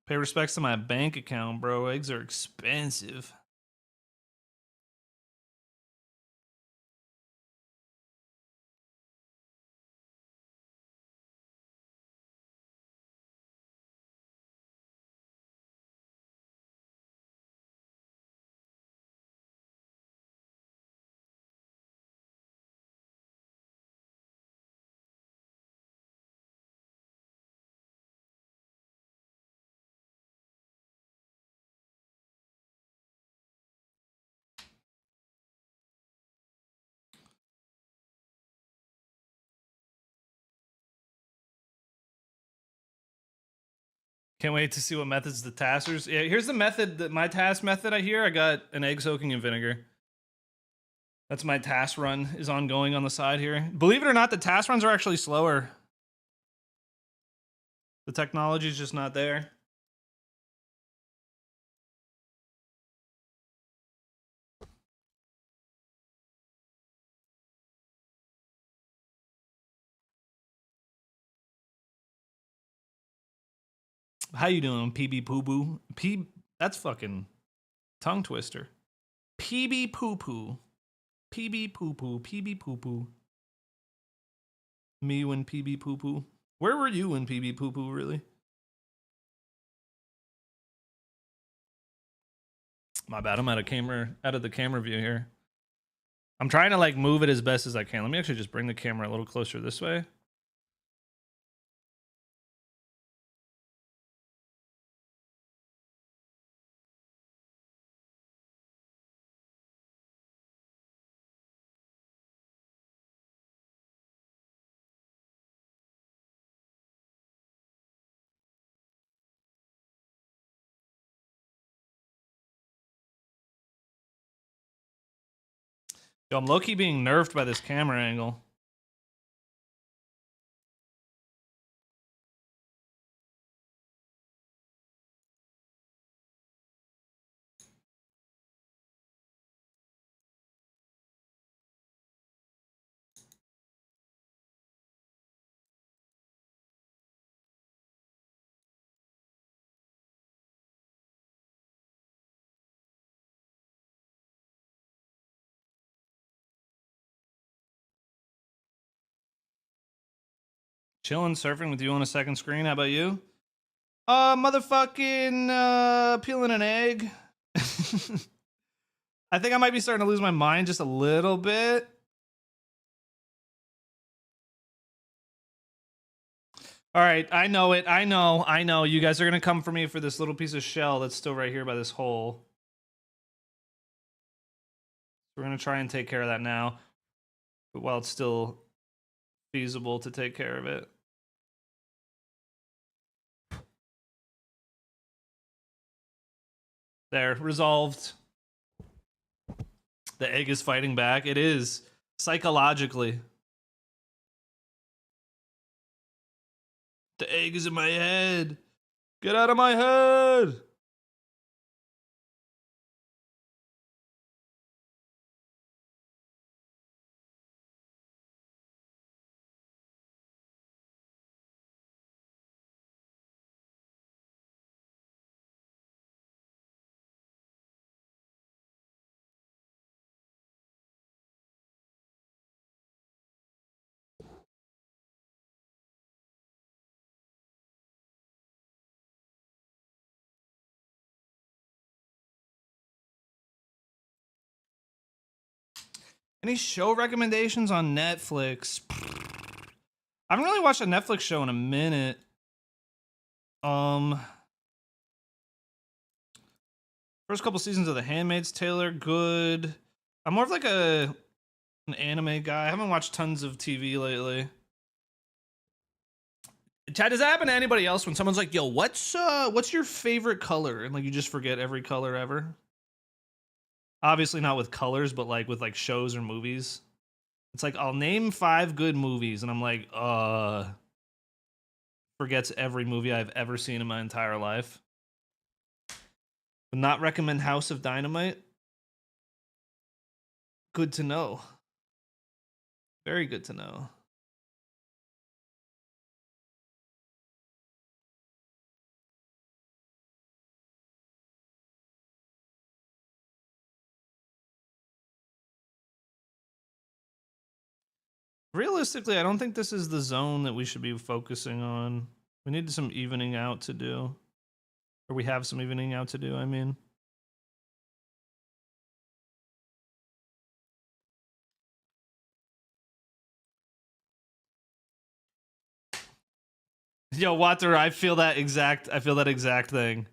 Pay respects to my bank account, bro. Eggs are expensive. Can't wait to see what methods the taskers. Yeah, here's the method, my task method I got an egg soaking in vinegar. That's my task run is ongoing on the side here. Believe it or not, the task runs are actually slower. The technology is just not there. How you doing, PB Poo Boo? That's fucking tongue twister. PB Poo Poo. PB Poo Poo. PB Poo Poo. Me when PB Poo Poo. Where were you when PB Poo Poo, really? My bad, I'm out of the camera view here. I'm trying to like move it as best as I can. Let me actually just bring the camera a little closer this way. Yo, I'm low-key being nerfed by this camera angle. Chilling, surfing with you on a second screen. How about you? Motherfucking peeling an egg. I think I might be starting to lose my mind just a little bit. All right, I know it. I know. You guys are gonna come for me for this little piece of shell that's still right here by this hole. We're gonna try and take care of that now, but while it's still feasible to take care of it. There, resolved. The egg is fighting back. It is psychologically. The egg is in my head. Get out of my head. Any show recommendations on Netflix? I haven't really watched a Netflix show in a minute. First couple seasons of The Handmaid's Tale, good. I'm more of like an anime guy. I haven't watched tons of TV lately. Chad, does that happen to anybody else when someone's like, "Yo, what's your favorite color?" and like you just forget every color ever? Obviously not with colors, but like with like shows or movies. It's like I'll name 5 good movies, and I'm like, forgets every movie I've ever seen in my entire life. Would not recommend House of Dynamite. Good to know. Very good to know. Realistically, I don't think this is the zone that we should be focusing on. We need some evening out to do. Or we have some evening out to do, I mean. Yo, Water, I feel that exact thing.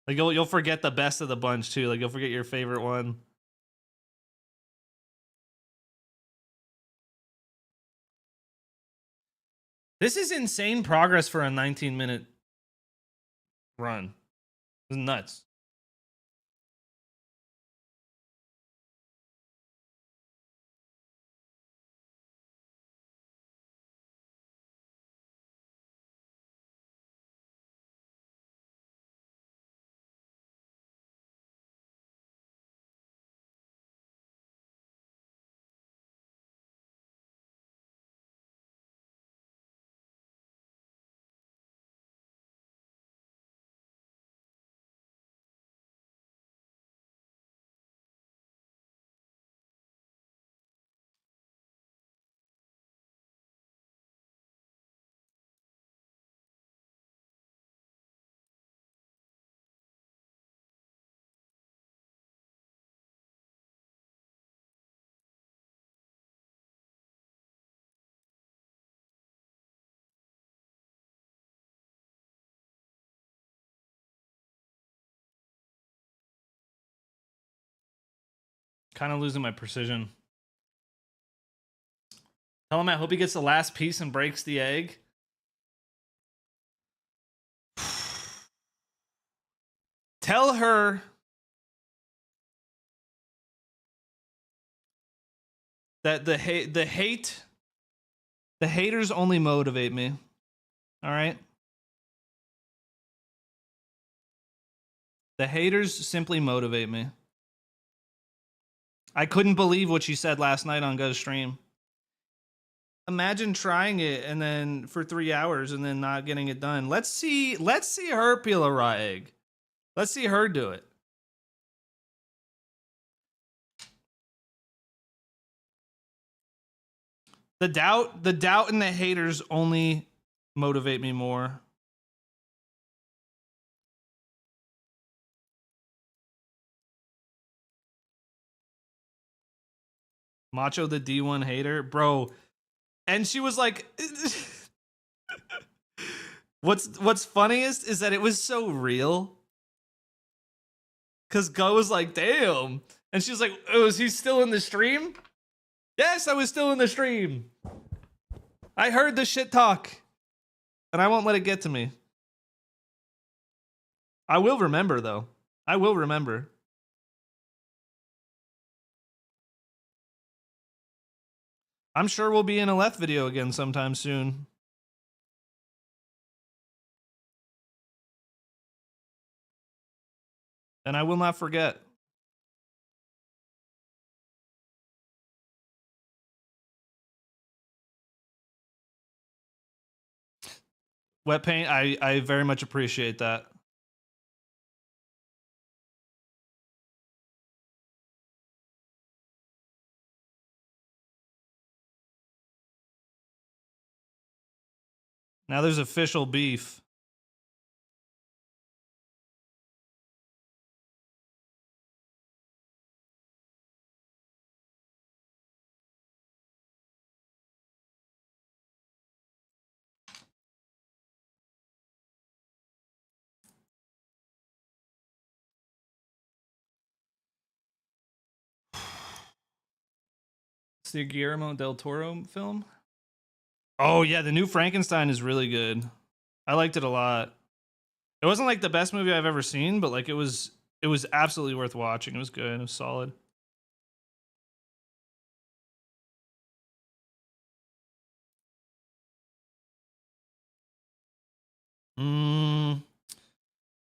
Like you'll forget the best of the bunch too. Like you'll forget your favorite one. This is insane progress for a 19-minute run. It's nuts. Kind of losing my precision. Tell him I hope he gets the last piece and breaks the egg. Tell her that the haters only motivate me. All right? The haters simply motivate me. I couldn't believe what she said last night on Go's stream. Imagine trying it and then for 3 hours and then not getting it done. Let's see her peel a raw egg. Let's see her do it. The doubt and the haters only motivate me more. Macho the D1 hater, bro. And she was like what's funniest is that it was so real. Because Go was like, damn. And she's like, oh, is he still in the stream? Yes, I was still in the stream. I heard the shit talk. And I won't let it get to me. I will remember, though. I will remember. I'm sure we'll be in a Leth video again sometime soon. And I will not forget. Wet paint, I very much appreciate that. Now there's official beef. It's the Guillermo del Toro film. Oh yeah, the new Frankenstein is really good. I liked it a lot. It wasn't like the best movie I've ever seen, but like it was absolutely worth watching. It was good. It was solid.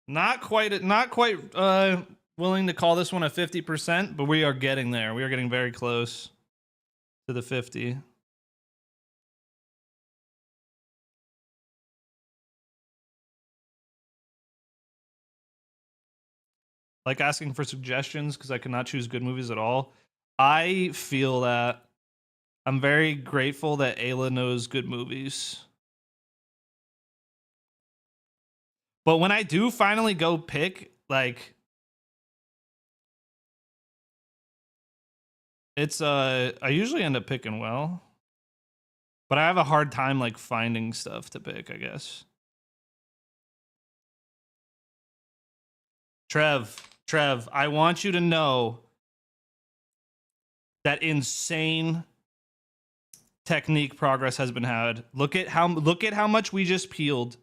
Not quite willing to call this one a 50%, but we are getting there. We are getting very close to the 50. Like asking for suggestions because I cannot choose good movies at all. I feel that I'm very grateful that Ayla knows good movies. But when I do finally go pick, like, it's I usually end up picking well. But I have a hard time like finding stuff to pick, I guess. Trev, I want you to know that insane technique progress has been had. Look at how much we just peeled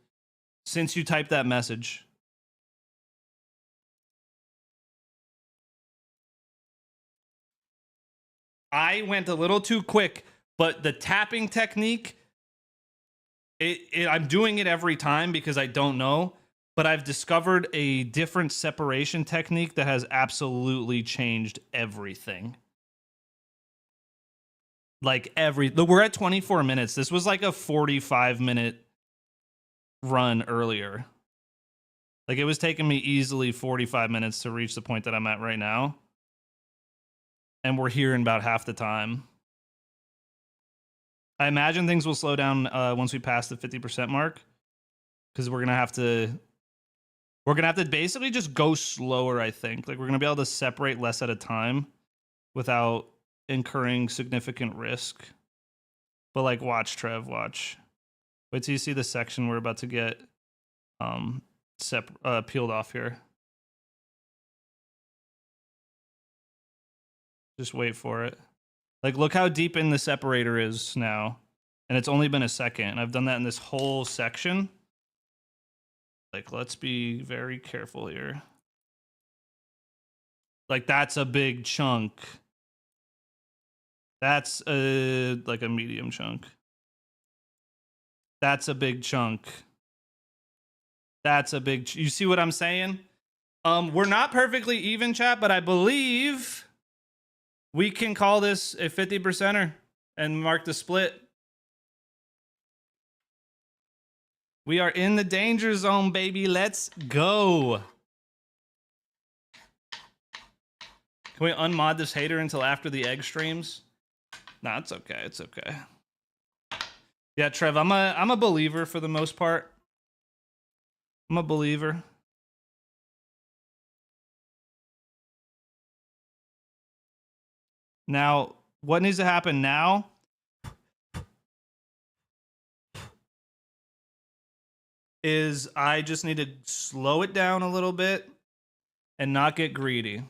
since you typed that message. I went a little too quick, but the tapping technique, I'm doing it every time because I don't know, but I've discovered a different separation technique that has absolutely changed everything. Like we're at 24 minutes. This was like a 45-minute run earlier. Like it was taking me easily 45 minutes to reach the point that I'm at right now. And we're here in about half the time. I imagine things will slow down once we pass the 50% mark. Because we're gonna have to basically just go slower, I think. Like we're gonna be able to separate less at a time without incurring significant risk. But like watch, Trev, watch. Wait till you see the section we're about to get peeled off here. Just wait for it. Like, look how deep in the separator is now. And it's only been a second. And I've done that in this whole section. Like, let's be very careful here. Like, that's a big chunk. That's like a medium chunk. That's a big chunk. That's a big... You see what I'm saying? We're not perfectly even, chat, but I believe... we can call this a 50%er and mark the split. We are in the danger zone, baby. Let's go. Can we unmod this hater until after the egg streams? Nah, it's okay. It's okay. Yeah, Trev, I'm a believer for the most part. I'm a believer. Now, what needs to happen now is I just need to slow it down a little bit and not get greedy.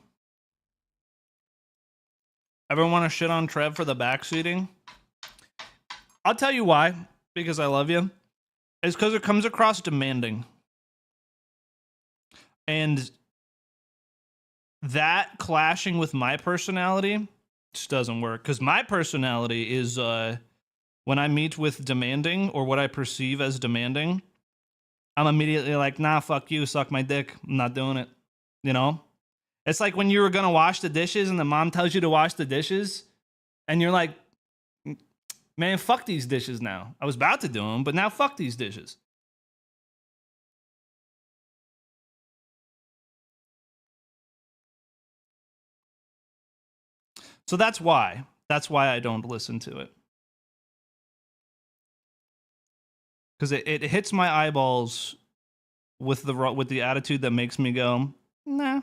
Ever want to shit on Trev for the backseating? I'll tell you why. Because I love you. It's because it comes across demanding. And that clashing with my personality just doesn't work. Because my personality is when I meet with demanding or what I perceive as demanding, I'm immediately like, nah, fuck you, suck my dick. I'm not doing it. You know? It's like when you were gonna wash the dishes and the mom tells you to wash the dishes, and you're like, man, fuck these dishes now. I was about to do them, but now fuck these dishes. So that's why. That's why I don't listen to it. Because it hits my eyeballs with the attitude that makes me go, nah.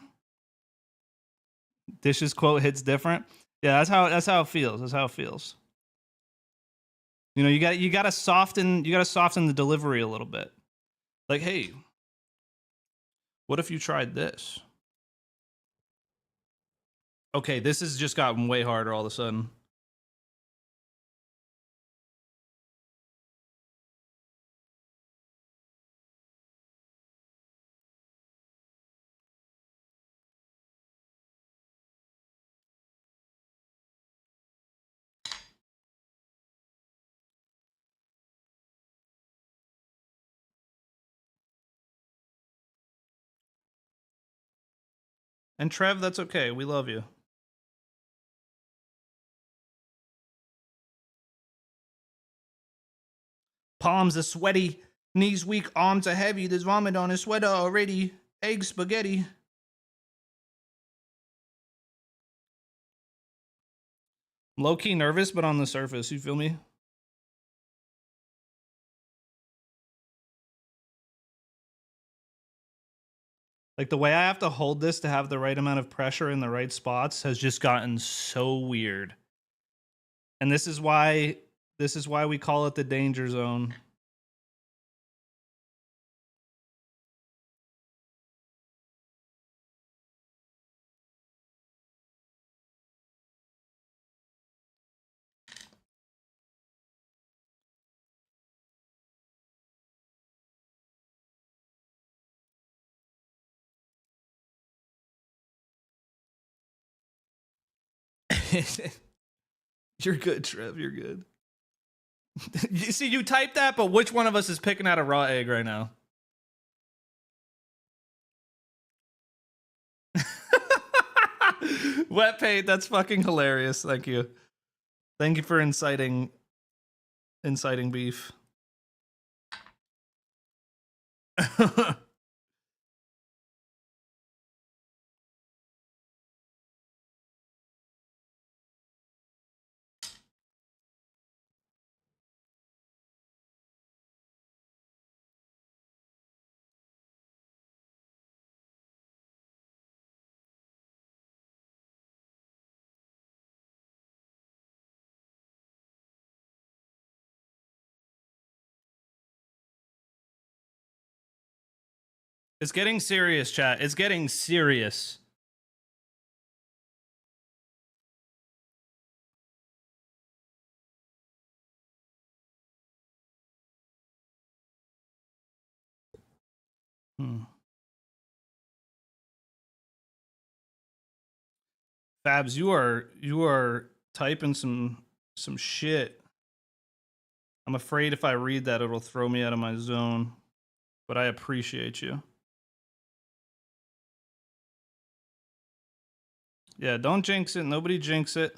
Dishes quote hits different. Yeah, that's how it feels. That's how it feels. You know, you gotta soften the delivery a little bit. Like, hey, what if you tried this? Okay, this has just gotten way harder all of a sudden. And Trev, that's okay. We love you. Palms are sweaty, knees weak, arms are heavy. There's vomit on his sweater already. Egg spaghetti. Low key nervous, but on the surface, you feel me? Like the way I have to hold this to have the right amount of pressure in the right spots has just gotten so weird. And this is why we call it the danger zone. You're good, Trev. You're good. You see, you typed that, but which one of us is picking out a raw egg right now? Wet paint, that's fucking hilarious. Thank you. Thank you for inciting beef. It's getting serious, chat. It's getting serious. Fabs, you are typing some shit. I'm afraid if I read that, it'll throw me out of my zone. But I appreciate you. Yeah, don't jinx it. Nobody jinx it.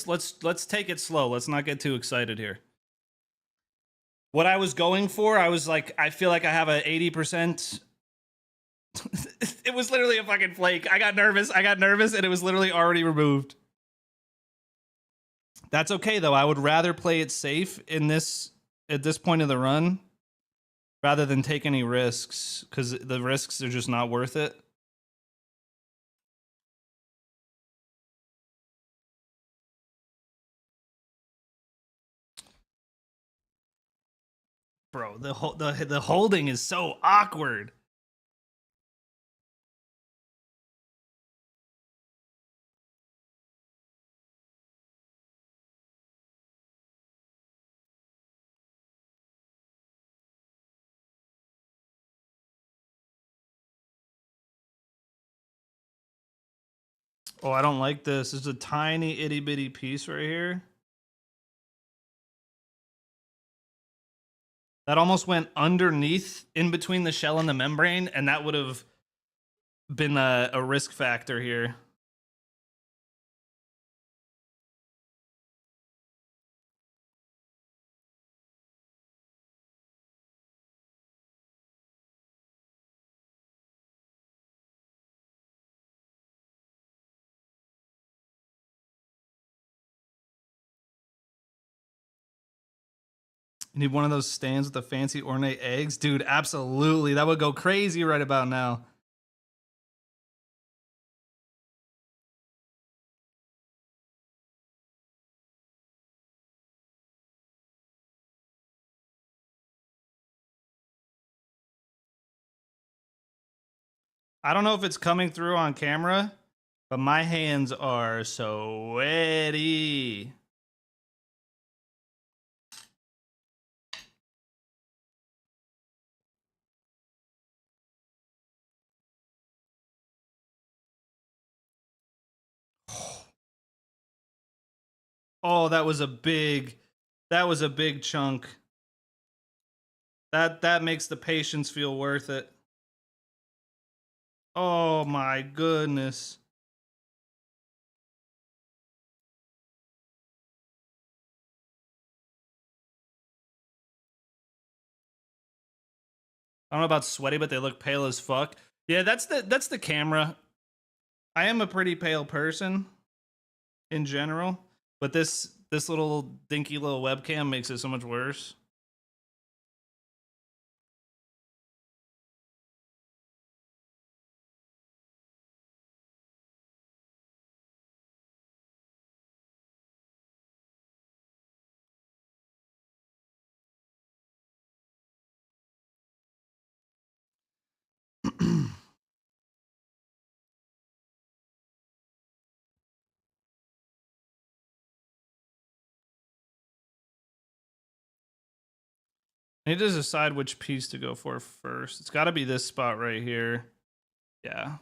Let's take it slow. Let's not get too excited here. What I was going for, I was like, I feel like I have a 80%. It was literally a fucking flake. I got nervous, and it was literally already removed. That's okay though. I would rather play it safe at this point of the run rather than take any risks, because the risks are just not worth it. Bro, the holding is so awkward. Oh, I don't like this. There's a tiny itty bitty piece right here. That almost went underneath, in between the shell and the membrane, and that would have been a risk factor here. You need one of those stands with the fancy ornate eggs? Dude, absolutely. That would go crazy right about now. I don't know if it's coming through on camera, but my hands are sweaty. Oh, that was a big chunk. That makes the patience feel worth it. Oh my goodness. I don't know about sweaty, but they look pale as fuck. Yeah, that's the camera. I am a pretty pale person in general, but this little dinky little webcam makes it so much worse. I need to decide which piece to go for first. It's got to be this spot right here. Yeah.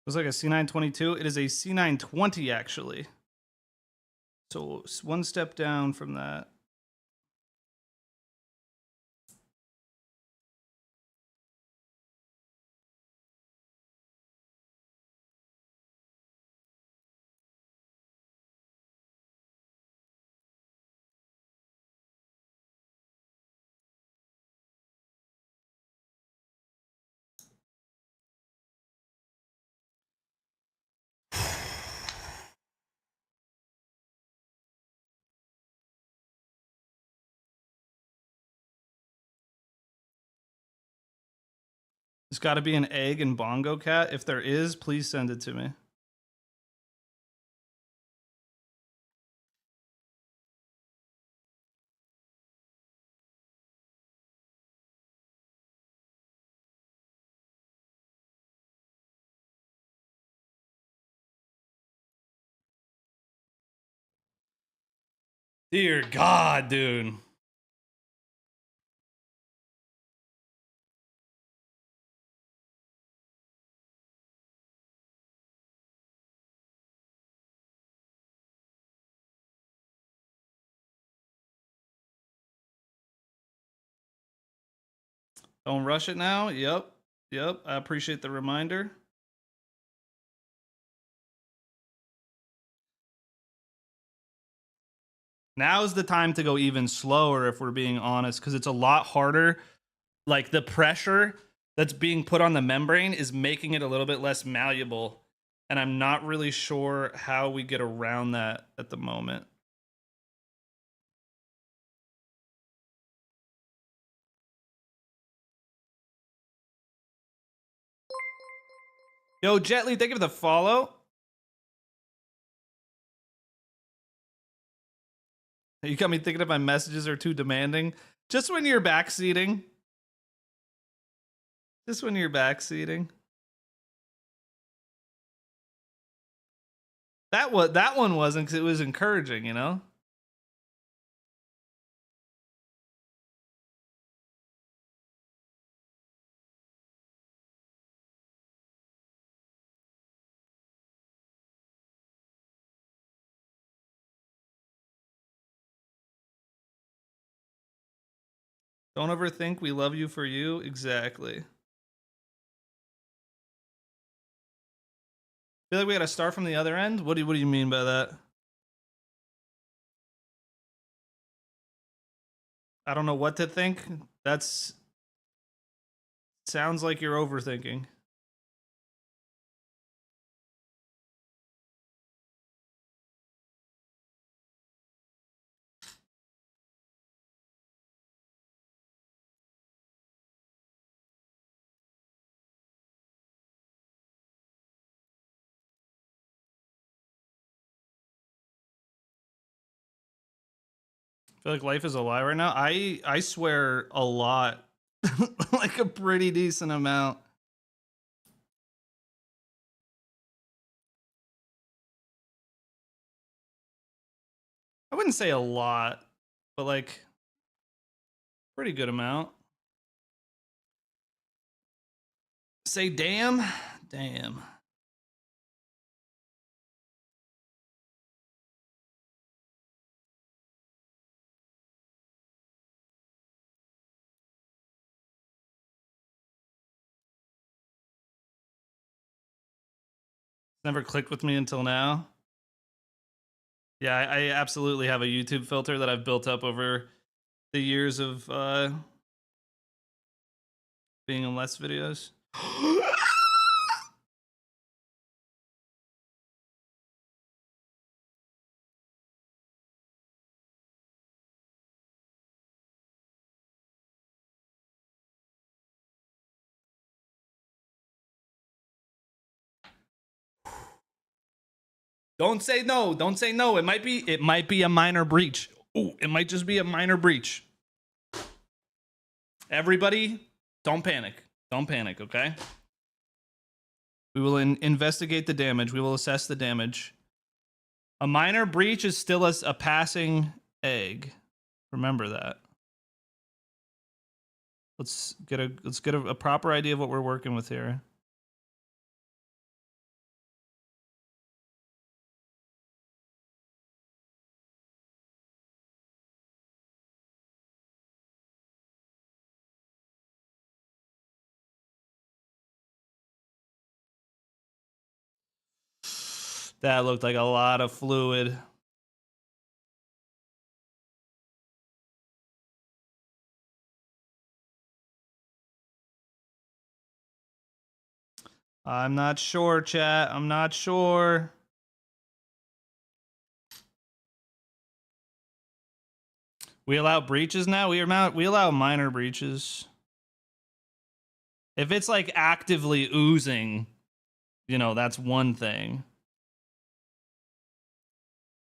Looks like a C922. It is a C920 actually. So one step down from that. There's got to be an egg in Bongo Cat. If there is, please send it to me. Dear God, dude. Don't rush it now. Yep. Yep. I appreciate the reminder. Now is the time to go even slower if we're being honest, because it's a lot harder. Like the pressure that's being put on the membrane is making it a little bit less malleable. And I'm not really sure how we get around that at the moment. Yo, Jetly, thank you for the follow. You got me thinking if my messages are too demanding. Just when you're backseating. Just when you're backseating. That one wasn't, because it was encouraging, you know? Don't overthink. We love you for you. Exactly. Feel like we gotta start from the other end? What do you mean by that? I don't know what to think. That's sounds like you're overthinking. I feel like life is a lie right now. I swear a lot. Like a pretty decent amount. I wouldn't say a lot, but like pretty good amount. Say damn. Damn. Never clicked with me until now. Yeah, I absolutely have a YouTube filter that I've built up over the years of being in less videos. Don't say no. Don't say no. It might be a minor breach. Ooh, it might just be a minor breach. Everybody, don't panic. Don't panic, okay? We will investigate the damage. We will assess the damage. A minor breach is still a passing egg. Remember that. Let's get a proper idea of what we're working with here. That looked like a lot of fluid. I'm not sure, chat. I'm not sure. We allow breaches now? We allow minor breaches. If it's like actively oozing, you know, that's one thing.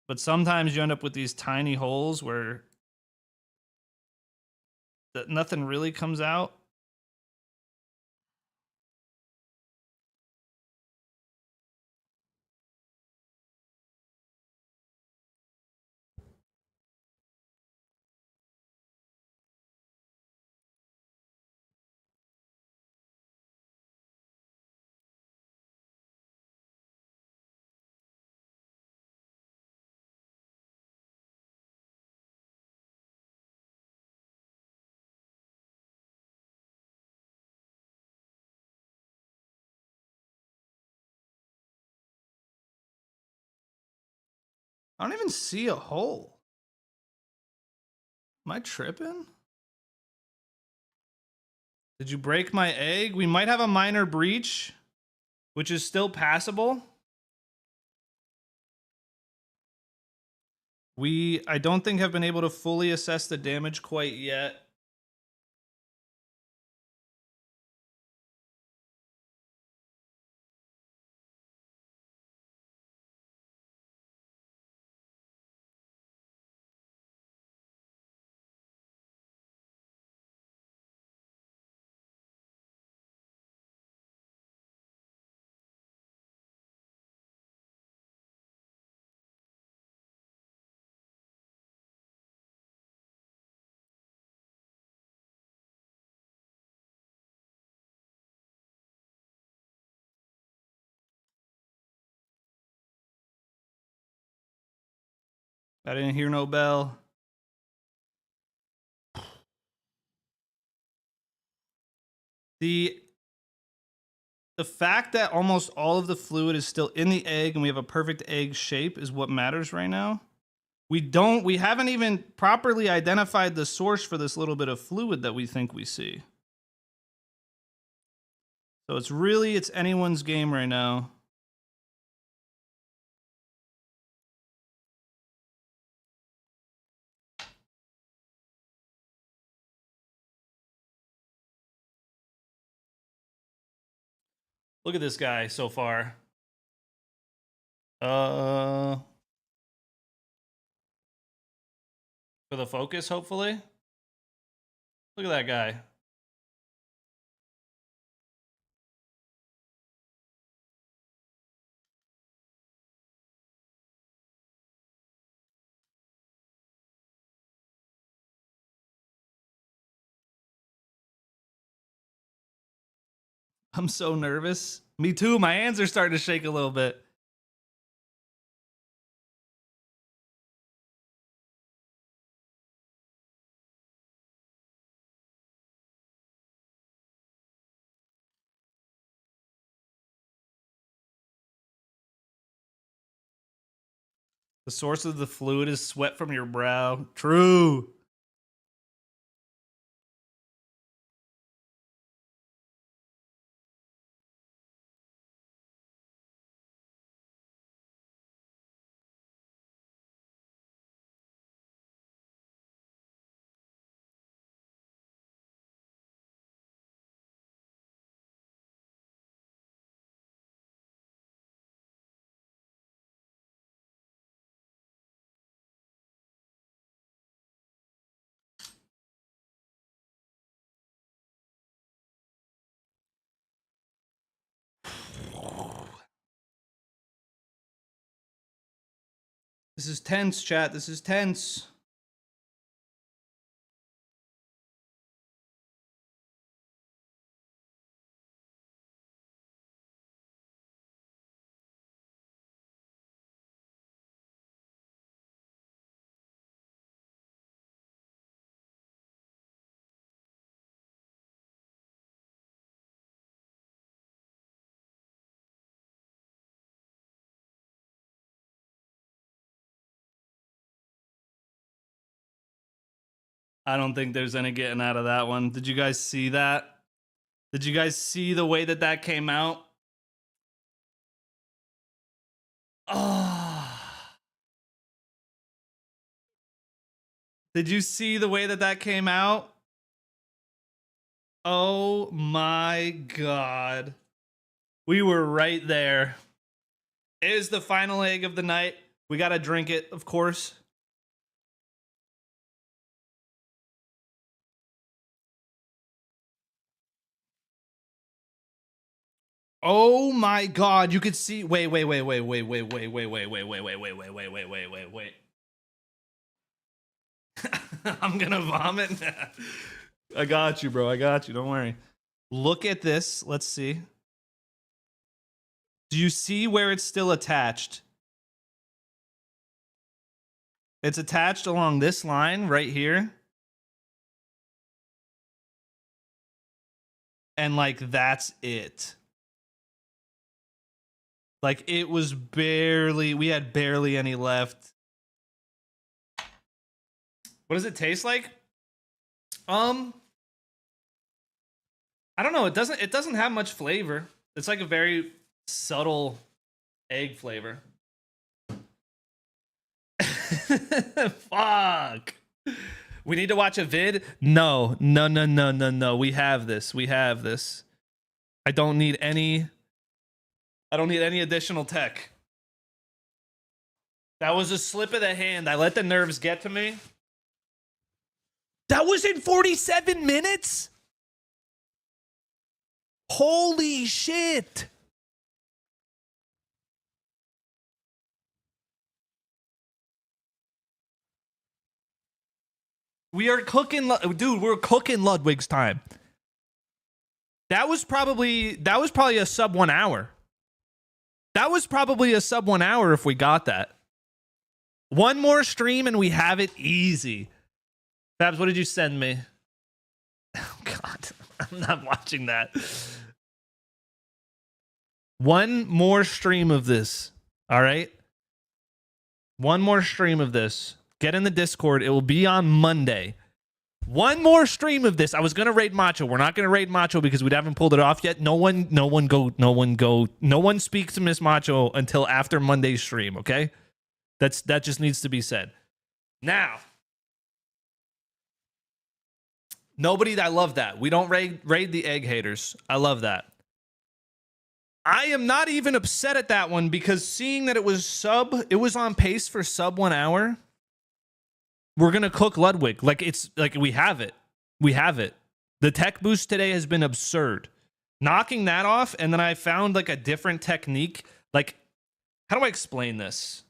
But sometimes you end up with these tiny holes where nothing really comes out. I don't even see a hole. Am I tripping? Did you break my egg? We might have a minor breach, which is still passable. I don't think, have been able to fully assess the damage quite yet. I didn't hear no bell. The fact that almost all of the fluid is still in the egg and we have a perfect egg shape is what matters right now. We haven't even properly identified the source for this little bit of fluid that we think we see. So it's anyone's game right now. Look at this guy so far. For the focus, hopefully. Look at that guy. I'm so nervous. Me too. My hands are starting to shake a little bit. The source of the fluid is sweat from your brow. True. This is tense, chat. This is tense. I don't think there's any getting out of that one. Did you guys see that? Did you guys see the way that that came out? Oh. Did you see the way that that came out? Oh my god. We were right there. It is the final egg of the night. We gotta drink it, of course. Oh my god, you could see. Wait. I'm gonna vomit. I got you, bro. I got you. Don't worry. Look at this. Let's see. Do you see where it's still attached? It's attached along this line right here. And like, that's it. Like, it was barely, we had barely any left. What does it taste like? I don't know. It doesn't have much flavor. It's like a very subtle egg flavor. Fuck. We need to watch a vid? No. We have this. I don't need any additional tech. That was a slip of the hand. I let the nerves get to me. That was in 47 minutes? Holy shit. We are cooking, dude, we're cooking Ludwig's time. That was probably a sub 1 hour. That was probably a sub 1 hour if we got that. One more stream and we have it easy. Fabs, what did you send me? Oh, God. I'm not watching that. One more stream of this. All right? One more stream of this. Get in the Discord. It will be on Monday. One more stream of this. I was going to raid Macho. We're not going to raid Macho because we haven't pulled it off yet. No one speaks to Miss Macho until after Monday's stream, okay? That just needs to be said. Now, I love that. We don't raid the egg haters. I love that. I am not even upset at that one because seeing that it was on pace for sub 1 hour. We're going to cook Ludwig. Like, it's like we have it. We have it. The tech boost today has been absurd. Knocking that off, and then I found like a different technique. Like, how do I explain this?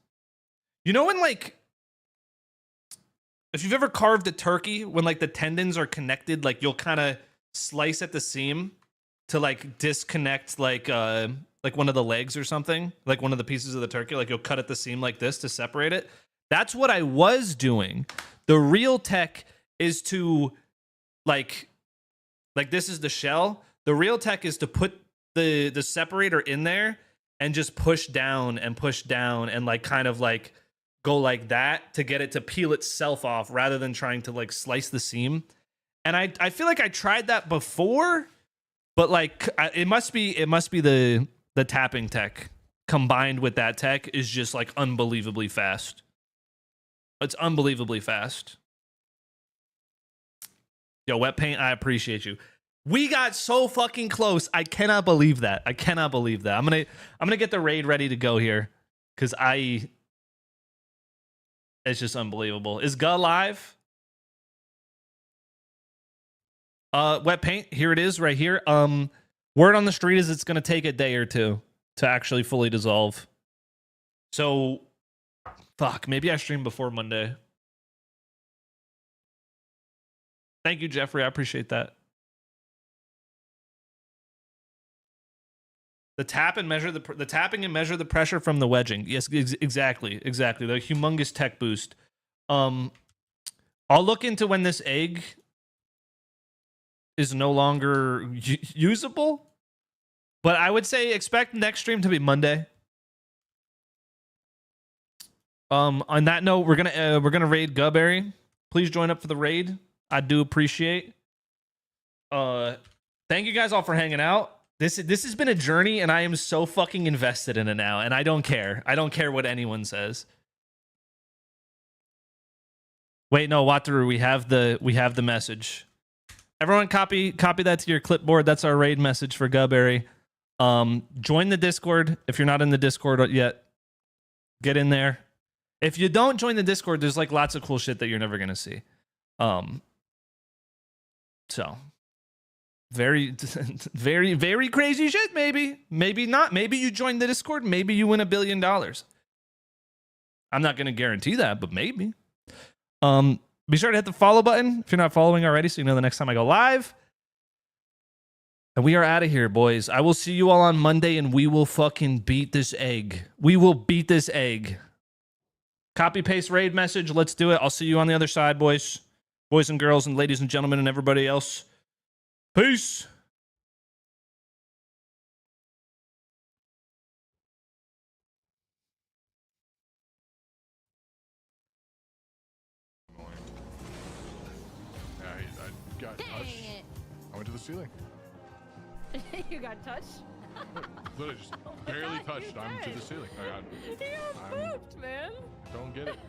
You know when, like, if you've ever carved a turkey, when like the tendons are connected, like you'll kind of slice at the seam to like disconnect like one of the legs or something, like one of the pieces of the turkey, like you'll cut at the seam like this to separate it. That's what I was doing. The real tech is to like this is the shell. The real tech is to put the separator in there and just push down and like kind of like go like that to get it to peel itself off rather than trying to like slice the seam. And I feel like I tried that before, but like it must be the tapping tech combined with that tech is just like unbelievably fast. It's unbelievably fast. Yo, Wet Paint, I appreciate you. We got so fucking close. I cannot believe that. I'm gonna get the raid ready to go here because it's just unbelievable. Is Guh live? Wet Paint, here it is right here. Word on the street is it's gonna take a day or two to actually fully dissolve. So fuck, maybe I stream before Monday. Thank you, Jeffrey. I appreciate that. The tapping and measure the pressure from the wedging. Yes, exactly. The humongous tech boost. I'll look into when this egg is no longer usable, but I would say expect next stream to be Monday. On that note, we're gonna raid Gubberry. Please join up for the raid. I do appreciate. Thank you guys all for hanging out. This has been a journey, and I am so fucking invested in it now, and I don't care. I don't care what anyone says. Wait, no, Wataru, we have the message. Everyone copy that to your clipboard. That's our raid message for Gubberry. Join the Discord if you're not in the Discord yet. Get in there. If you don't join the Discord, there's like lots of cool shit that you're never gonna see. So very, very, very crazy shit. Maybe not. Maybe you join the Discord. Maybe you win $1 billion. I'm not gonna guarantee that, but maybe. Be sure to hit the follow button if you're not following already, so you know the next time I go live. And we are out of here, boys. I will see you all on Monday, and we will fucking beat this egg. We will beat this egg. Copy paste raid message. Let's do it. I'll see you on the other side, boys. Boys and girls and ladies and gentlemen and everybody else. Peace. I got touched. I went to the ceiling. You got touched? Literally just barely touched. I'm to the ceiling. You got pooped, man. Don't get it.